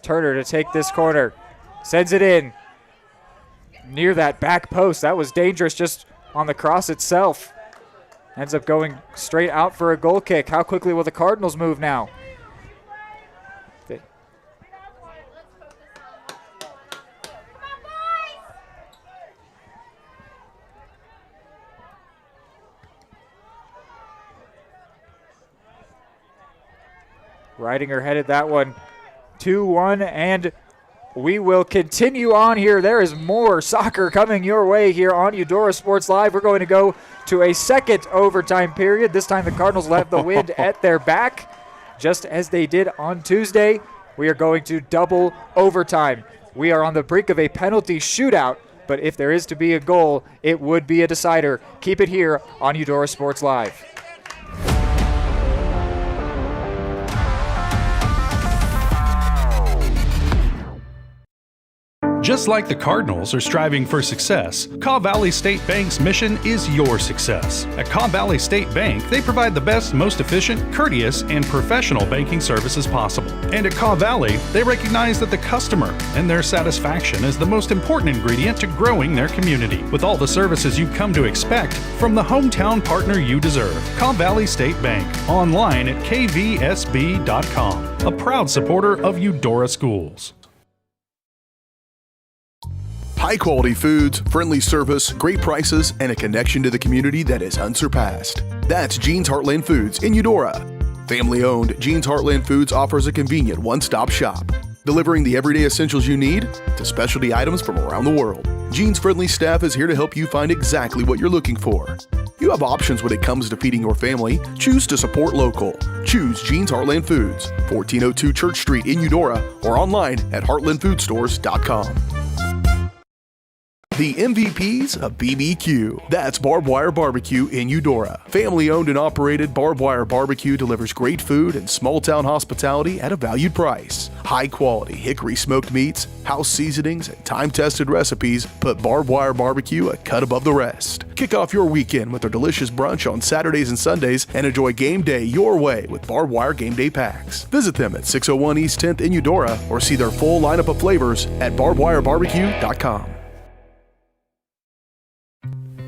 Turner to take this corner. Sends it in. Near that back post. That was dangerous just on the cross itself. Ends up going straight out for a goal kick. How quickly will the Cardinals move now? Reidinger headed that one 2-1, and we will continue on here. There is more soccer coming your way here on Eudora Sports Live. We're going to go to a second overtime period. This time the Cardinals will have the wind at their back, just as they did on Tuesday. We are going to double overtime. We are on the brink of a penalty shootout, but if there is to be a goal, it would be a decider. Keep it here on Eudora Sports Live. Just like the Cardinals are striving for success, Kaw Valley State Bank's mission is your success. At Kaw Valley State Bank, they provide the best, most efficient, courteous, and professional banking services possible. And at Kaw Valley, they recognize that the customer and their satisfaction is the most important ingredient to growing their community, with all the services you've come to expect from the hometown partner you deserve. Kaw Valley State Bank, online at kvsb.com, a proud supporter of Eudora Schools. High-quality foods, friendly service, great prices, and a connection to the community that is unsurpassed. That's Jean's Heartland Foods in Eudora. Family-owned, Jean's Heartland Foods offers a convenient one-stop shop, delivering the everyday essentials you need to specialty items from around the world. Jean's friendly staff is here to help you find exactly what you're looking for. You have options when it comes to feeding your family. Choose to support local. Choose Jean's Heartland Foods, 1402 Church Street in Eudora, or online at heartlandfoodstores.com. The MVPs of BBQ. That's Barbwire Barbecue in Eudora. Family-owned and operated, Barbwire Barbecue delivers great food and small-town hospitality at a valued price. High-quality hickory-smoked meats, house seasonings, and time-tested recipes put Barbwire Barbecue a cut above the rest. Kick off your weekend with their delicious brunch on Saturdays and Sundays and enjoy game day your way with Barbwire Game Day Packs. Visit them at 601 East 10th in Eudora or see their full lineup of flavors at barbwirebarbecue.com.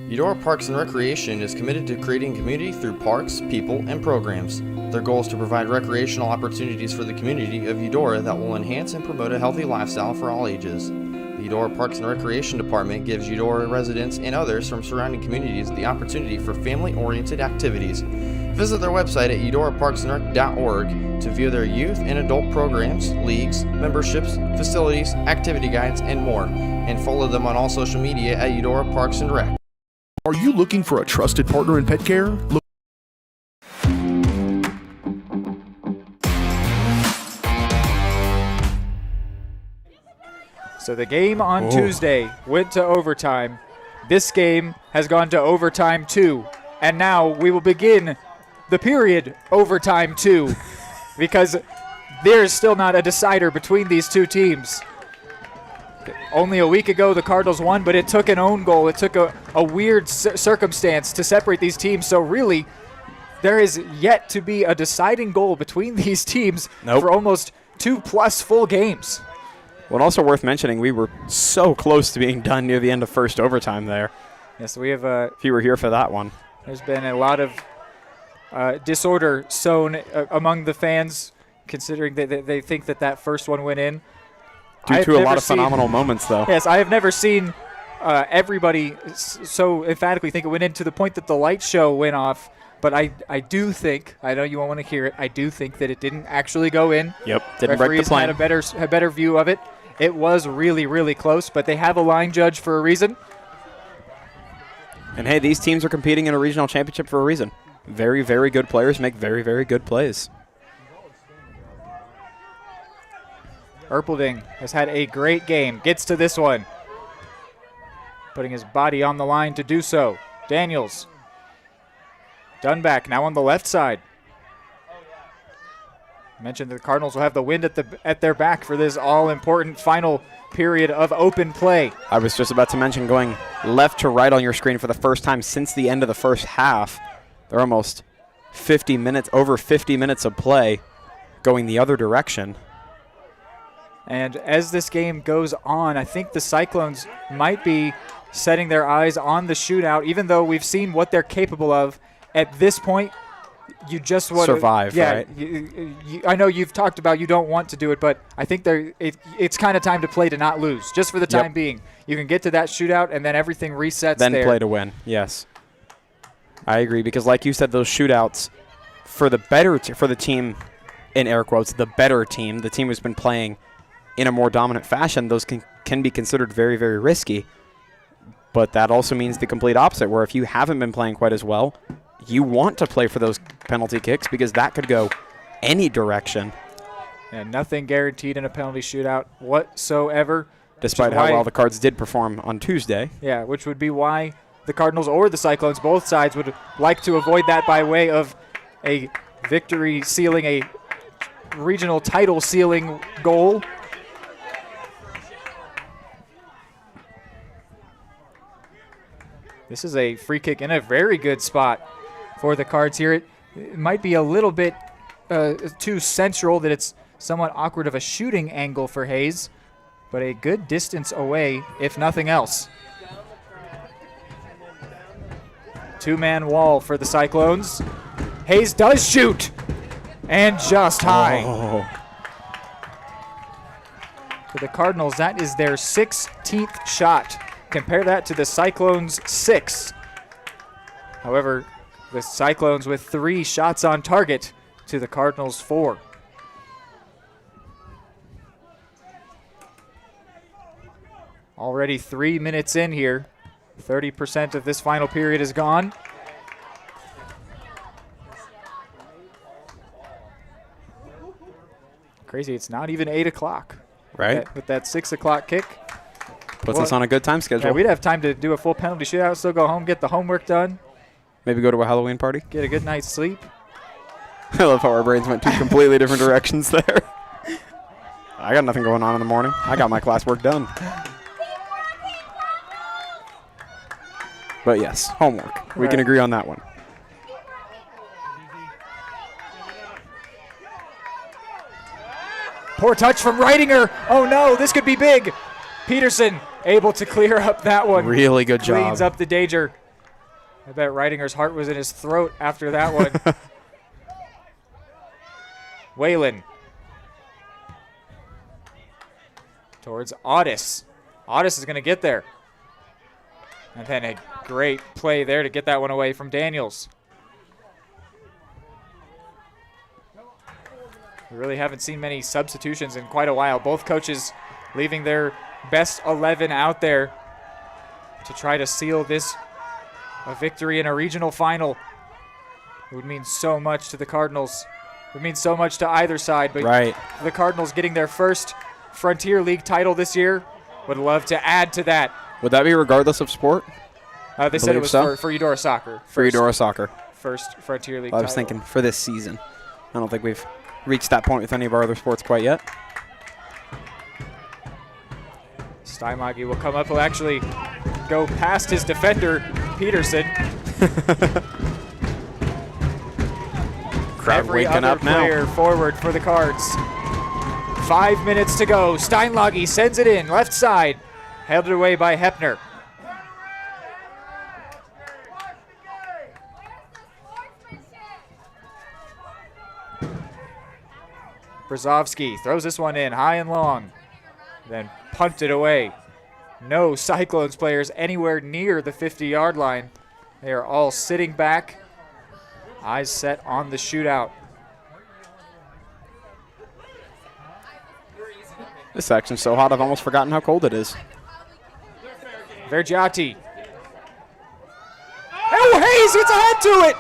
Eudora Parks and Recreation is committed to creating community through parks, people, and programs. Their goal is to provide recreational opportunities for the community of Eudora that will enhance and promote a healthy lifestyle for all ages. The Eudora Parks and Recreation Department gives Eudora residents and others from surrounding communities the opportunity for family-oriented activities. Visit their website at eudoraparksandrec.org to view their youth and adult programs, leagues, memberships, facilities, activity guides, and more, and follow them on all social media at Eudora Parks and Rec. Are you looking for a trusted partner in pet care? So the game on Tuesday went to overtime. This game has gone to overtime too. And now we will begin the period overtime too, because there's still not a decider between these two teams. Only a week ago, the Cardinals won, but it took an own goal. It took a weird circumstance to separate these teams. So really, there is yet to be a deciding goal between these teams for almost 2+ full games. Well, and also worth mentioning, we were so close to being done near the end of first overtime there. Yes, we have. If you were here for that one. There's been a lot of disorder sown among the fans, considering that they think that first one went in. Due to a lot of phenomenal moments, though. Yes, I have never seen everybody so emphatically think it went in to the point that the light show went off. But I do think, I know you won't want to hear it, I do think that it didn't actually go in. Yep, didn't break the plan. Referees had a better view of it. It was really, really close, but they have a line judge for a reason. And hey, these teams are competing in a regional championship for a reason. Very, very good players make very, very good plays. Erpelding has had a great game. Gets to this one. Putting his body on the line to do so. Daniels. Dunback now on the left side. Mentioned that the Cardinals will have the wind at their back for this all-important final period of open play. I was just about to mention going left to right on your screen for the first time since the end of the first half. They're almost 50 minutes, over 50 minutes of play going the other direction. And as this game goes on, I think the Cyclones might be setting their eyes on the shootout, even though we've seen what they're capable of. At this point, you just want to survive, right? I know you've talked about you don't want to do it, but I think it's kind of time to play to not lose, just for the time being. You can get to that shootout, and then everything resets then there. Play to win, yes. I agree, because like you said, those shootouts, for the team in air quotes, the better team, the team who's been playing in a more dominant fashion, those can be considered very, very risky. But that also means the complete opposite, where if you haven't been playing quite as well, you want to play for those penalty kicks because that could go any direction. And nothing guaranteed in a penalty shootout whatsoever. Despite how well the Cards did perform on Tuesday. Yeah, which would be why the Cardinals or the Cyclones, both sides, would like to avoid that by way of a victory sealing, a regional title sealing goal. This is a free kick in a very good spot for the Cards here. It might be a little bit too central that it's somewhat awkward of a shooting angle for Hayes, but a good distance away, if nothing else. Two-man wall for the Cyclones. Hayes does shoot, and just high. Oh. For the Cardinals, that is their 16th shot. Compare that to the Cyclones' 6. However, the Cyclones with 3 shots on target to the Cardinals' 4. Already 3 minutes in here. 30% of this final period is gone. Crazy, it's not even 8 o'clock. Right. With that 6 o'clock kick. Puts us on a good time schedule. Yeah, we'd have time to do a full penalty shootout, still go home, get the homework done. Maybe go to a Halloween party. Get a good night's sleep. I love how our brains went 2 completely different directions there. I got nothing going on in the morning. I got my classwork done. But yes, homework. We can agree on that one. Poor touch from Reitinger. Oh no, this could be big. Peterson able to clear up that one. Really good job. Cleans up the danger. I bet Reitinger's heart was in his throat after that one. Whalen. Towards Audis. Audis is going to get there. And then a great play there to get that one away from Daniels. We really haven't seen many substitutions in quite a while. Both coaches leaving their best 11 out there to try to seal this a victory in a regional final. It would mean so much to the Cardinals. It would mean so much to either side. But right. The Cardinals getting their first Frontier League title this year, would love to add to that. Would that be regardless of sport? They said it was for Eudora Soccer. For Eudora Soccer. First Frontier League I was thinking for this season. I don't think we've reached that point with any of our other sports quite yet. Steinlage will come up. He'll actually go past his defender, Peterson. Crowd waking up now. Every other player forward for the Cards. 5 minutes to go. Steinlage sends it in, left side. Held it away by Hepner. Brzezowski throws this one in high and long, then punted away. No Cyclones players anywhere near the 50-yard line. They are all sitting back, eyes set on the shootout. This section's so hot I've almost forgotten how cold it is. Vergiati. Oh, Hayes gets ahead to it!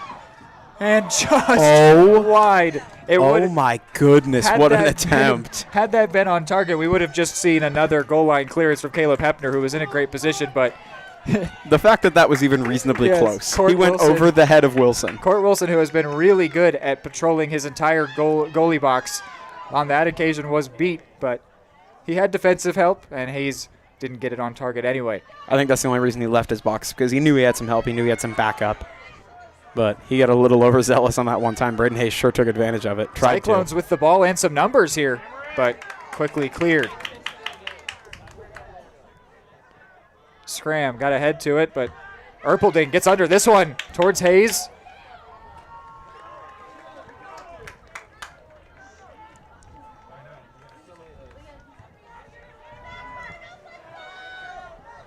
And just wide. Oh my goodness, what an attempt. Had that been on target, we would have just seen another goal line clearance from Caleb Hepner, who was in a great position, but the fact that that was even reasonably close. He went over the head of Wilson. Court Wilson, who has been really good at patrolling his entire goalie box, on that occasion was beat, but he had defensive help, and Hayes didn't get it on target anyway. I think that's the only reason he left his box, because he knew he had some help. He knew he had some backup. But he got a little overzealous on that one time. Braden Hayes sure took advantage of it. Cyclones with the ball and some numbers here, but quickly cleared. Scram got ahead to it, but Erpelding gets under this one towards Hayes.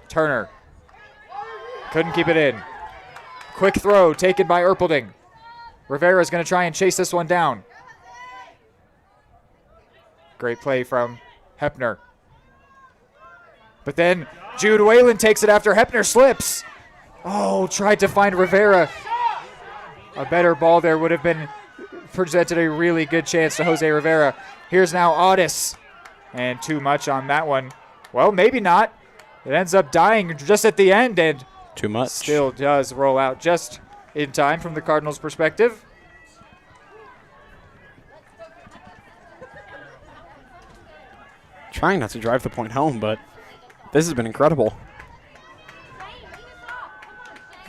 Turner couldn't keep it in. Quick throw taken by Erpelding. Rivera's going to try and chase this one down. Great play from Hepner. But then Jude Whalen takes it after Hepner slips. Oh, tried to find Rivera. A better ball there would have been presented a really good chance to Jose Rivera. Here's now Audis. And too much on that one. Well, maybe not. It ends up dying just at the end and too much. Still does roll out just in time from the Cardinals' perspective. Trying not to drive the point home, but this has been incredible.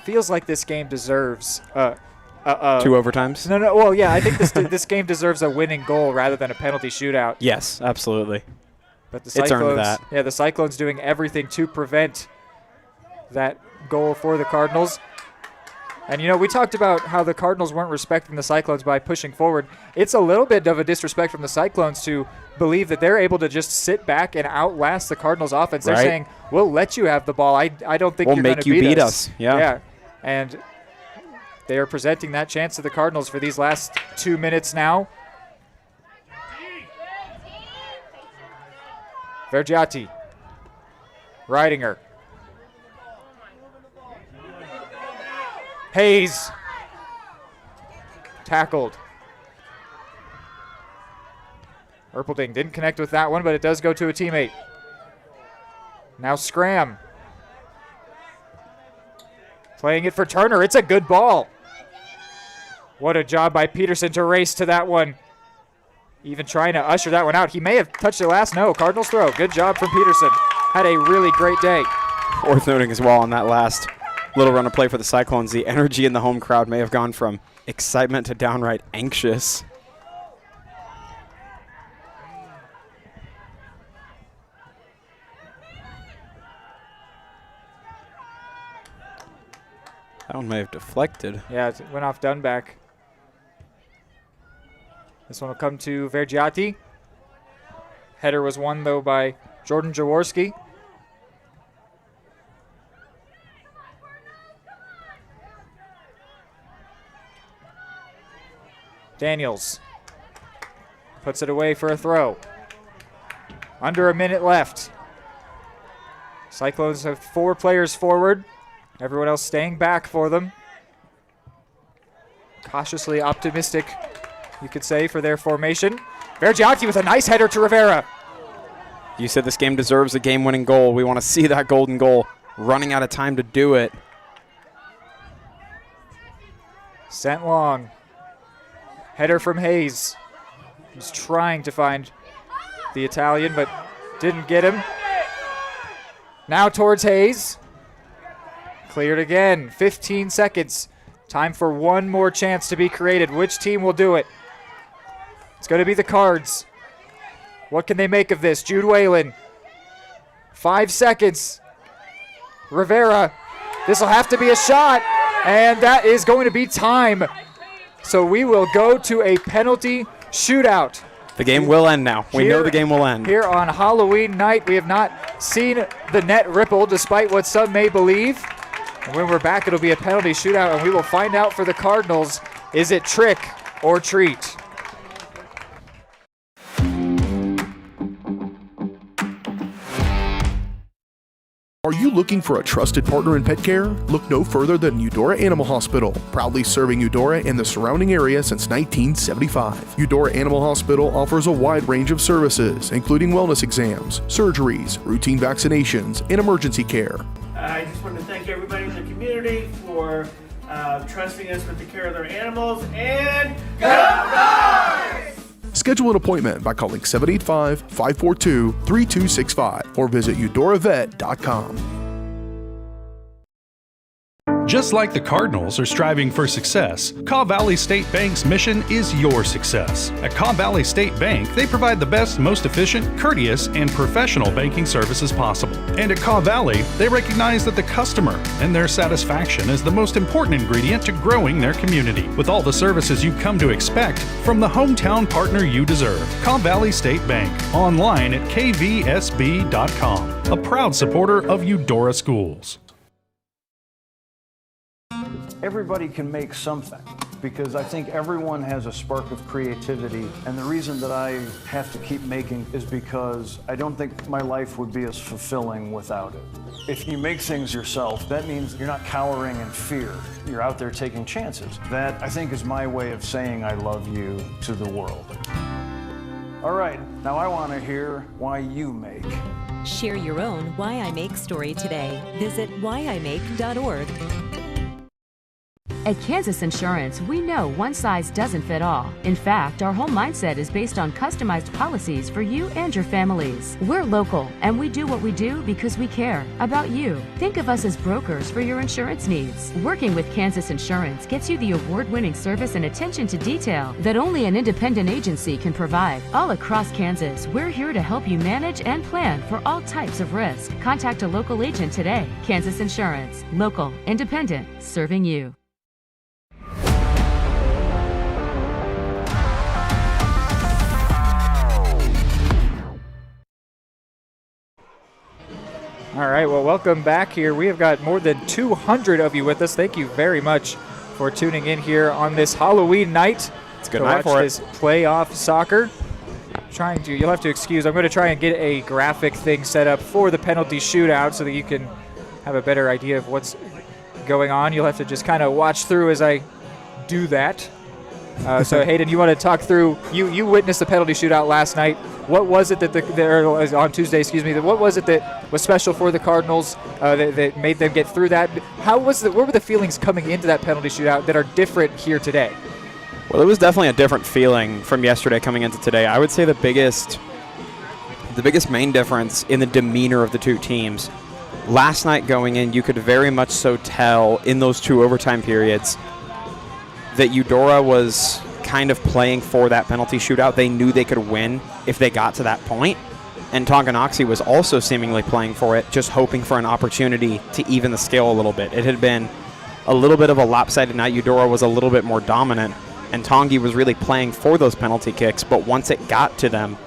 Feels like this game deserves 2 overtimes? No, well, yeah, I think this game deserves a winning goal rather than a penalty shootout. Yes, absolutely. But the Cyclones, it's earned that. Yeah, the Cyclones doing everything to prevent that goal for the Cardinals. And, you know, we talked about how the Cardinals weren't respecting the Cyclones by pushing forward. It's a little bit of a disrespect from the Cyclones to believe that they're able to just sit back and outlast the Cardinals' offense. They're saying, we'll let you have the ball. I don't think you're going to beat us. Yeah. And they are presenting that chance to the Cardinals for these last 2 minutes now. Vergiati. Ridinger. Hayes. Tackled. Erpelding didn't connect with that one, but it does go to a teammate. Now Scram. Playing it for Turner. It's a good ball. What a job by Peterson to race to that one. Even trying to usher that one out. He may have touched it last. No, Cardinals throw. Good job from Peterson. Had a really great day. Worth noting as well on that last little run of play for the Cyclones, the energy in the home crowd may have gone from excitement to downright anxious. That one may have deflected. Yeah, it went off Dunback. This one will come to Vergiati. Header was won, though, by Jordan Jaworski. Daniels puts it away for a throw. Under a minute left. Cyclones have 4 players forward. Everyone else staying back for them. Cautiously optimistic, you could say, for their formation. Vergiati with a nice header to Rivera. You said this game deserves a game-winning goal. We want to see that golden goal. Running out of time to do it. Sent long. Header from Hayes. He's trying to find the Italian, but didn't get him. Now towards Hayes. Cleared again. 15 seconds. Time for one more chance to be created. Which team will do it? It's going to be the Cards. What can they make of this? Jude Whalen. 5 seconds. Rivera. This will have to be a shot. And that is going to be time. So we will go to a penalty shootout. The game will end now. We know the game will end. Here on Halloween night, we have not seen the net ripple, despite what some may believe. And when we're back, it'll be a penalty shootout, and we will find out for the Cardinals, is it trick or treat? Are you looking for a trusted partner in pet care? Look no further than Eudora Animal Hospital, proudly serving Eudora and the surrounding area since 1975. Eudora Animal Hospital offers a wide range of services, including wellness exams, surgeries, routine vaccinations, and emergency care. I just want to thank everybody in the community for trusting us with the care of their animals, and go Cards! Schedule an appointment by calling 785-542-3265 or visit eudoravet.com. Just like the Cardinals are striving for success, Kaw Valley State Bank's mission is your success. At Kaw Valley State Bank, they provide the best, most efficient, courteous, and professional banking services possible. And at Kaw Valley, they recognize that the customer and their satisfaction is the most important ingredient to growing their community. With all the services you've come to expect from the hometown partner you deserve, Kaw Valley State Bank, online at kvsb.com, a proud supporter of Eudora Schools. Everybody can make something. because I think everyone has a spark of creativity, and the reason that I have to keep making is because I don't think my life would be as fulfilling without it. If you make things yourself, that means you're not cowering in fear. You're out there taking chances. That, I think, is my way of saying I love you to the world. All right, now I want to hear why you make. Share your own Why I Make story today. Visit whyimake.org. At Kansas Insurance, we know one size doesn't fit all. In fact, our whole mindset is based on customized policies for you and your families. We're local, and we do what we do because we care about you. Think of us as brokers for your insurance needs. Working with Kansas Insurance gets you the award-winning service and attention to detail that only an independent agency can provide. All across Kansas, we're here to help you manage and plan for all types of risk. Contact a local agent today. Kansas Insurance. Local, independent, serving you. All right, well, welcome back here. We have got more than 200 of you with us. Thank you very much for tuning in here on this Halloween night. It's a good night for this playoff soccer. You'll have to excuse, I'm going to try and get a graphic thing set up for the penalty shootout so that you can have a better idea of what's going on. You'll have to just kind of watch through as I do that. So Hayden, you want to talk through? You witnessed the penalty shootout last night. What was it that on Tuesday? Excuse me. What was it that was special for the Cardinals that made them get through that? What were the feelings coming into that penalty shootout that are different here today? Well, it was definitely a different feeling from yesterday coming into today. I would say the biggest main difference in the demeanor of the two teams. Last night going in, you could very much so tell in those two overtime periods that Eudora was kind of playing for that penalty shootout. They knew they could win if they got to that point. And Tonganoxie was also seemingly playing for it, just hoping for an opportunity to even the scale a little bit. It had been a little bit of a lopsided night. Eudora was a little bit more dominant, and Tongi was really playing for those penalty kicks. But once it got to them,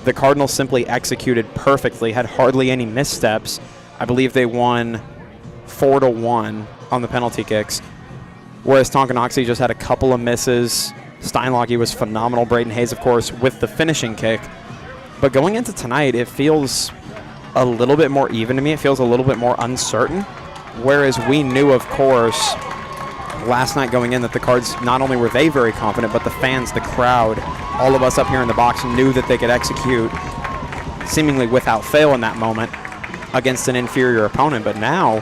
the Cardinals simply executed perfectly, had hardly any missteps. I believe they won 4-1 on the penalty kicks, whereas Tonganoxie just had a couple of misses. Steinlage was phenomenal. Braden Hayes, of course, with the finishing kick. But going into tonight, it feels a little bit more even to me. It feels a little bit more uncertain, whereas we knew, of course, last night going in that the Cards, not only were they very confident, but the fans, the crowd, all of us up here in the box knew that they could execute seemingly without fail in that moment against an inferior opponent. But now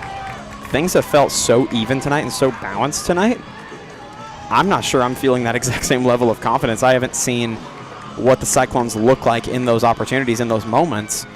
things have felt so even tonight and so balanced tonight. I'm not sure I'm feeling that exact same level of confidence. I haven't seen what the Cyclones look like in those opportunities, in those moments.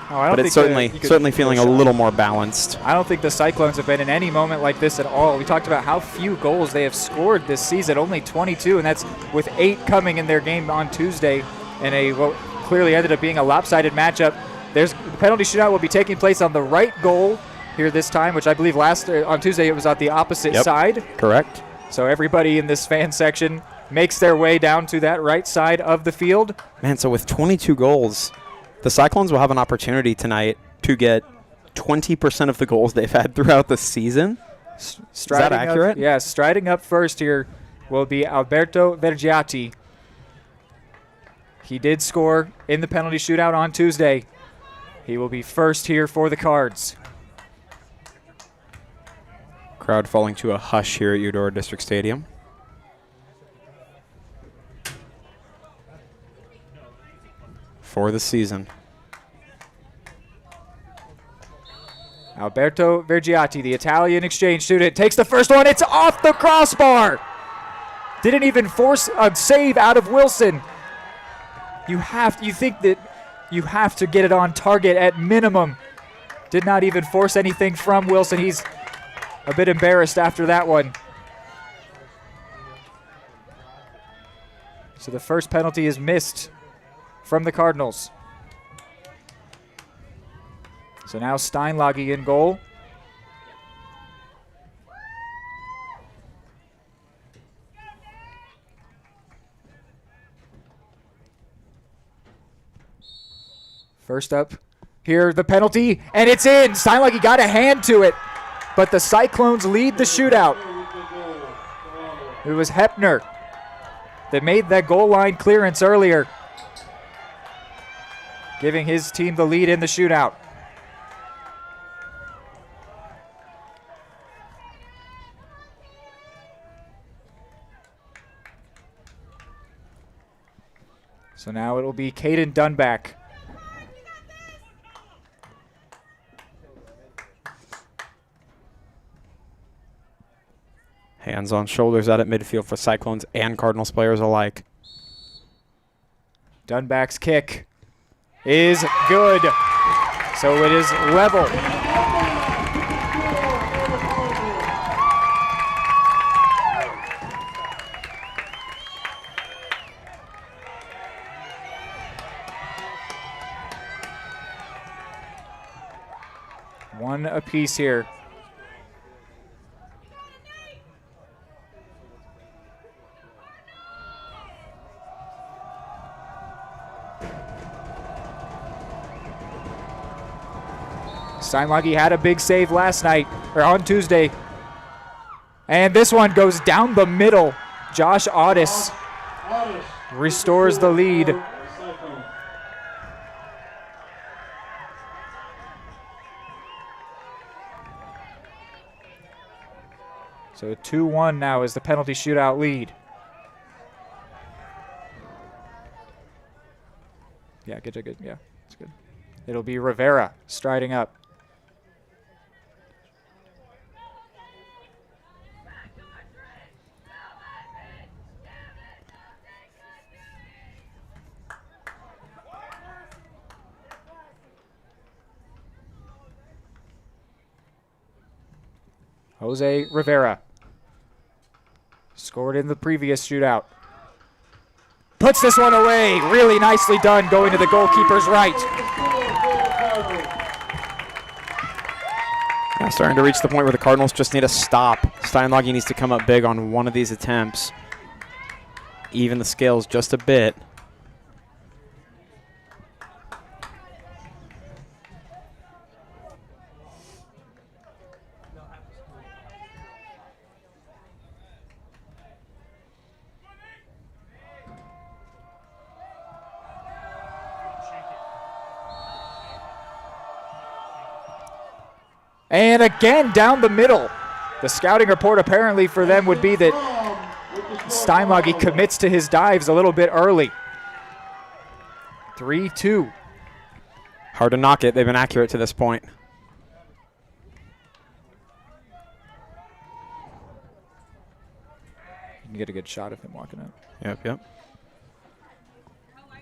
But it's certainly feeling a little more balanced. I don't think the Cyclones have been in any moment like this at all. We talked about how few goals they have scored this season, only 22, and that's with 8 coming in their game on Tuesday, and what clearly ended up being a lopsided matchup. The penalty shootout will be taking place on the right goal here this time, which I believe on Tuesday it was on the opposite side. Correct. So everybody in this fan section makes their way down to that right side of the field. Man, so with 22 goals, the Cyclones will have an opportunity tonight to get 20% of the goals they've had throughout the season. Is that accurate? Yes, striding up first here will be Alberto Vergiati. He did score in the penalty shootout on Tuesday. He will be first here for the Cards. Crowd falling to a hush here at Eudora District Stadium. For the season. Alberto Vergiati, the Italian exchange student, takes the first one. It's off the crossbar. Didn't even force a save out of Wilson. You think that you have to get it on target at minimum. Did not even force anything from Wilson. He's a bit embarrassed after that one. So the first penalty is missed from the Cardinals. So now Steinlage in goal. First up here, the penalty, and it's in. Steinlage got a hand to it, but the Cyclones lead the shootout. It was Hepner that made that goal line clearance earlier, giving his team the lead in the shootout. So now it'll be Caden Dunback. Hands on shoulders out at midfield for Cyclones and Cardinals players alike. Dunback's kick is good. So it is level. One apiece here. Steinlage had a big save last night, or on Tuesday. And this one goes down the middle. Josh Audis restores the lead. So 2-1 now is the penalty shootout lead. Yeah, good. Yeah, it's good. It'll be Rivera striding up. Jose Rivera scored in the previous shootout. Puts this one away. Really nicely done, going to the goalkeeper's right. Now starting to reach the point where the Cardinals just need to stop. Steinlage needs to come up big on one of these attempts. Even the scales just a bit. And again, down the middle. The scouting report apparently for them would be that Steinlage commits to his dives a little bit early. 3-2. Hard to knock it. They've been accurate to this point. You can get a good shot of him walking out. Yep.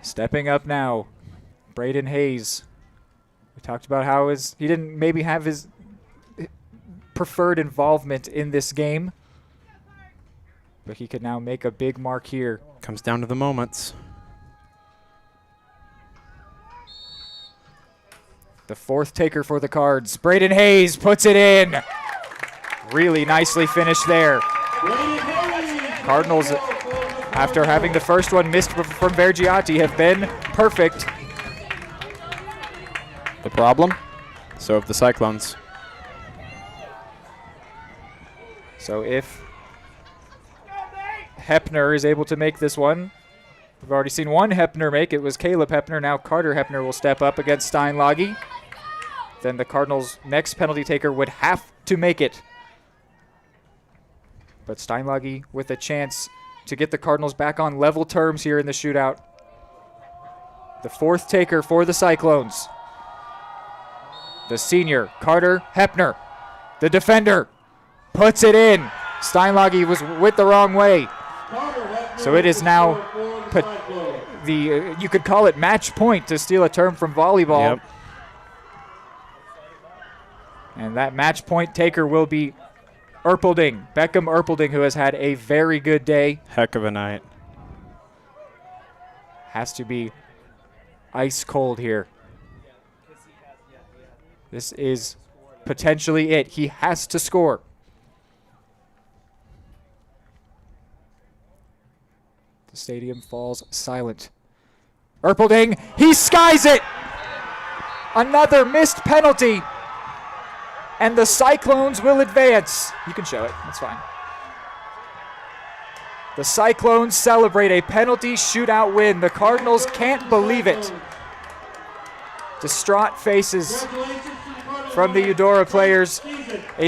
Stepping up now, Braden Hayes. We talked about how he didn't maybe have his preferred involvement in this game, but he could now make a big mark here. Comes down to the moments. The fourth taker for the Cards. Braden Hayes puts it in. Really nicely finished there. Cardinals, after having the first one missed from Vergiati, have been perfect. The problem? So have the Cyclones. So if Hepner is able to make this one, we've already seen one Hepner make. It was Caleb Hepner. Now Carter Hepner will step up against Steinlage. Then the Cardinals' next penalty taker would have to make it. But Steinlage with a chance to get the Cardinals back on level terms here in the shootout. The fourth taker for the Cyclones. The senior, Carter Hepner. The defender puts it in. Steinlage was with the wrong way. So it is now, you could call it match point to steal a term from volleyball. Yep. And that match point taker will be Erpelding, Beckham Erpelding, who has had a very good day. Heck of a night. Has to be ice cold here. This is potentially it. He has to score. The stadium falls silent. Erpelding, he skies it! Another missed penalty. And the Cyclones will advance. You can show it, that's fine. The Cyclones celebrate a penalty shootout win. The Cardinals can't believe it. Distraught faces from the Eudora players.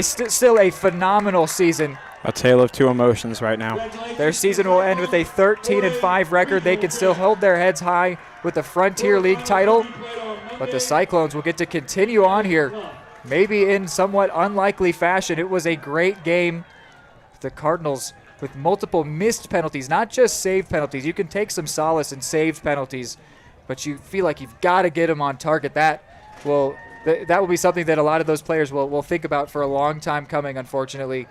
Still a phenomenal season. A tale of two emotions right now. Their season will end with a 13-5 record. They can still hold their heads high with the Frontier League title, but the Cyclones will get to continue on here, maybe in somewhat unlikely fashion. It was a great game. The Cardinals with multiple missed penalties, not just saved penalties. You can take some solace in saved penalties, but you feel like you've got to get them on target. That will be something that a lot of those players will think about for a long time coming, unfortunately,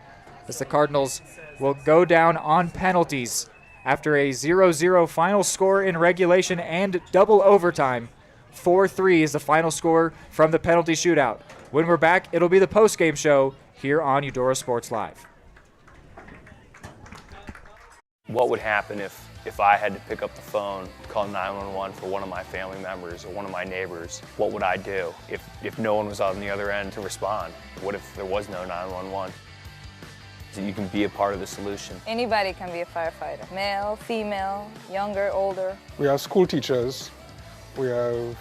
as the Cardinals will go down on penalties after a 0-0 final score in regulation and double overtime. 4-3 is the final score from the penalty shootout. When we're back, it'll be the postgame show here on Eudora Sports Live. What would happen if I had to pick up the phone, call 911 for one of my family members or one of my neighbors? What would I do if no one was on the other end to respond? What if there was no 911? So you can be a part of the solution. Anybody can be a firefighter. Male, female, younger, older. We have school teachers. We have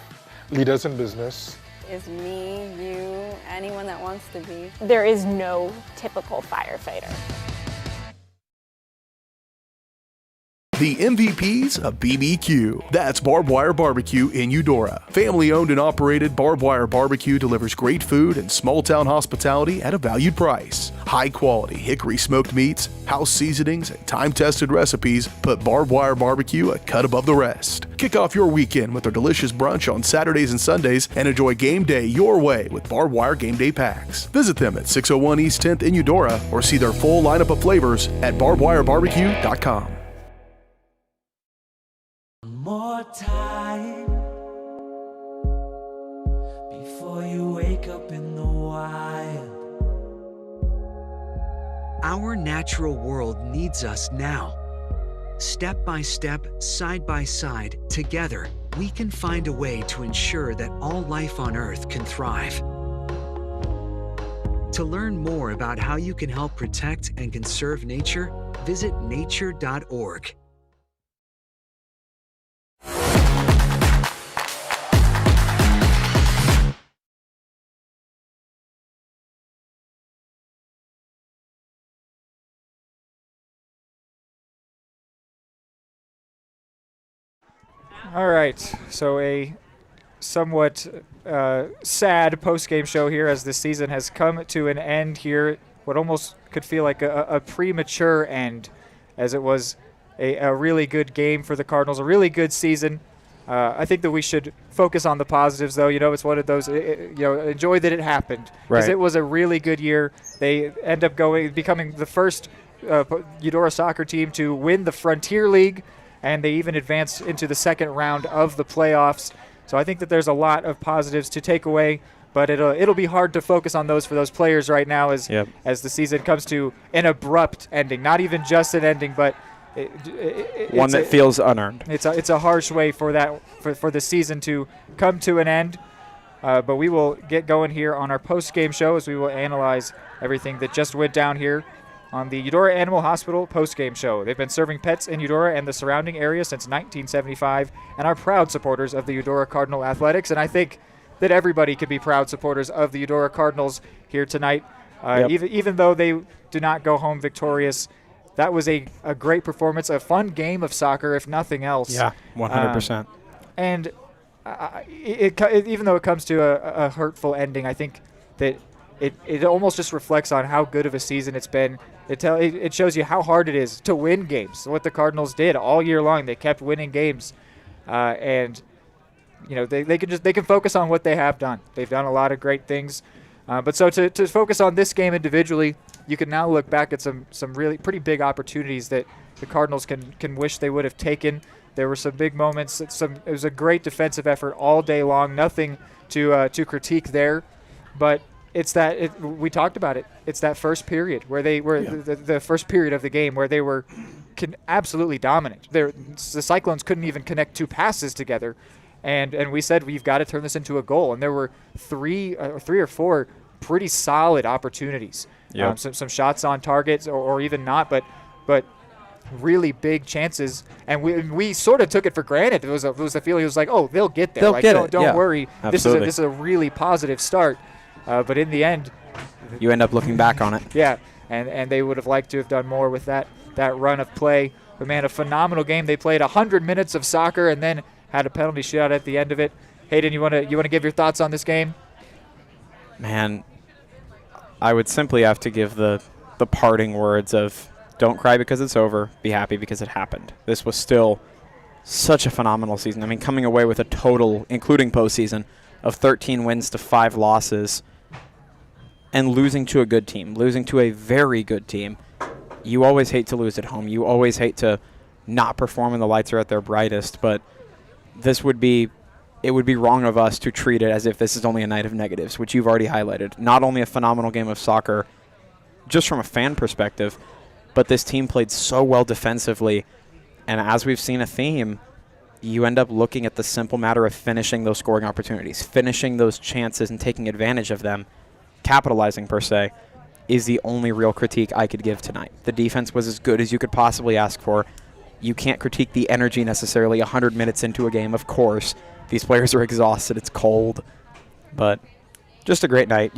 leaders in business. It's me, you, anyone that wants to be. There is no typical firefighter. The MVPs of BBQ. That's Barbwire Barbecue in Eudora. Family owned and operated, Barbwire Barbecue delivers great food and small town hospitality at a valued price. High quality hickory smoked meats, house seasonings, and time tested recipes put Barbwire Barbecue a cut above the rest. Kick off your weekend with their delicious brunch on Saturdays and Sundays and enjoy game day your way with Barbwire Game Day Packs. Visit them at 601 East 10th in Eudora or see their full lineup of flavors at barbwirebarbecue.com. More time before you wake up in the wild. Our natural world needs us now. Step by step, side by side, together, we can find a way to ensure that all life on Earth can thrive. To learn more about how you can help protect and conserve nature, visit nature.org. All right, so a somewhat sad post-game show here as the season has come to an end here. What almost could feel like a premature end, as it was a really good game for the Cardinals, a really good season. I think that we should focus on the positives, though. You know, it's one of those, enjoy that it happened. Because Right. it was a really good year. They end up becoming the first Eudora soccer team to win the Frontier League, and they even advanced into the second round of the playoffs. So I think that there's a lot of positives to take away, but it'll be hard to focus on those for those players right now as the season comes to an abrupt ending. Not even just an ending, but one that feels unearned. It's a harsh way for the season to come to an end. But we will get going here on our post-game show as we will analyze everything that just went down here on the Eudora Animal Hospital post-game show. They've been serving pets in Eudora and the surrounding area since 1975 and are proud supporters of the Eudora Cardinal Athletics. And I think that everybody could be proud supporters of the Eudora Cardinals here tonight. Even though they do not go home victorious, that was a great performance, a fun game of soccer, if nothing else. Yeah, 100%. And even though it comes to a hurtful ending, I think that it almost just reflects on how good of a season it's been. It shows you how hard it is to win games. What the Cardinals did all year long, they kept winning games, and they can focus on what they have done. They've done a lot of great things, but so to focus on this game individually, you can now look back at some really pretty big opportunities that the Cardinals can wish they would have taken. There were some big moments. It was a great defensive effort all day long. Nothing to critique there, but it's that we talked about it. It's that first period where they were the first period of the game where they were absolutely dominant. The Cyclones couldn't even connect two passes together, and we said we've got to turn this into a goal. And there were three or four pretty solid opportunities. Some shots on targets or even not, but really big chances, and we sort of took it for granted. It was a feeling. It was like, oh, they'll get there. They'll like, get it. Don't worry. Absolutely. This is a really positive start. But in the end, you end up looking back on it. Yeah, and they would have liked to have done more with that run of play. But man, a phenomenal game. They played 100 minutes of soccer and then had a penalty shootout at the end of it. Hayden, you want to give your thoughts on this game? Man, I would simply have to give the parting words of don't cry because it's over, be happy because it happened. This was still such a phenomenal season. I mean, coming away with a total, including postseason, of 13 wins to 5 losses and losing to a good team, losing to a very good team. You always hate to lose at home. You always hate to not perform when the lights are at their brightest, but it would be wrong of us to treat it as if this is only a night of negatives, which you've already highlighted. Not only a phenomenal game of soccer, just from a fan perspective, but this team played so well defensively, and as we've seen a theme, you end up looking at the simple matter of finishing those scoring opportunities, finishing those chances and taking advantage of them, capitalizing per se, is the only real critique I could give tonight. The defense was as good as you could possibly ask for. You can't critique the energy necessarily 100 minutes into a game, of course. These players are exhausted. It's cold. But just a great night.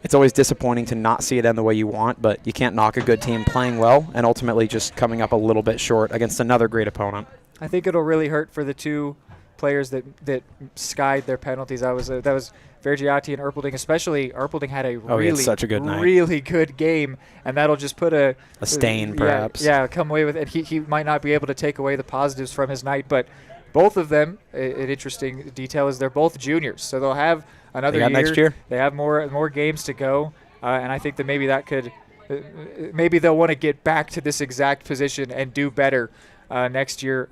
It's always disappointing to not see it end the way you want, but you can't knock a good team playing well and ultimately just coming up a little bit short against another great opponent. I think it'll really hurt for the two players that skied their penalties. That was Vergiati and Erpelding. Especially Erpelding had a really good game, and that'll just put a stain, perhaps. Yeah, come away with it. He might not be able to take away the positives from his night, but both of them, an interesting detail is they're both juniors, so they'll have another year. Next year. They have more games to go, and I think that maybe that could, maybe they'll want to get back to this exact position and do better next year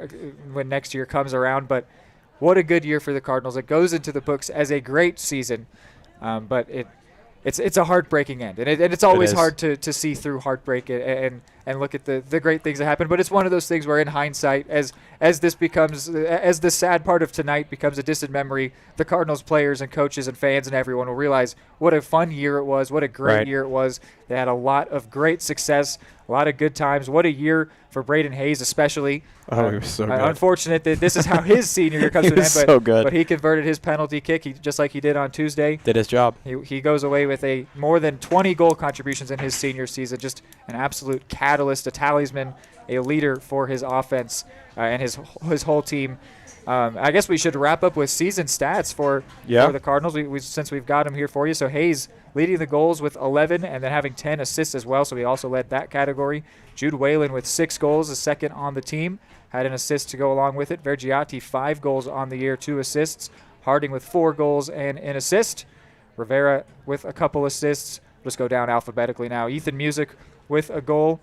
when next year comes around. But what a good year for the Cardinals. It goes into the books as a great season, but it's a heartbreaking end, and it's always hard to see through heartbreak and look at the great things that happen. But it's one of those things where in hindsight, as the sad part of tonight becomes a distant memory, the Cardinals players and coaches and fans and everyone will realize what a fun year it was, what a great year it was. They had a lot of great success, a lot of good times. What a year for Braden Hayes especially. Oh, he was so good. Unfortunate that this is how his senior year comes to an end, so good. But he converted his penalty kick just like he did on Tuesday. Did his job. He goes away with more than 20 goal contributions in his senior season. Just an absolute catalyst, a talisman, a leader for his offense and his whole team. I guess we should wrap up with season stats for the Cardinals since we've got him here for you. So Hayes leading the goals with 11 and then having 10 assists as well, so he also led that category. Jude Whalen with 6 goals, is second on the team, had an assist to go along with it. Vergiati 5 goals on the year, 2 assists. Harding with 4 goals and an assist. Rivera with a couple assists. Let's go down alphabetically now. Ethan Music with a goal.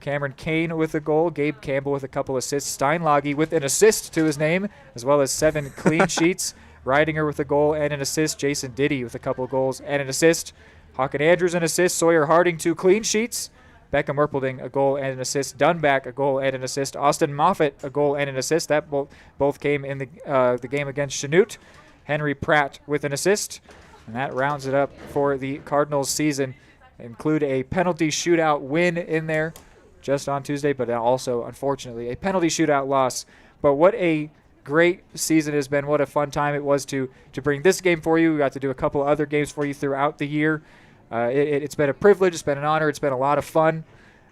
Cameron Kane with a goal. Gabe Campbell with a couple assists. Steinlage with an assist to his name, as well as 7 clean sheets. Reidinger with a goal and an assist. Jason Diddy with a couple goals and an assist. Hawken Andrews an assist. Sawyer Harding 2 clean sheets. Beckham Erpelding a goal and an assist. Dunback a goal and an assist. Austin Moffett a goal and an assist. That both came in the game against Chanute. Henry Pratt with an assist. And that rounds it up for the Cardinals season. Include a penalty shootout win in there just on Tuesday, but also, unfortunately, a penalty shootout loss. But what a great season it has been. What a fun time it was to bring this game for you. We got to do a couple other games for you throughout the year. It's been a privilege. It's been an honor. It's been a lot of fun.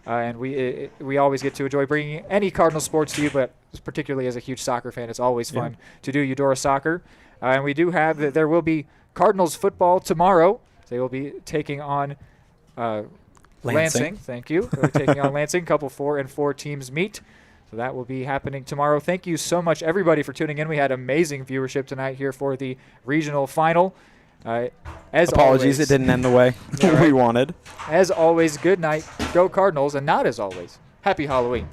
And we always get to enjoy bringing any Cardinal sports to you, but particularly as a huge soccer fan, it's always fun to do Eudora soccer. And we do have there will be Cardinals football tomorrow. They will be taking on Lansing. Thank you. They're taking on Lansing. Couple 4-4 teams meet. So that will be happening tomorrow. Thank you so much, everybody, for tuning in. We had amazing viewership tonight here for the regional final. Apologies, always, it didn't end the way we wanted. As always, good night. Go Cardinals, and not as always, happy Halloween.